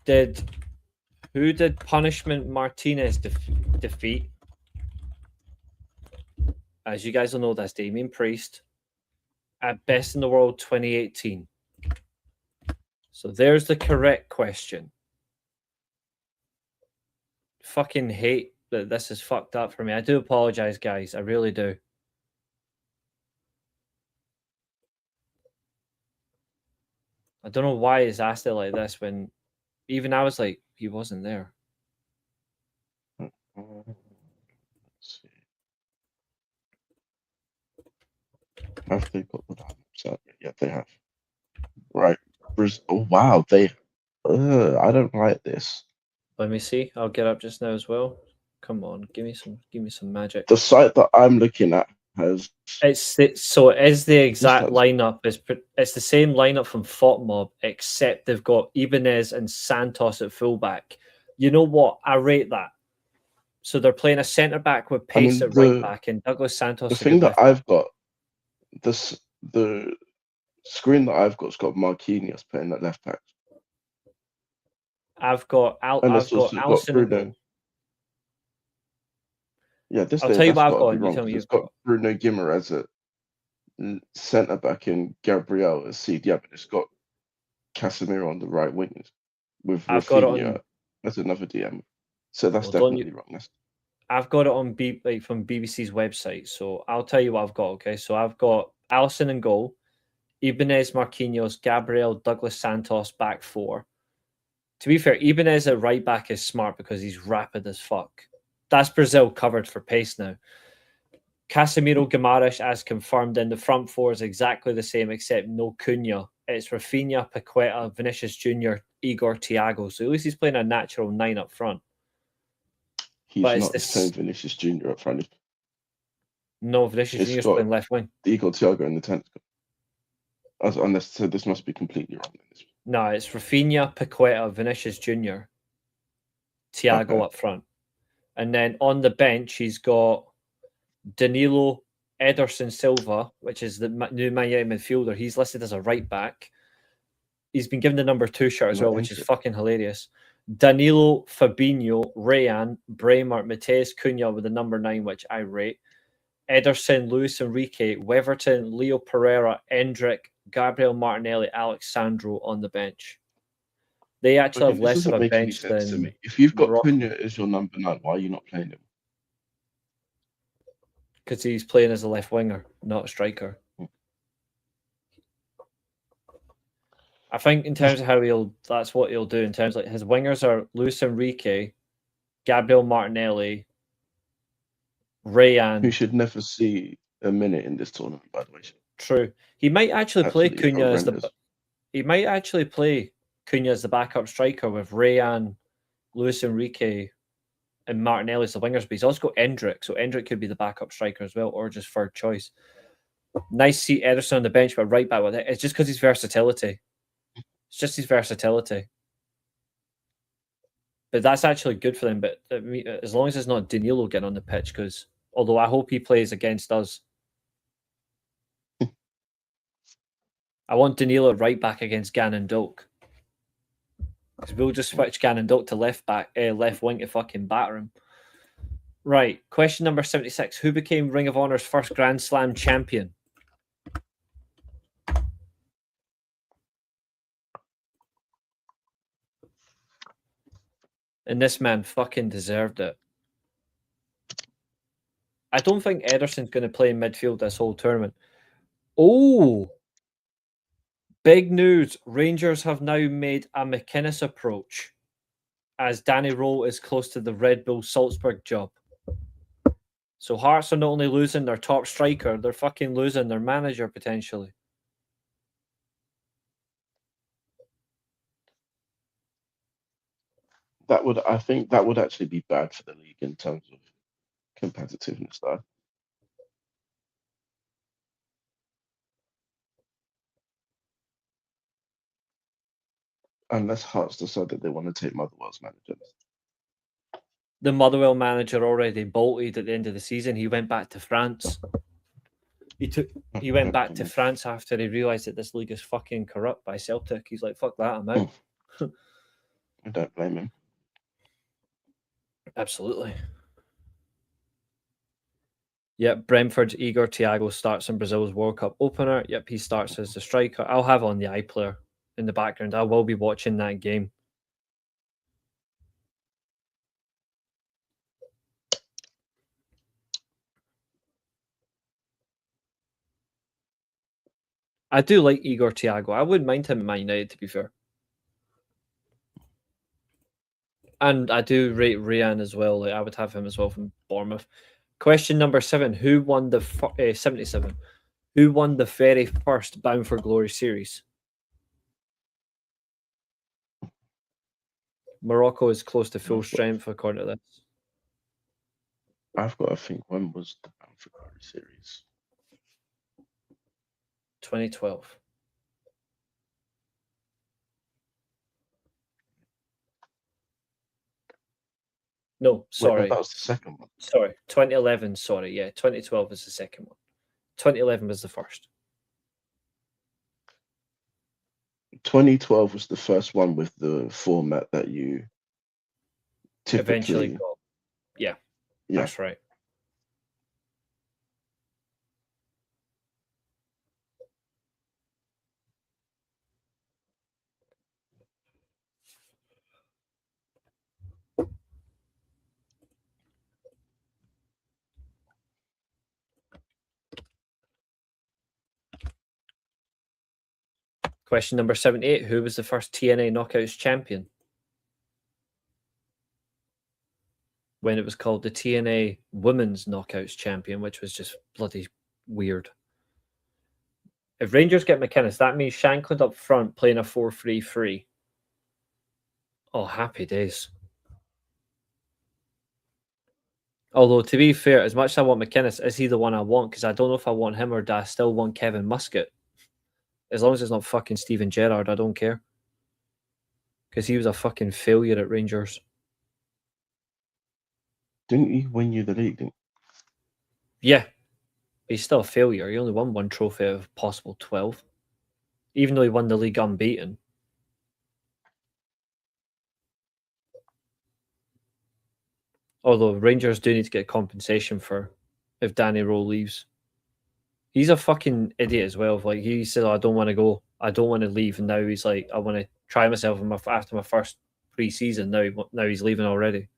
did Punishment Martinez defeat? As you guys will know, that's Damian Priest at Best in the World 2018. So there's the correct question. Fucking hate that this is fucked up for me. I do apologize, guys. I really do. I don't know why he's asked it like this when even I was like, he wasn't there. Let's see. Have they got the lineups out? Yeah, they have. Right. Oh, wow, they. I don't like this. Let me see. I'll get up just now as well. Come on, give me some magic. The site that I'm looking at has. So it is the exact that? lineup. It's the same lineup from FOTMob, except they've got Ibanez and Santos at fullback. You know what? I rate that. So they're playing a centre back with pace at right back, and Douglas Santos. The thing that I've got, the screen that I've got's got Marquinhos playing at left back. I've got Alisson Bruno. and goal. Yeah, this I'll tell you what I've got. You tell me it's got Bruno Guimaraes at centre back and Gabriel as CDM, but it's got Casemiro on the right wing with Rafinha as another DM. So that's definitely wrong. I've got it on from BBC's website. So I'll tell you what I've got. Okay, so I've got Alisson in goal, Ibanez, Marquinhos, Gabriel, Douglas Santos back four. To be fair, Ibanez at right back is smart because he's rapid as fuck. That's Brazil covered for pace now. Casemiro, Guimaraes as confirmed. In the front four is exactly the same except no Cunha. It's Rafinha, Paqueta, Vinicius Jr., Igor, Thiago. So at least he's playing a natural 9 up front. He's not the same Vinicius Jr. up front. No, Vinicius Jr. is playing left wing. Igor, Thiago in the 10th. Unless so this must be completely wrong. No, it's Rafinha, Paqueta, Vinicius Jr., Thiago up front. And then on the bench, he's got Danilo, Ederson Silva, which is the new Man United midfielder. He's listed as a right back. He's been given the number 2 shirt as well, which is fucking hilarious. Danilo, Fabinho, Rayan, Bremer, Mateus Cunha with the number 9, which I rate. Ederson, Luis Enrique, Weverton, Leo Pereira, Endrick, Gabriel Martinelli, Alexandro on the bench. They actually have less of a bench than... If you've got Cunha as your number 9, why are you not playing him? Because he's playing as a left winger, not a striker. I think in terms of how that's what he'll do in terms of his wingers are Luis Enrique, Gabriel Martinelli, Rayan. Who should never see a minute in this tournament, by the way. True. He might actually play Cunha as the backup striker with Rayan, Luis Enrique, and Martinelli as the wingers, but he's also got Endrick, so Endrick could be the backup striker as well, or just third choice. Nice to see Ederson on the bench, but right back with it. It's just because his versatility. It's just his versatility. But that's actually good for them. But as long as it's not Danilo getting on the pitch, because although I hope he plays against us, I want Danilo right back against Gannon Doak. Because we'll just switch Gannon Doak to left wing to fucking batter him. Right. Question number 76. Who became Ring of Honor's first Grand Slam champion? And this man fucking deserved it. I don't think Ederson's going to play in midfield this whole tournament. Oh! Big news. Rangers have now made a McInnes approach as Danny Rowe is close to the Red Bull Salzburg job. So Hearts are not only losing their top striker, they're fucking losing their manager potentially. I think that would actually be bad for the league in terms of competitiveness, though. Unless Hearts decide that they want to take Motherwell's manager. The Motherwell manager already bolted at the end of the season. He went back to France. He went back to France after he realised that this league is fucking corrupt by Celtic. He's like, fuck that, I'm out. I don't blame him. Absolutely. Yep, Brentford's Igor Thiago starts in Brazil's World Cup opener. Yep, he starts as the striker. I'll have on the iPlayer in the background. I will be watching that game. I do like Igor Thiago. I wouldn't mind him at Man United, to be fair. And I do rate Rayan as well. Like, I would have him as well from Bournemouth. Question number 7. Who won the 77? Who won the very first Bound for Glory series? Morocco is close to full I've got- strength according to this. I've got to think, when was the Bound for Glory series? 2012. No, Wait, no, sorry. that was the second one. Sorry, 2011. Sorry, yeah, 2012 was the second one. 2011 was the first. 2012 was the first one with the format that you Eventually typically. got. Yeah, Yeah. that's right. Question number 78. Who was the first TNA Knockouts champion? When it was called the TNA Women's Knockouts Champion, which was just bloody weird. If Rangers get McInnes, that means Shankland up front playing a 4-3-3. Oh, happy days. Although, to be fair, as much as I want McInnes, is he the one I want? Because I don't know if I want him or do I still want Kevin Muscat. As long as it's not fucking Steven Gerrard, I don't care. Because he was a fucking failure at Rangers. Didn't he win you the league? Yeah. He's still a failure. He only won one trophy out of possible 12. Even though he won the league unbeaten. Although Rangers do need to get compensation for if Danny Rowe leaves. He's a fucking idiot as well. Like, he said, oh, I don't want to go. I don't want to leave. And now he's like, I want to try myself after my first pre-season. Now he's leaving already.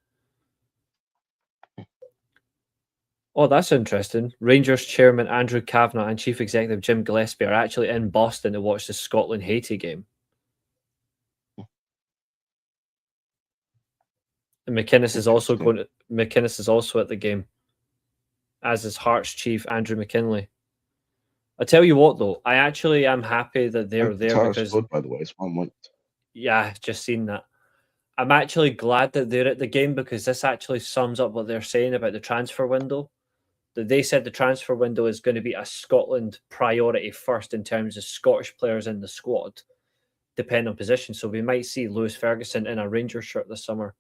Oh, that's interesting. Rangers chairman Andrew Kavanagh and chief executive Jim Gillespie are actually in Boston to watch the Scotland-Haiti game. And McInnes is also at the game, as is Hearts chief Andrew McKinley. I tell you what, though, I actually am happy that they're there because, scored, by the way, it's 1-1. Yeah, I've just seen that. I'm actually glad that they're at the game because this actually sums up what they're saying about the transfer window. That they said the transfer window is going to be a Scotland priority first in terms of Scottish players in the squad, depending on position. So we might see Lewis Ferguson in a Rangers shirt this summer.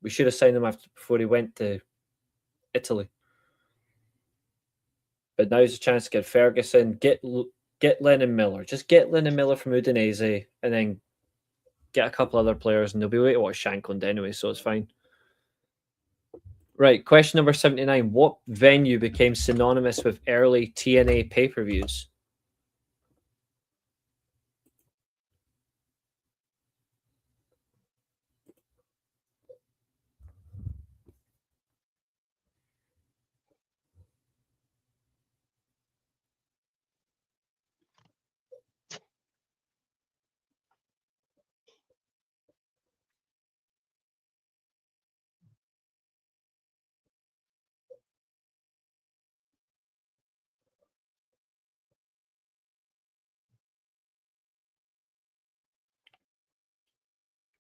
We should have signed him before he went to Italy. But now's the chance to get Ferguson, get Lennon Miller. Just get Lennon Miller from Udinese and then get a couple other players and they'll be waiting to watch Shankland anyway, so it's fine. Right, question number 79. What venue became synonymous with early TNA pay-per-views?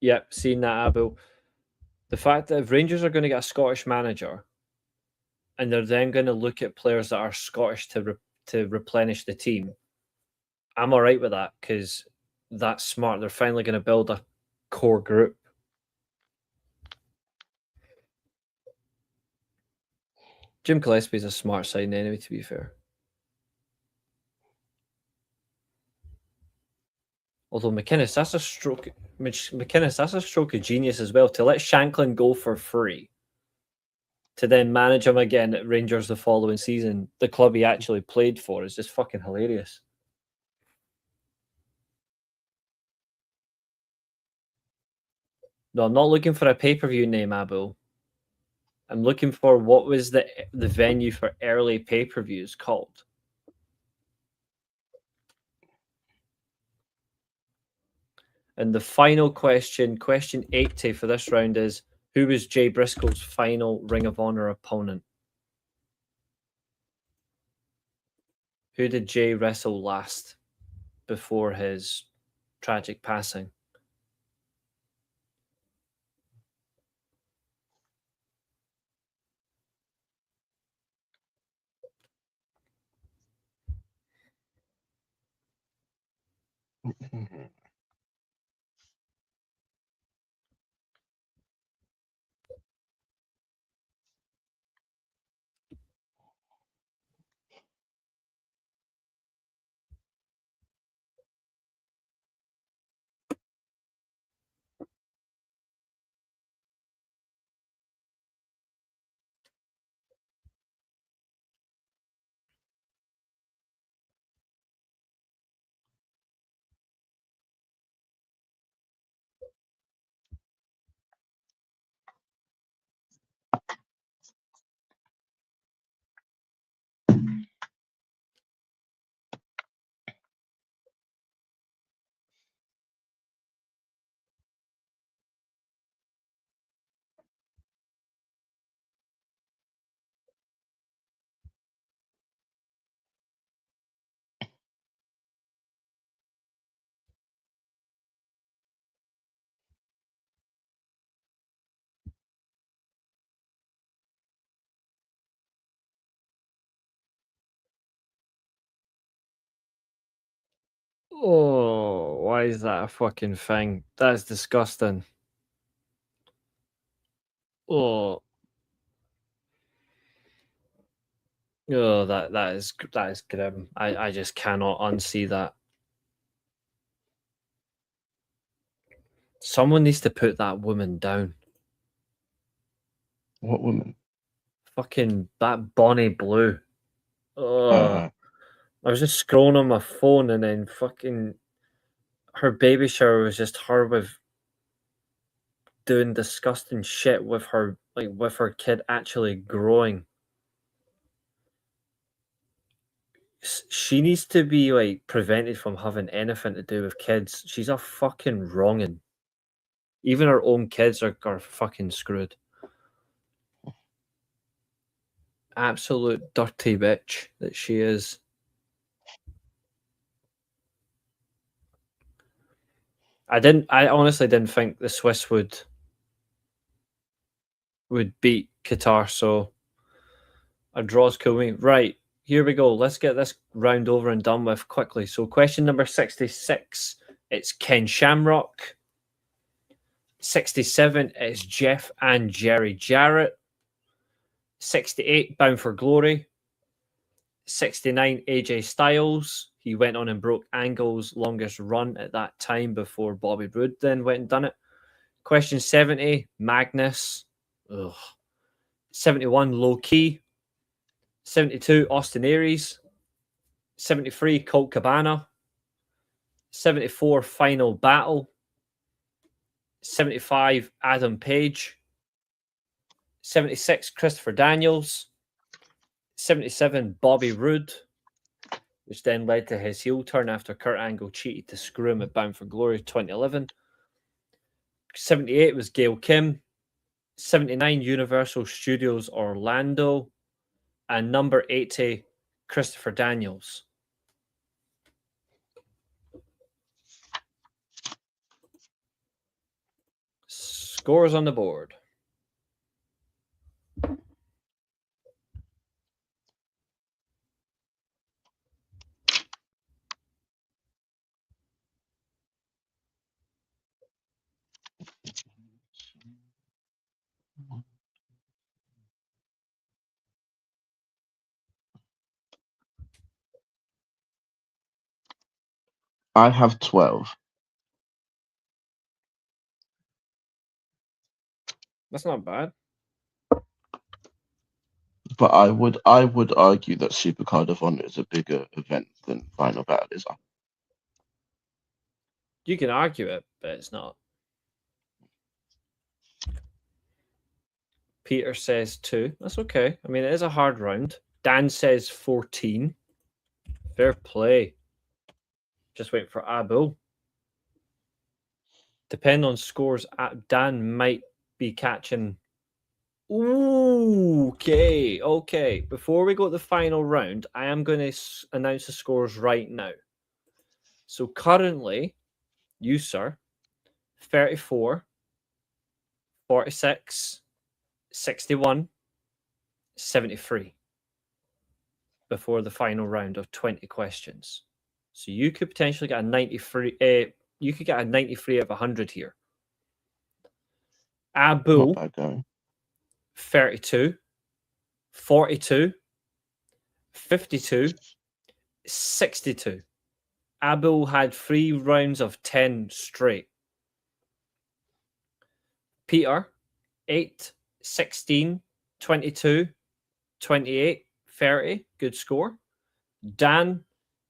Yep, seen that, Abel. The fact that if Rangers are going to get a Scottish manager and they're then going to look at players that are Scottish to replenish the team, I'm all right with that because that's smart. They're finally going to build a core group. Jim Gillespie's a smart sign anyway, to be fair. Although McInnes, that's a stroke. McInnes, that's a stroke of genius as well. To let Shankland go for free, to then manage him again at Rangers the following season, the club he actually played for, is just fucking hilarious. No, I'm not looking for a pay-per-view name, Abel. I'm looking for what was the venue for early pay-per-views called. And the final question, question 80 for this round is, who was Jay Briscoe's final Ring of Honor opponent? Who did Jay wrestle last before his tragic passing? Oh, why is that a fucking thing? That's disgusting. Oh, oh, that is grim. I just cannot unsee that. Someone needs to put that woman down. What woman? Fucking that Bonnie Blue. Oh, Uh, I was just scrolling on my phone and then fucking her baby shower was just her with doing disgusting shit with her, like with her kid actually growing. She needs to be like prevented from having anything to do with kids. She's a fucking wrongin'. Even her own kids are fucking screwed. Absolute dirty bitch that she is. I honestly didn't think the Swiss would beat Qatar, so a draw's cool with me. Right, here we go. Let's get this round over and done with quickly. So question number 66, it's Ken Shamrock. 67 is Jeff and Jerry Jarrett. 68, Bound for Glory. 69, AJ Styles. He went on and broke Angle's longest run at that time before Bobby Roode then went and done it. Question 70, Magnus. Ugh. 71, Low Key. 72, Austin Aries. 73, Colt Cabana. 74, Final Battle. 75, Adam Page. 76, Christopher Daniels. 77, Bobby Roode, which then led to his heel turn after Kurt Angle cheated to screw him at Bound for Glory 2011. 78 was Gail Kim. 79, Universal Studios Orlando. And number 80, Christopher Daniels. Scores on the board. I have 12. That's not bad. But I would argue that Supercard of Honor is a bigger event than Final Battle is. You can argue it, but it's not. Peter says 2. That's okay. I mean, it is a hard round. Dan says 14. Fair play. Just waiting for Abu. Depending on scores, Dan might be catching. Ooh, okay. Before we go to the final round, I am going to announce the scores right now. So currently, you, sir, 34, 46, 61, 73 before the final round of 20 questions. So you could potentially get a 93. You could get a 93 out of 100 here. Abu, Not bad going. 32, 42, 52, 62. Abu had 3 rounds of 10 straight. Peter, 8, 16, 22, 28, 30. Good score. Dan,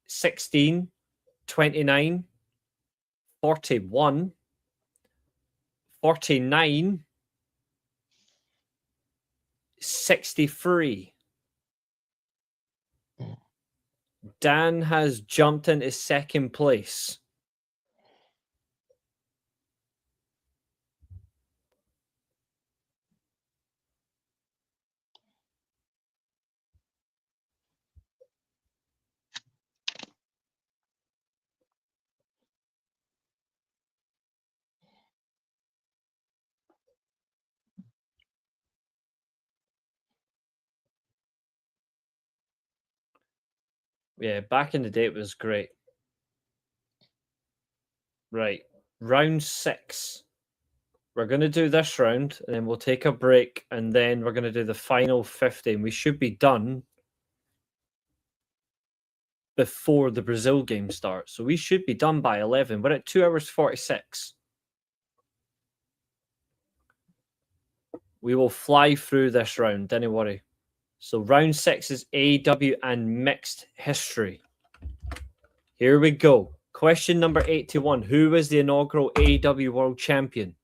16, 29, 41, 49, 63. Dan has jumped into second place. Yeah, back in the day, it was great. Right. Round 6. We're going to do this round, and then we'll take a break, and then we're going to do the final 50, and we should be done before the Brazil game starts. So we should be done by 11. We're at 2 hours 46. We will fly through this round, don't worry. So round 6 is AEW and mixed history. Here we go. Question number 81. Who was the inaugural AEW World Champion?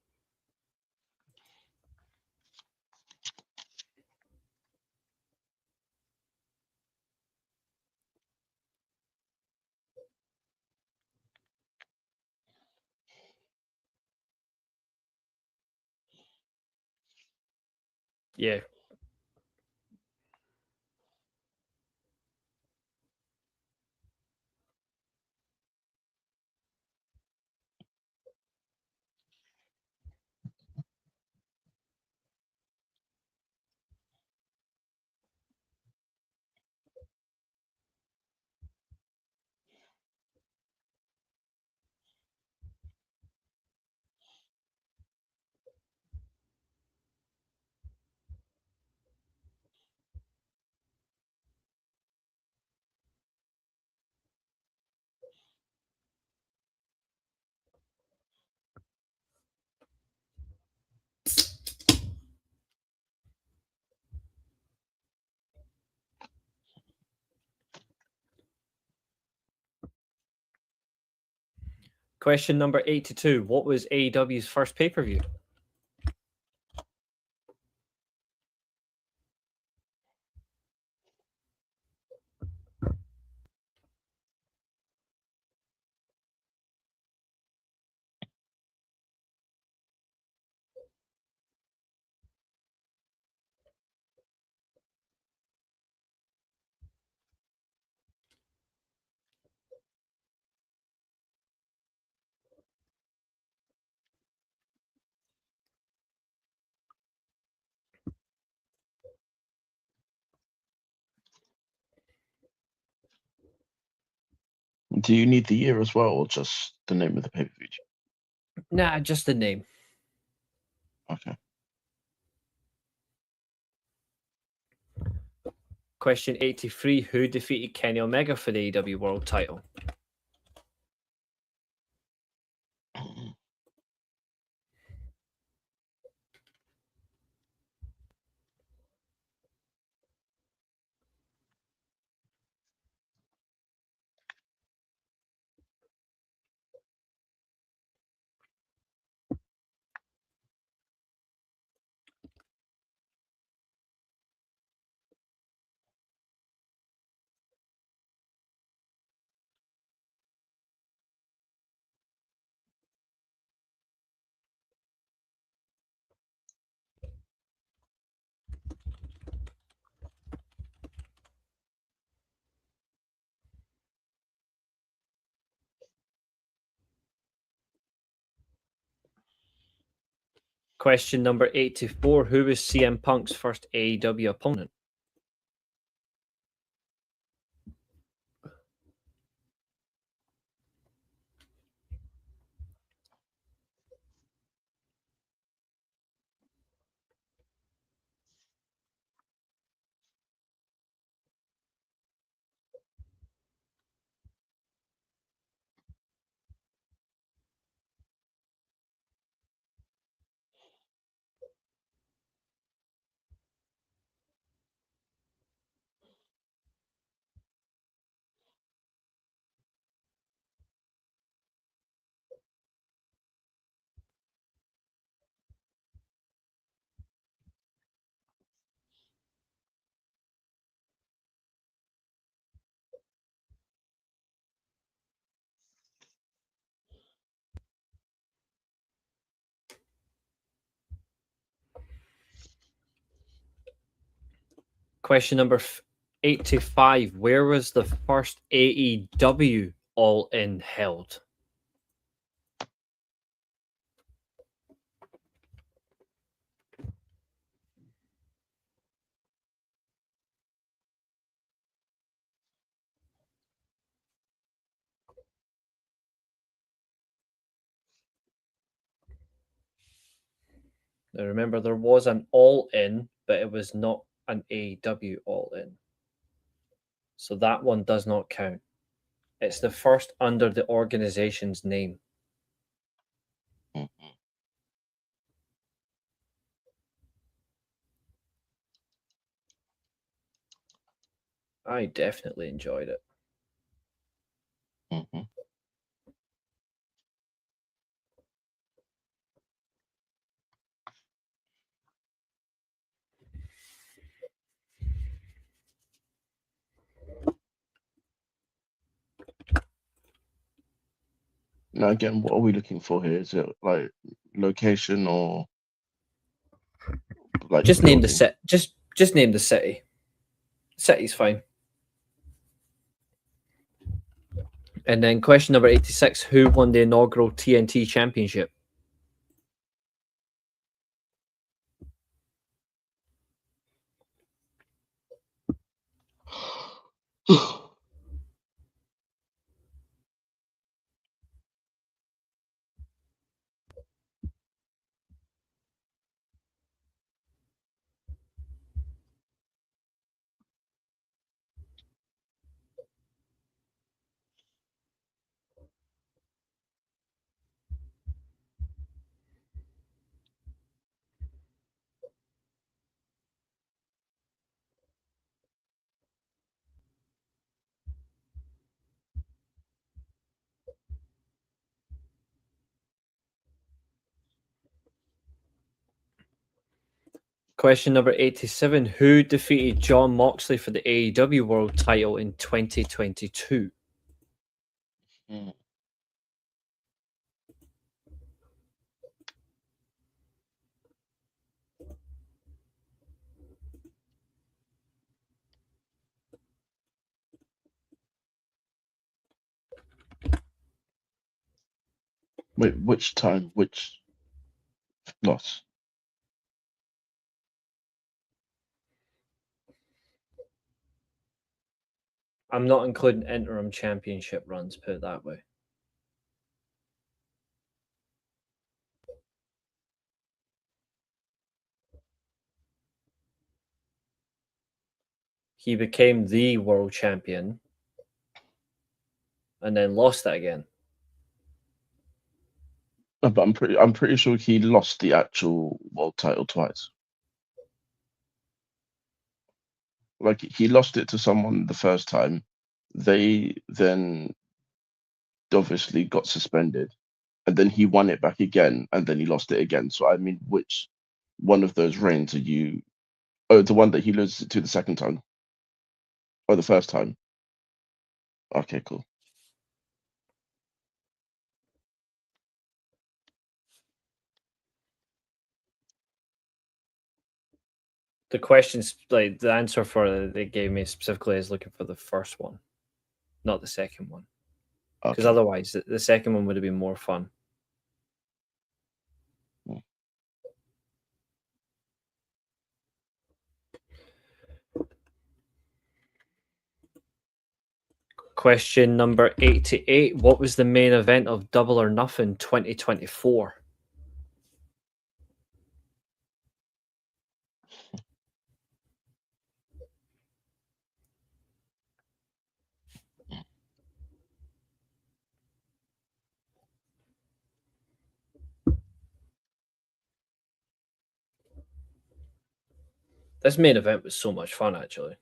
Yeah. Question number 82. What was AEW's first pay-per-view? Do you need the year as well, or just the name of the pay-per-view? Nah, just the name. Okay. Question 83. Who defeated Kenny Omega for the AEW World title? Question number 84. Who was CM Punk's first AEW opponent? Question number 85. Where was the first AEW All In held? Now remember, there was an all-in, but it was not an AEW all-in. So that one does not count. It's the first under the organization's name. Mm-hmm. I definitely enjoyed it. Mm-hmm. Now again, what are we looking for here? Is it like location or like Just name the building? set. Just name the city. City's fine. And then question number 86: Who won the inaugural TNT Championship? Question number 87: Who defeated Jon Moxley for the AEW World Title in 2022? Mm. Wait, which time? Which loss? I'm not including interim championship runs, put it that way. He became the world champion and then lost it again. No, but I'm pretty sure he lost the actual world title twice. Like he lost it to someone the first time. They then obviously got suspended, and then he won it back again, and then he lost it again. So I mean, which one of those reigns are you? Oh, the one that he loses to the second time, or the first time? Okay, cool. The questions, like the answer for they gave me specifically is looking for the first one, not the second one. Because Okay. otherwise, the second one would have been more fun. Mm. Question number 88: What was the main event of Double or Nothing 2024? This main event was so much fun, actually.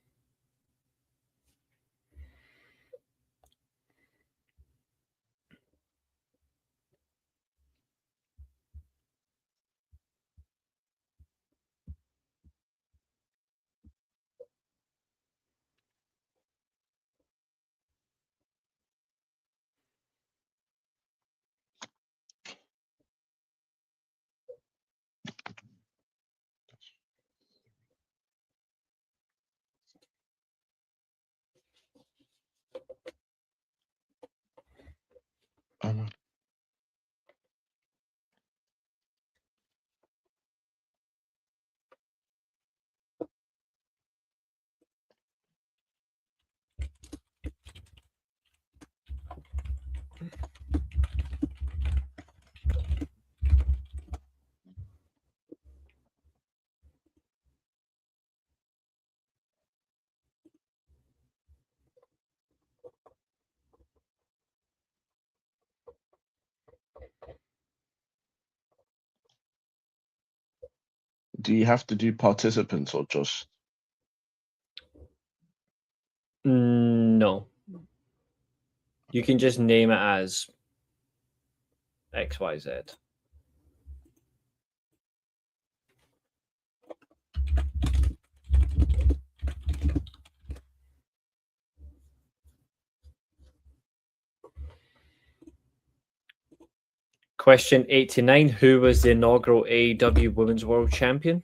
Do you have to do participants or just? No. You can just name it as XYZ. Question 89. Who was the inaugural AEW Women's World Champion?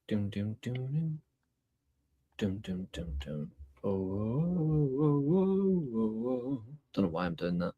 Doom, doom, doom, doom. Doom, doom, doom, doom. Oh, oh, oh, oh, oh, oh. Don't know why I'm doing that.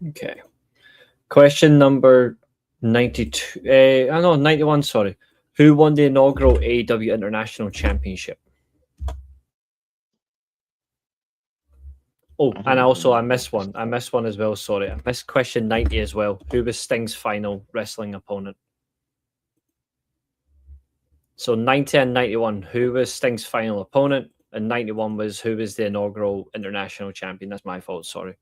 Okay. Question number 92. 91, sorry. Who won the inaugural AEW International Championship? Oh, and also I missed one. I missed one as well, sorry. I missed question 90 as well. Who was Sting's final wrestling opponent? So 90 and 91, who was Sting's final opponent? And 91 was who was the inaugural international champion? That's my fault, sorry.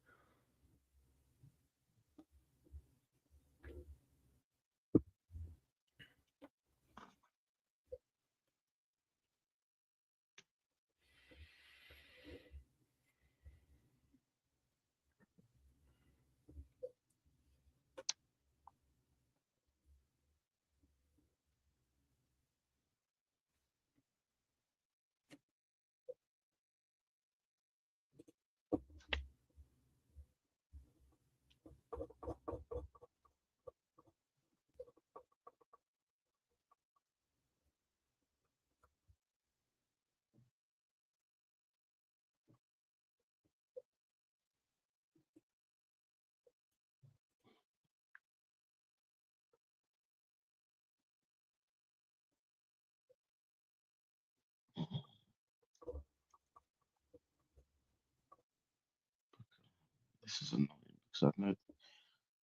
This is annoying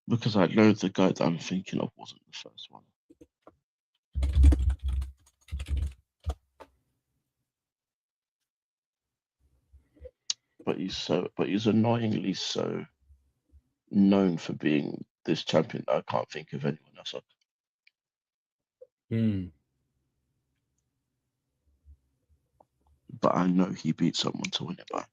because I know the guy that I'm thinking of wasn't the first one. But he's annoyingly so known for being this champion that I can't think of anyone else. But I know he beat someone to win it by.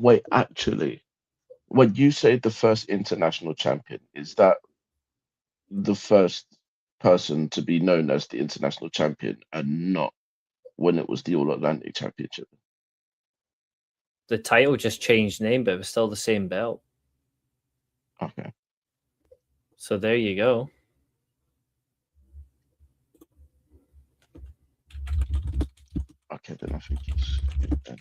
Wait, actually, when you say the first international champion, is that the first person to be known as the international champion and not when it was the All Atlantic Championship? The title just changed name, but it was still the same belt. Okay. So there you go. Okay, then I think it's good then.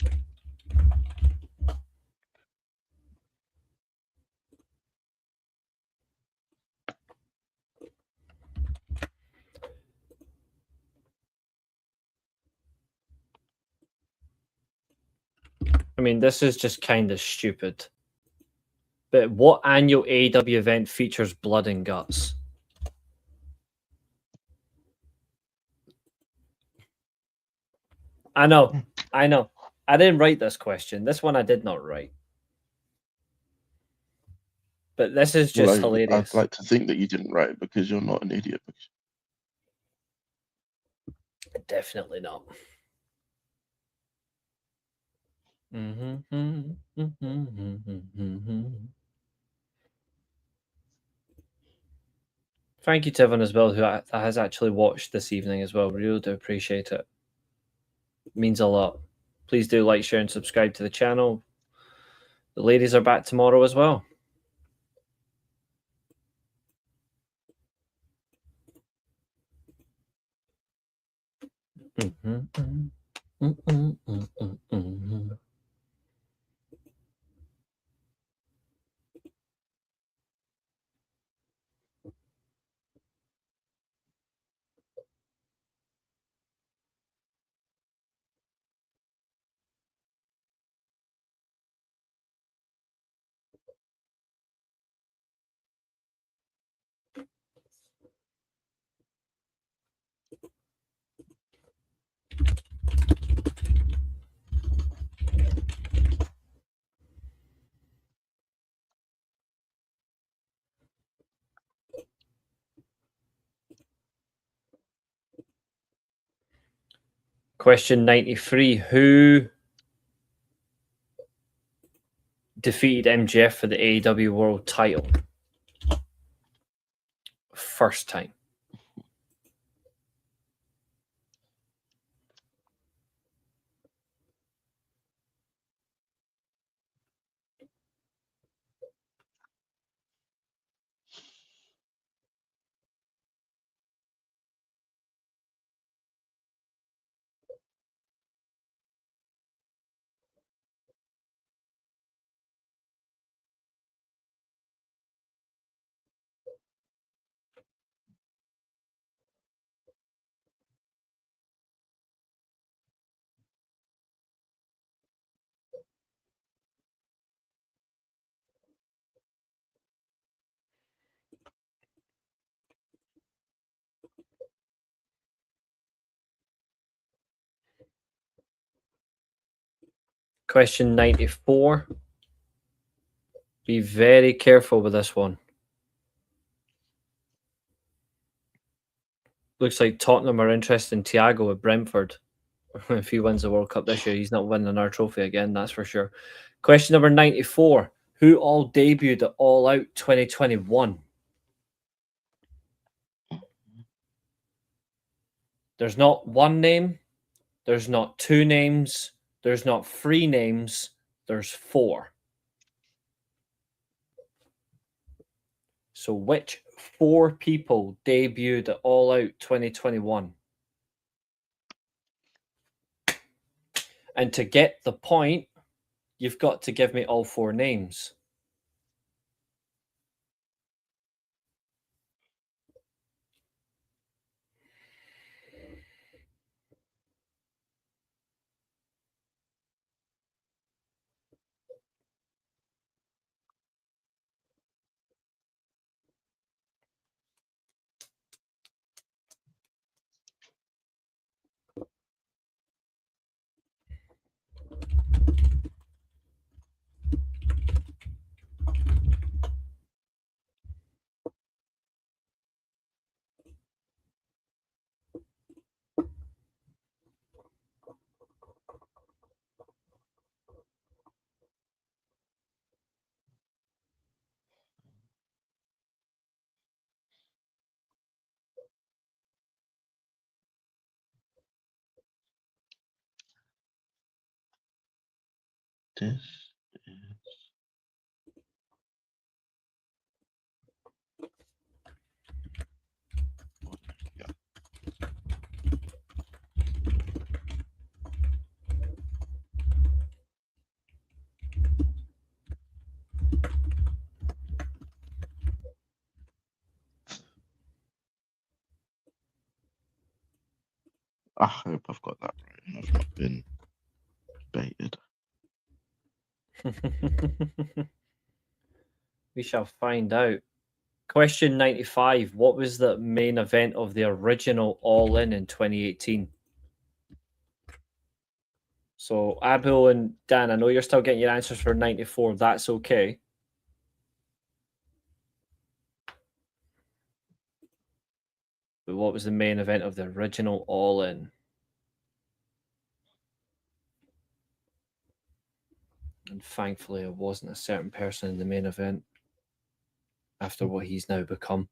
I mean, this is just kind of stupid. But what annual AEW event features blood and guts? I know. I didn't write this question. This one I did not write. But this is just hilarious. I'd like to think that you didn't write it because you're not an idiot. Definitely not. Thank you to everyone as well who has actually watched this evening as well. We really do appreciate it. It means a lot. Please do like, share, and subscribe to the channel. The ladies are back tomorrow as well. Question 93. Who defeated MJF for the AEW World title? First time. Question 94. Be very careful with this one. Looks like Tottenham are interested in Thiago at Brentford. If he wins the World Cup this year, he's not winning our trophy again, that's for sure. Question number 94. Who all debuted at All Out 2021? There's not one name. There's not two names. There's not three names. There's four. So which four people debuted at All Out 2021? And to get the point, you've got to give me all four names. This is... Yeah. I hope I've got that right and I've not been baited. We shall find out. Question 95. What was the main event of the original All In 2018? So, Abul and Dan, I know you're still getting your answers for 94. That's okay. But what was the main event of the original All In? And thankfully, it wasn't a certain person in the main event after what he's now become.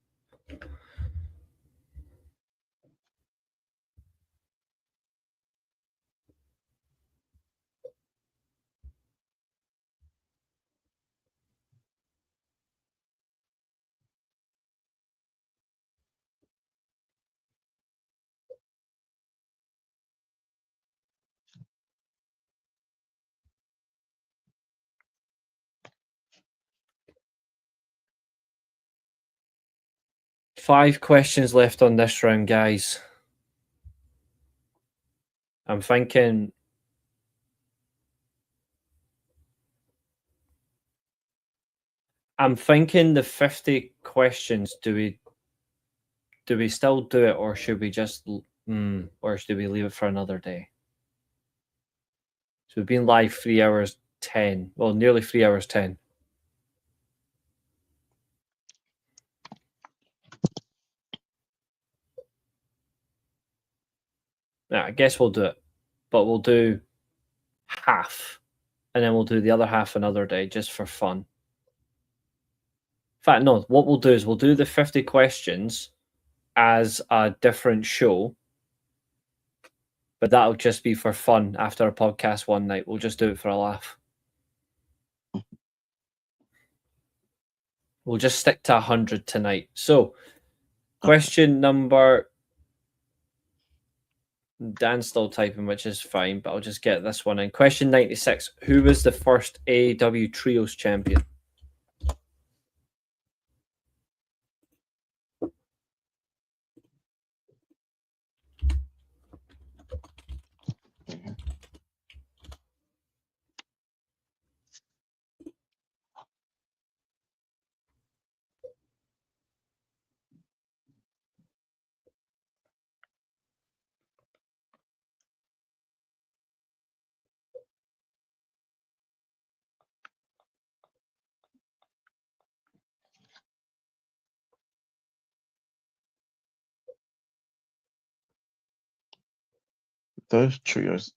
Five questions left on this round, guys. I'm thinking the 50 questions, do we still do it, or should we just or should we leave it for another day? So we've been live 3 hours 10. Well, nearly 3 hours 10. Yeah, I guess we'll do it. But we'll do half. And then we'll do the other half another day just for fun. In fact, no, what we'll do is we'll do the 50 questions as a different show. But that'll just be for fun after a podcast one night. We'll just do it for a laugh. We'll just stick to 100 tonight. So, question number... Dan's still typing, which is fine, but I'll just get this one in. Question 96. Who was the first AEW Trios champion? Those trios,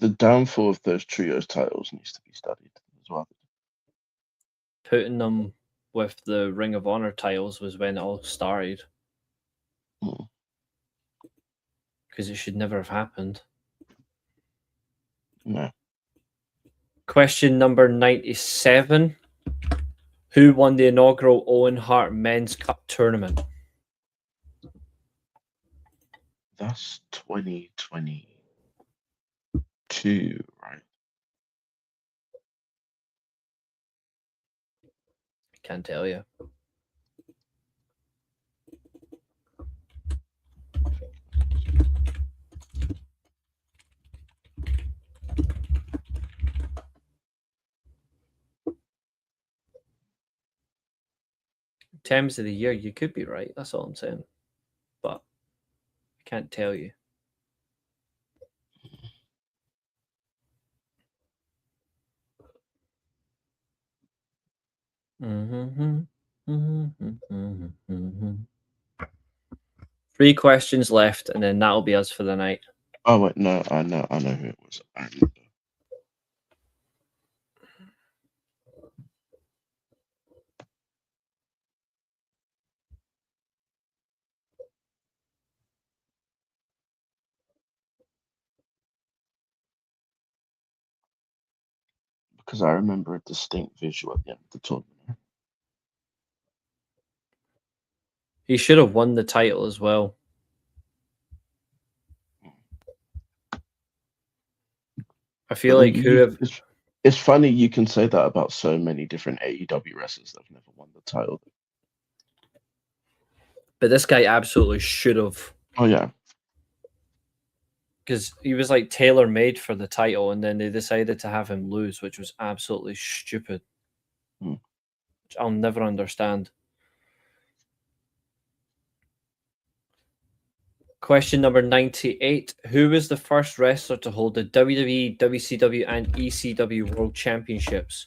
the downfall of those trios titles needs to be studied as well. Putting them with the Ring of Honor titles was when it all started. Because it should never have happened. No. Question number 97. Who won the inaugural Owen Hart Men's Cup tournament? That's 2022, right? I can't tell you. In terms of the year, you could be right. That's all I'm saying. But I can't tell you. Three questions left, and then that'll be us for the night. Oh wait, no, I know who it was. I remember. because I remember a distinct visual at the end of the tournament. He should have won the title as well. I feel like it's funny you can say that about so many different AEW wrestlers that have never won the title. But this guy absolutely should have. Oh yeah. Because he was like tailor-made for the title, and then they decided to have him lose, which was absolutely stupid. Which I'll never understand. Question number 98. Who was the first wrestler to hold the WWE, WCW, and ECW World Championships?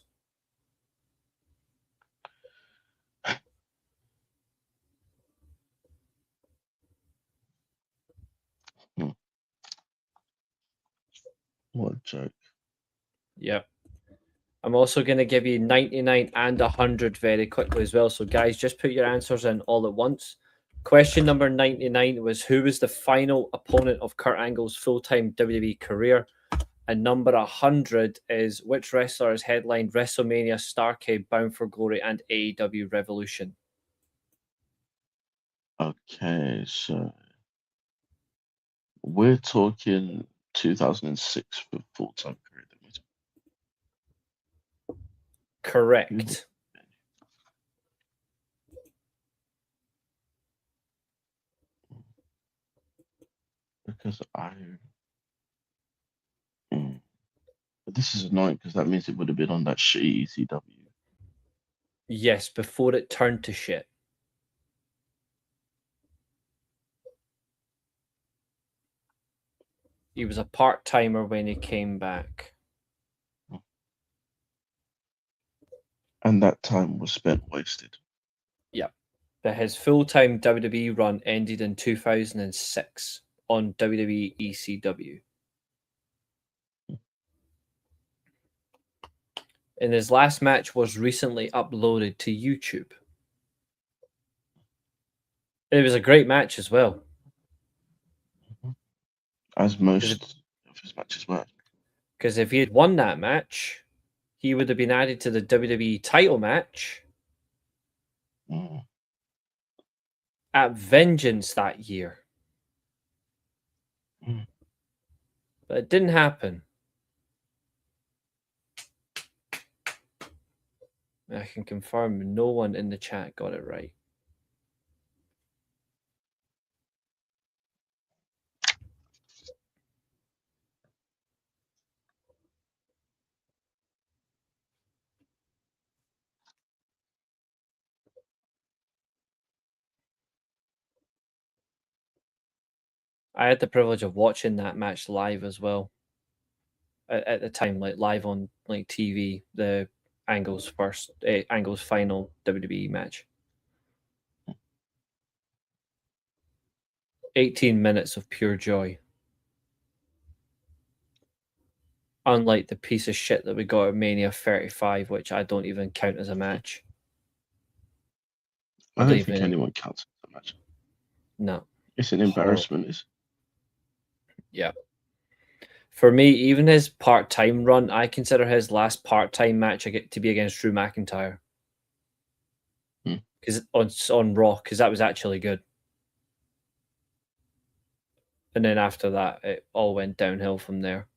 What a joke. Yep. I'm also going to give you 99 and 100 very quickly as well. So, guys, just put your answers in all at once. Question number 99 was who was the final opponent of Kurt Angle's full-time WWE career? And number 100 is which wrestler has headlined WrestleMania, Starrcade, Bound for Glory, and AEW Revolution? Okay, so we're talking 2006 for full-time career. Correct. Because but this is annoying because that means it would have been on that shitty ECW. Yes, before it turned to shit. He was a part-timer when he came back. And that time was spent wasted. Yeah. But his full-time WWE run ended in 2006 on WWE ECW. And his last match was recently uploaded to YouTube. It was a great match as well. As most of his matches were. Because if he had won that match, he would have been added to the WWE title match at Vengeance that year. But it didn't happen. I can confirm no one in the chat got it right. I had the privilege of watching that match live as well. At the time, like live on like TV, the Angle's final WWE match. 18 minutes of pure joy. Unlike the piece of shit that we got at Mania 35, which I don't even count as a match. I don't think anyone counts as a match. No. It's an embarrassment. Yeah. For me, even his part-time run, I consider his last part-time match to be against Drew McIntyre. Because on Raw, because that was actually good. And then after that, it all went downhill from there.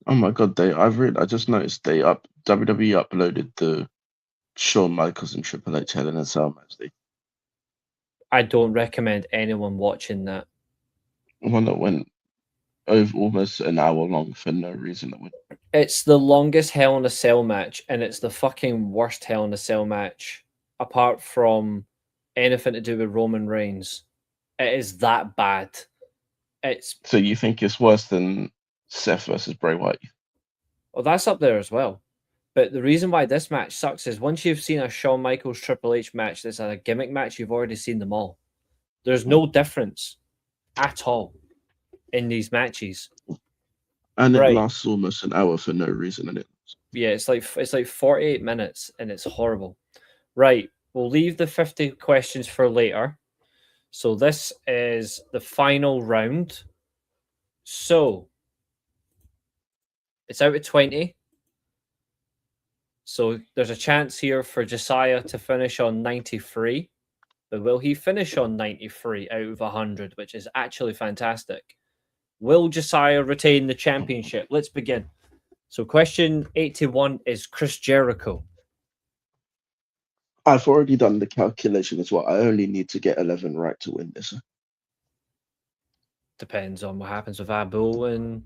Oh my god, I just noticed WWE uploaded the Shawn Michaels and Triple H Hell in a Cell match. I don't recommend anyone watching that. One that went over almost an hour long for no reason. It's the longest Hell in a Cell match, and it's the fucking worst Hell in a Cell match, apart from anything to do with Roman Reigns. It is that bad. So you think it's worse than Seth versus Bray Wyatt? Well, that's up there as well. But the reason why this match sucks is once you've seen a Shawn Michaels Triple H match that's a gimmick match, you've already seen them all. There's no difference at all in these matches. And it lasts almost an hour for no reason, and yeah, it's like 48 minutes, and it's horrible. Right, we'll leave the 50 questions for later. So this is the final round. So it's out of 20. So there's a chance here for Josiah to finish on 93. But will he finish on 93 out of 100, which is actually fantastic? Will Josiah retain the championship? Let's begin. So question 81 is Chris Jericho. I've already done the calculation as well. I only need to get 11 right to win this. Depends on what happens with Abu and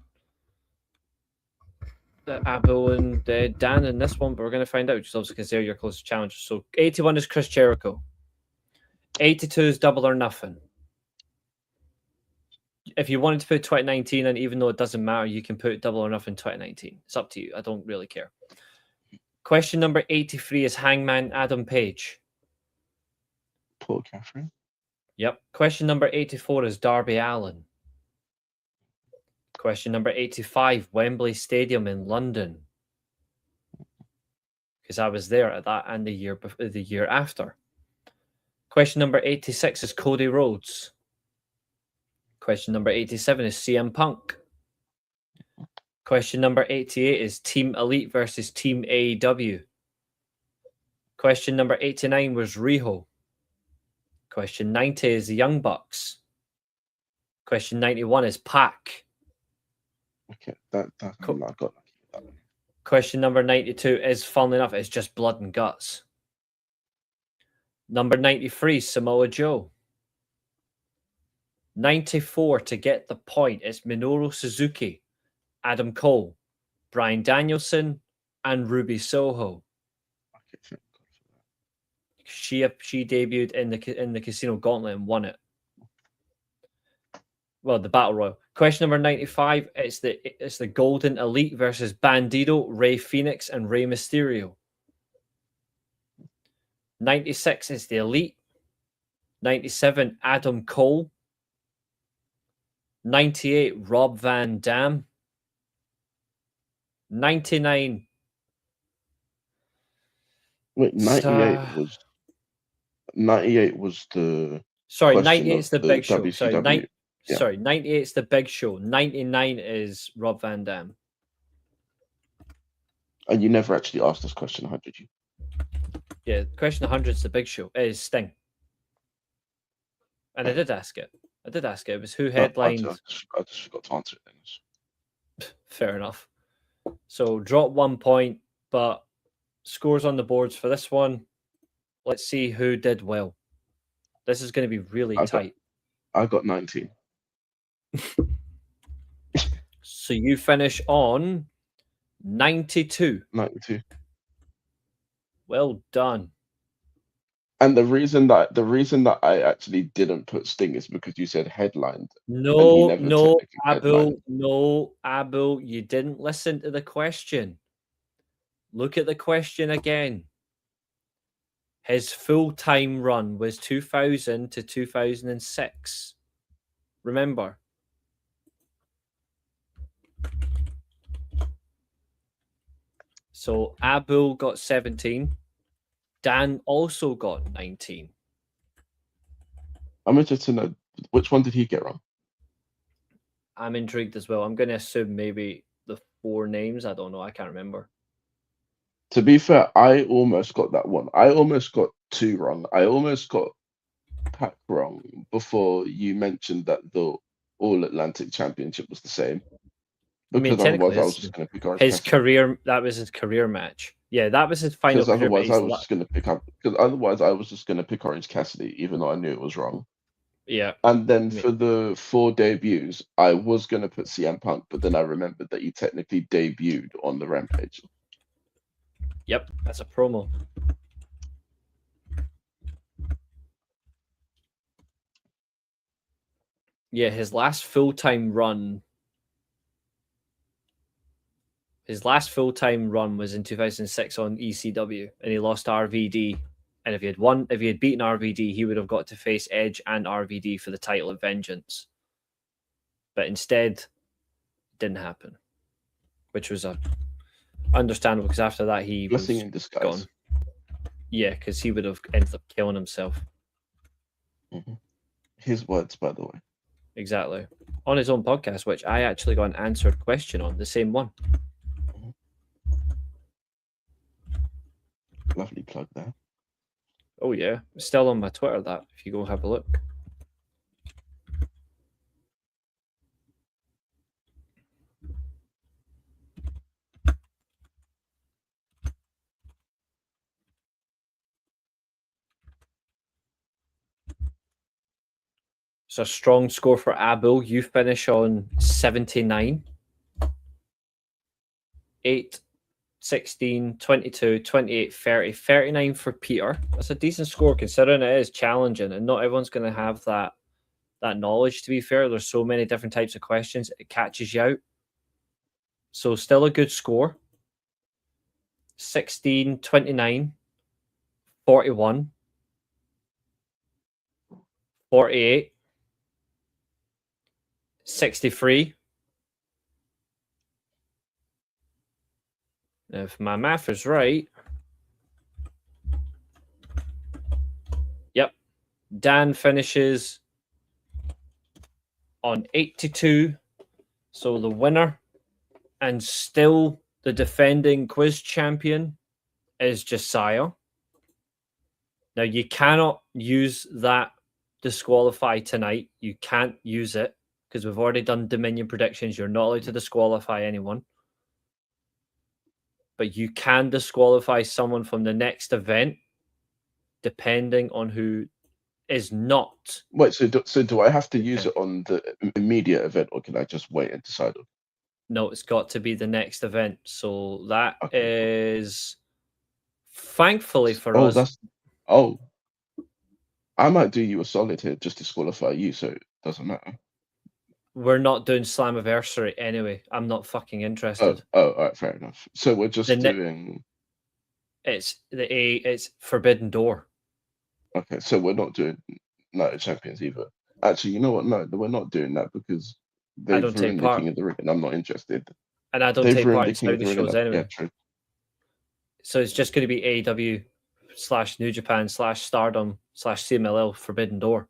Dan in this one, but we're going to find out, just obviously because they're your closest challengers. So 81 is Chris Jericho. 82 is Double or Nothing. If you wanted to put 2019, and even though it doesn't matter, you can put Double or Nothing 2019. It's up to you. I don't really care. Question number 83 is Hangman Adam Page. Poor Katherine. Yep. Question number 84 is Darby Allin. Question number 85, Wembley Stadium in London. Because I was there at that and the year after. Question number 86 is Cody Rhodes. Question number 87 is CM Punk. Question number 88 is Team Elite versus Team AEW. Question number 89 was Riho. Question 90 is the Young Bucks. Question 91 is Pac. Okay, I got that. Question number 92 is, funnily enough, it's just Blood and Guts. Number 93, Samoa Joe. 94, to get the point, it's Minoru Suzuki, Adam Cole, Bryan Danielson, and Ruby Soho. Okay, She debuted in the Casino Gauntlet and won it. Well, the Battle Royal. Question number 95, it's the Golden Elite versus Bandido, Rey Fenix, and Rey Mysterio. 96 is the Elite. 97, Adam Cole. 98, Rob Van Dam. 99. Wait, 98 was the. Sorry, question 98 of is the the Big Show. WCW. Sorry, 98 is the Big Show. 99 is Rob Van Dam. And you never actually asked this question, how did you? Yeah, question 100 is the Big Show. It is Sting. And I did ask it. It was who headlined. I just forgot to answer it. Fair enough. So drop 1 point, but scores on the boards for this one. Let's see who did well. This is going to be really tight. I got 19. So you finish on 92. 92. Well done. And the reason that I actually didn't put Sting is because you said headlined. No, Abu, you didn't listen to the question. Look at the question again. His full-time run was 2000 to 2006. Remember. So Abu got 17. Dan also got 19. I'm interested to know, which one did he get wrong? I'm intrigued as well. I'm going to assume maybe the 4 names. I don't know. I can't remember. To be fair, I almost got that one. I almost got 2 wrong. I almost got Pac wrong before you mentioned that the All Atlantic Championship was the same. Because otherwise, I was just going to pick his career. That was his career match. Yeah, that was his final. Because otherwise, I was just going to pick up. Because otherwise, I was just going to pick Orange Cassidy, even though I knew it was wrong. Yeah. And then for the 4 debuts, I was going to put CM Punk, but then I remembered that he technically debuted on the Rampage. Yep, that's a promo. Yeah, his last full-time run. His last full-time run was in 2006 on ECW, and he lost RVD. And if he had beaten RVD, he would have got to face Edge and RVD for the title of Vengeance. But instead, it didn't happen, which was understandable because after that he Blessing was in disguise. gone. Yeah, because he would have ended up killing himself. Mm-hmm. His words, by the way. Exactly. on his own podcast, which I actually got an answered question on, the same one. Lovely plug there. Oh yeah, it's still on my Twitter, that, if you go have a look. It's a strong score for Abul. You finish on 79. 8, 16, 22, 28, 30, 39 for Peter. That's a decent score considering it is challenging and not everyone's going to have that knowledge, to be fair. There's so many different types of questions. It catches you out. So still a good score. 16, 29, 41, 48, 63. If my math is right, yep, Dan finishes on 82. So the winner and still the defending quiz champion is Josiah. Now, you cannot use that disqualify tonight. You can't use it because we've already done Dominion predictions. You're not allowed to disqualify anyone. But you can disqualify someone from the next event depending on who is not. Wait, so do I have to use it on the immediate event, or can I just wait and decide? No, it's got to be the next event. So that is, thankfully for us. I might do you a solid here, just disqualify you, so it doesn't matter. We're not doing Slammiversary anyway. I'm not fucking interested. All right, fair enough. So we're just doing. It's Forbidden Door. Okay, so we're not doing Night of Champions either. Actually, you know what? No, we're not doing that because they've ruined the King of the Ring, and I'm not interested. And I don't take part in Saudi shows anyway. Yeah, true. So it's just going to be AEW / New Japan / Stardom / CMLL Forbidden Door.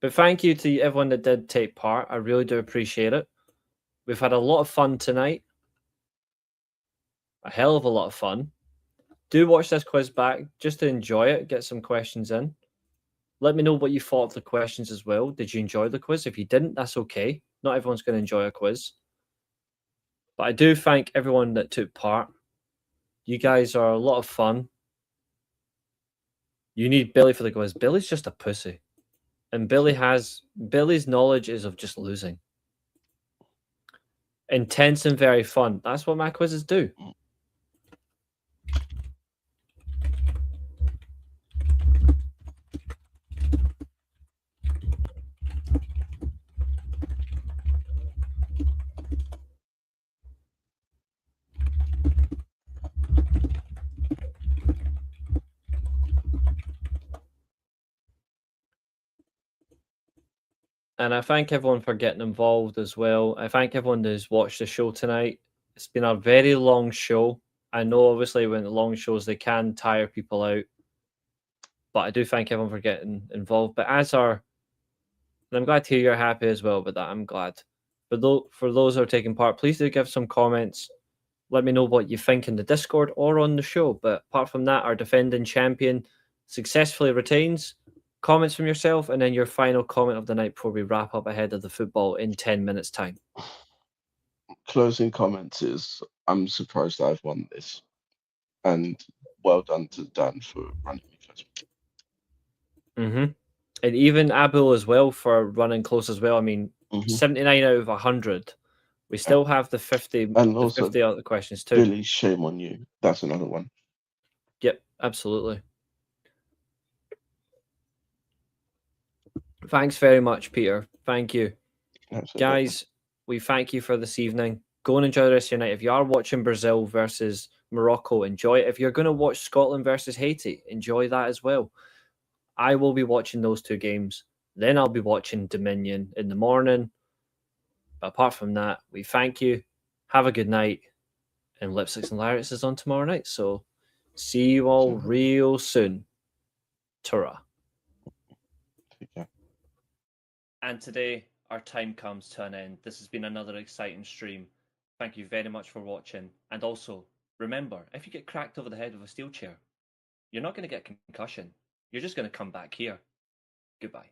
But thank you to everyone that did take part. I really do appreciate it. We've had a lot of fun tonight. A hell of a lot of fun. Do watch this quiz back just to enjoy it. Get some questions in. Let me know what you thought of the questions as well. Did you enjoy the quiz? If you didn't, that's okay. Not everyone's going to enjoy a quiz. But I do thank everyone that took part. You guys are a lot of fun. You need Billy for the quiz. Billy's just a pussy. And Billy's knowledge is of just losing. Intense and very fun. That's what my quizzes do. And I thank everyone for getting involved as well. I thank everyone who's watched the show tonight. It's been a very long show. I know, obviously, when the long shows, they can tire people out. But I do thank everyone for getting involved. But and I'm glad to hear you're happy as well with that. I'm glad. For those who are taking part, please do give some comments. Let me know what you think in the Discord or on the show. But apart from that, our defending champion successfully retains. Comments from yourself, and then your final comment of the night before we wrap up ahead of the football in 10 minutes' time. Closing comments is, I'm surprised I've won this. And well done to Dan for running me close. And even Abul as well for running close as well. I mean, 79 out of 100. We still have the 50, and also 50 other questions too. Billy, shame on you. That's another one. Yep, absolutely. Thanks very much, Peter. Thank you. Absolutely. Guys, we thank you for this evening. Go and enjoy the rest of your night. If you are watching Brazil versus Morocco, enjoy it. If you're going to watch Scotland versus Haiti, enjoy that as well. I will be watching those two games. Then I'll be watching Dominion in the morning. But apart from that, we thank you. Have a good night. And Lipsticks and Lariats is on tomorrow night. So see you all real soon. Ta-ra. And today, our time comes to an end. This has been another exciting stream. Thank you very much for watching. And also, remember, if you get cracked over the head with a steel chair, you're not going to get concussion. You're just going to come back here. Goodbye.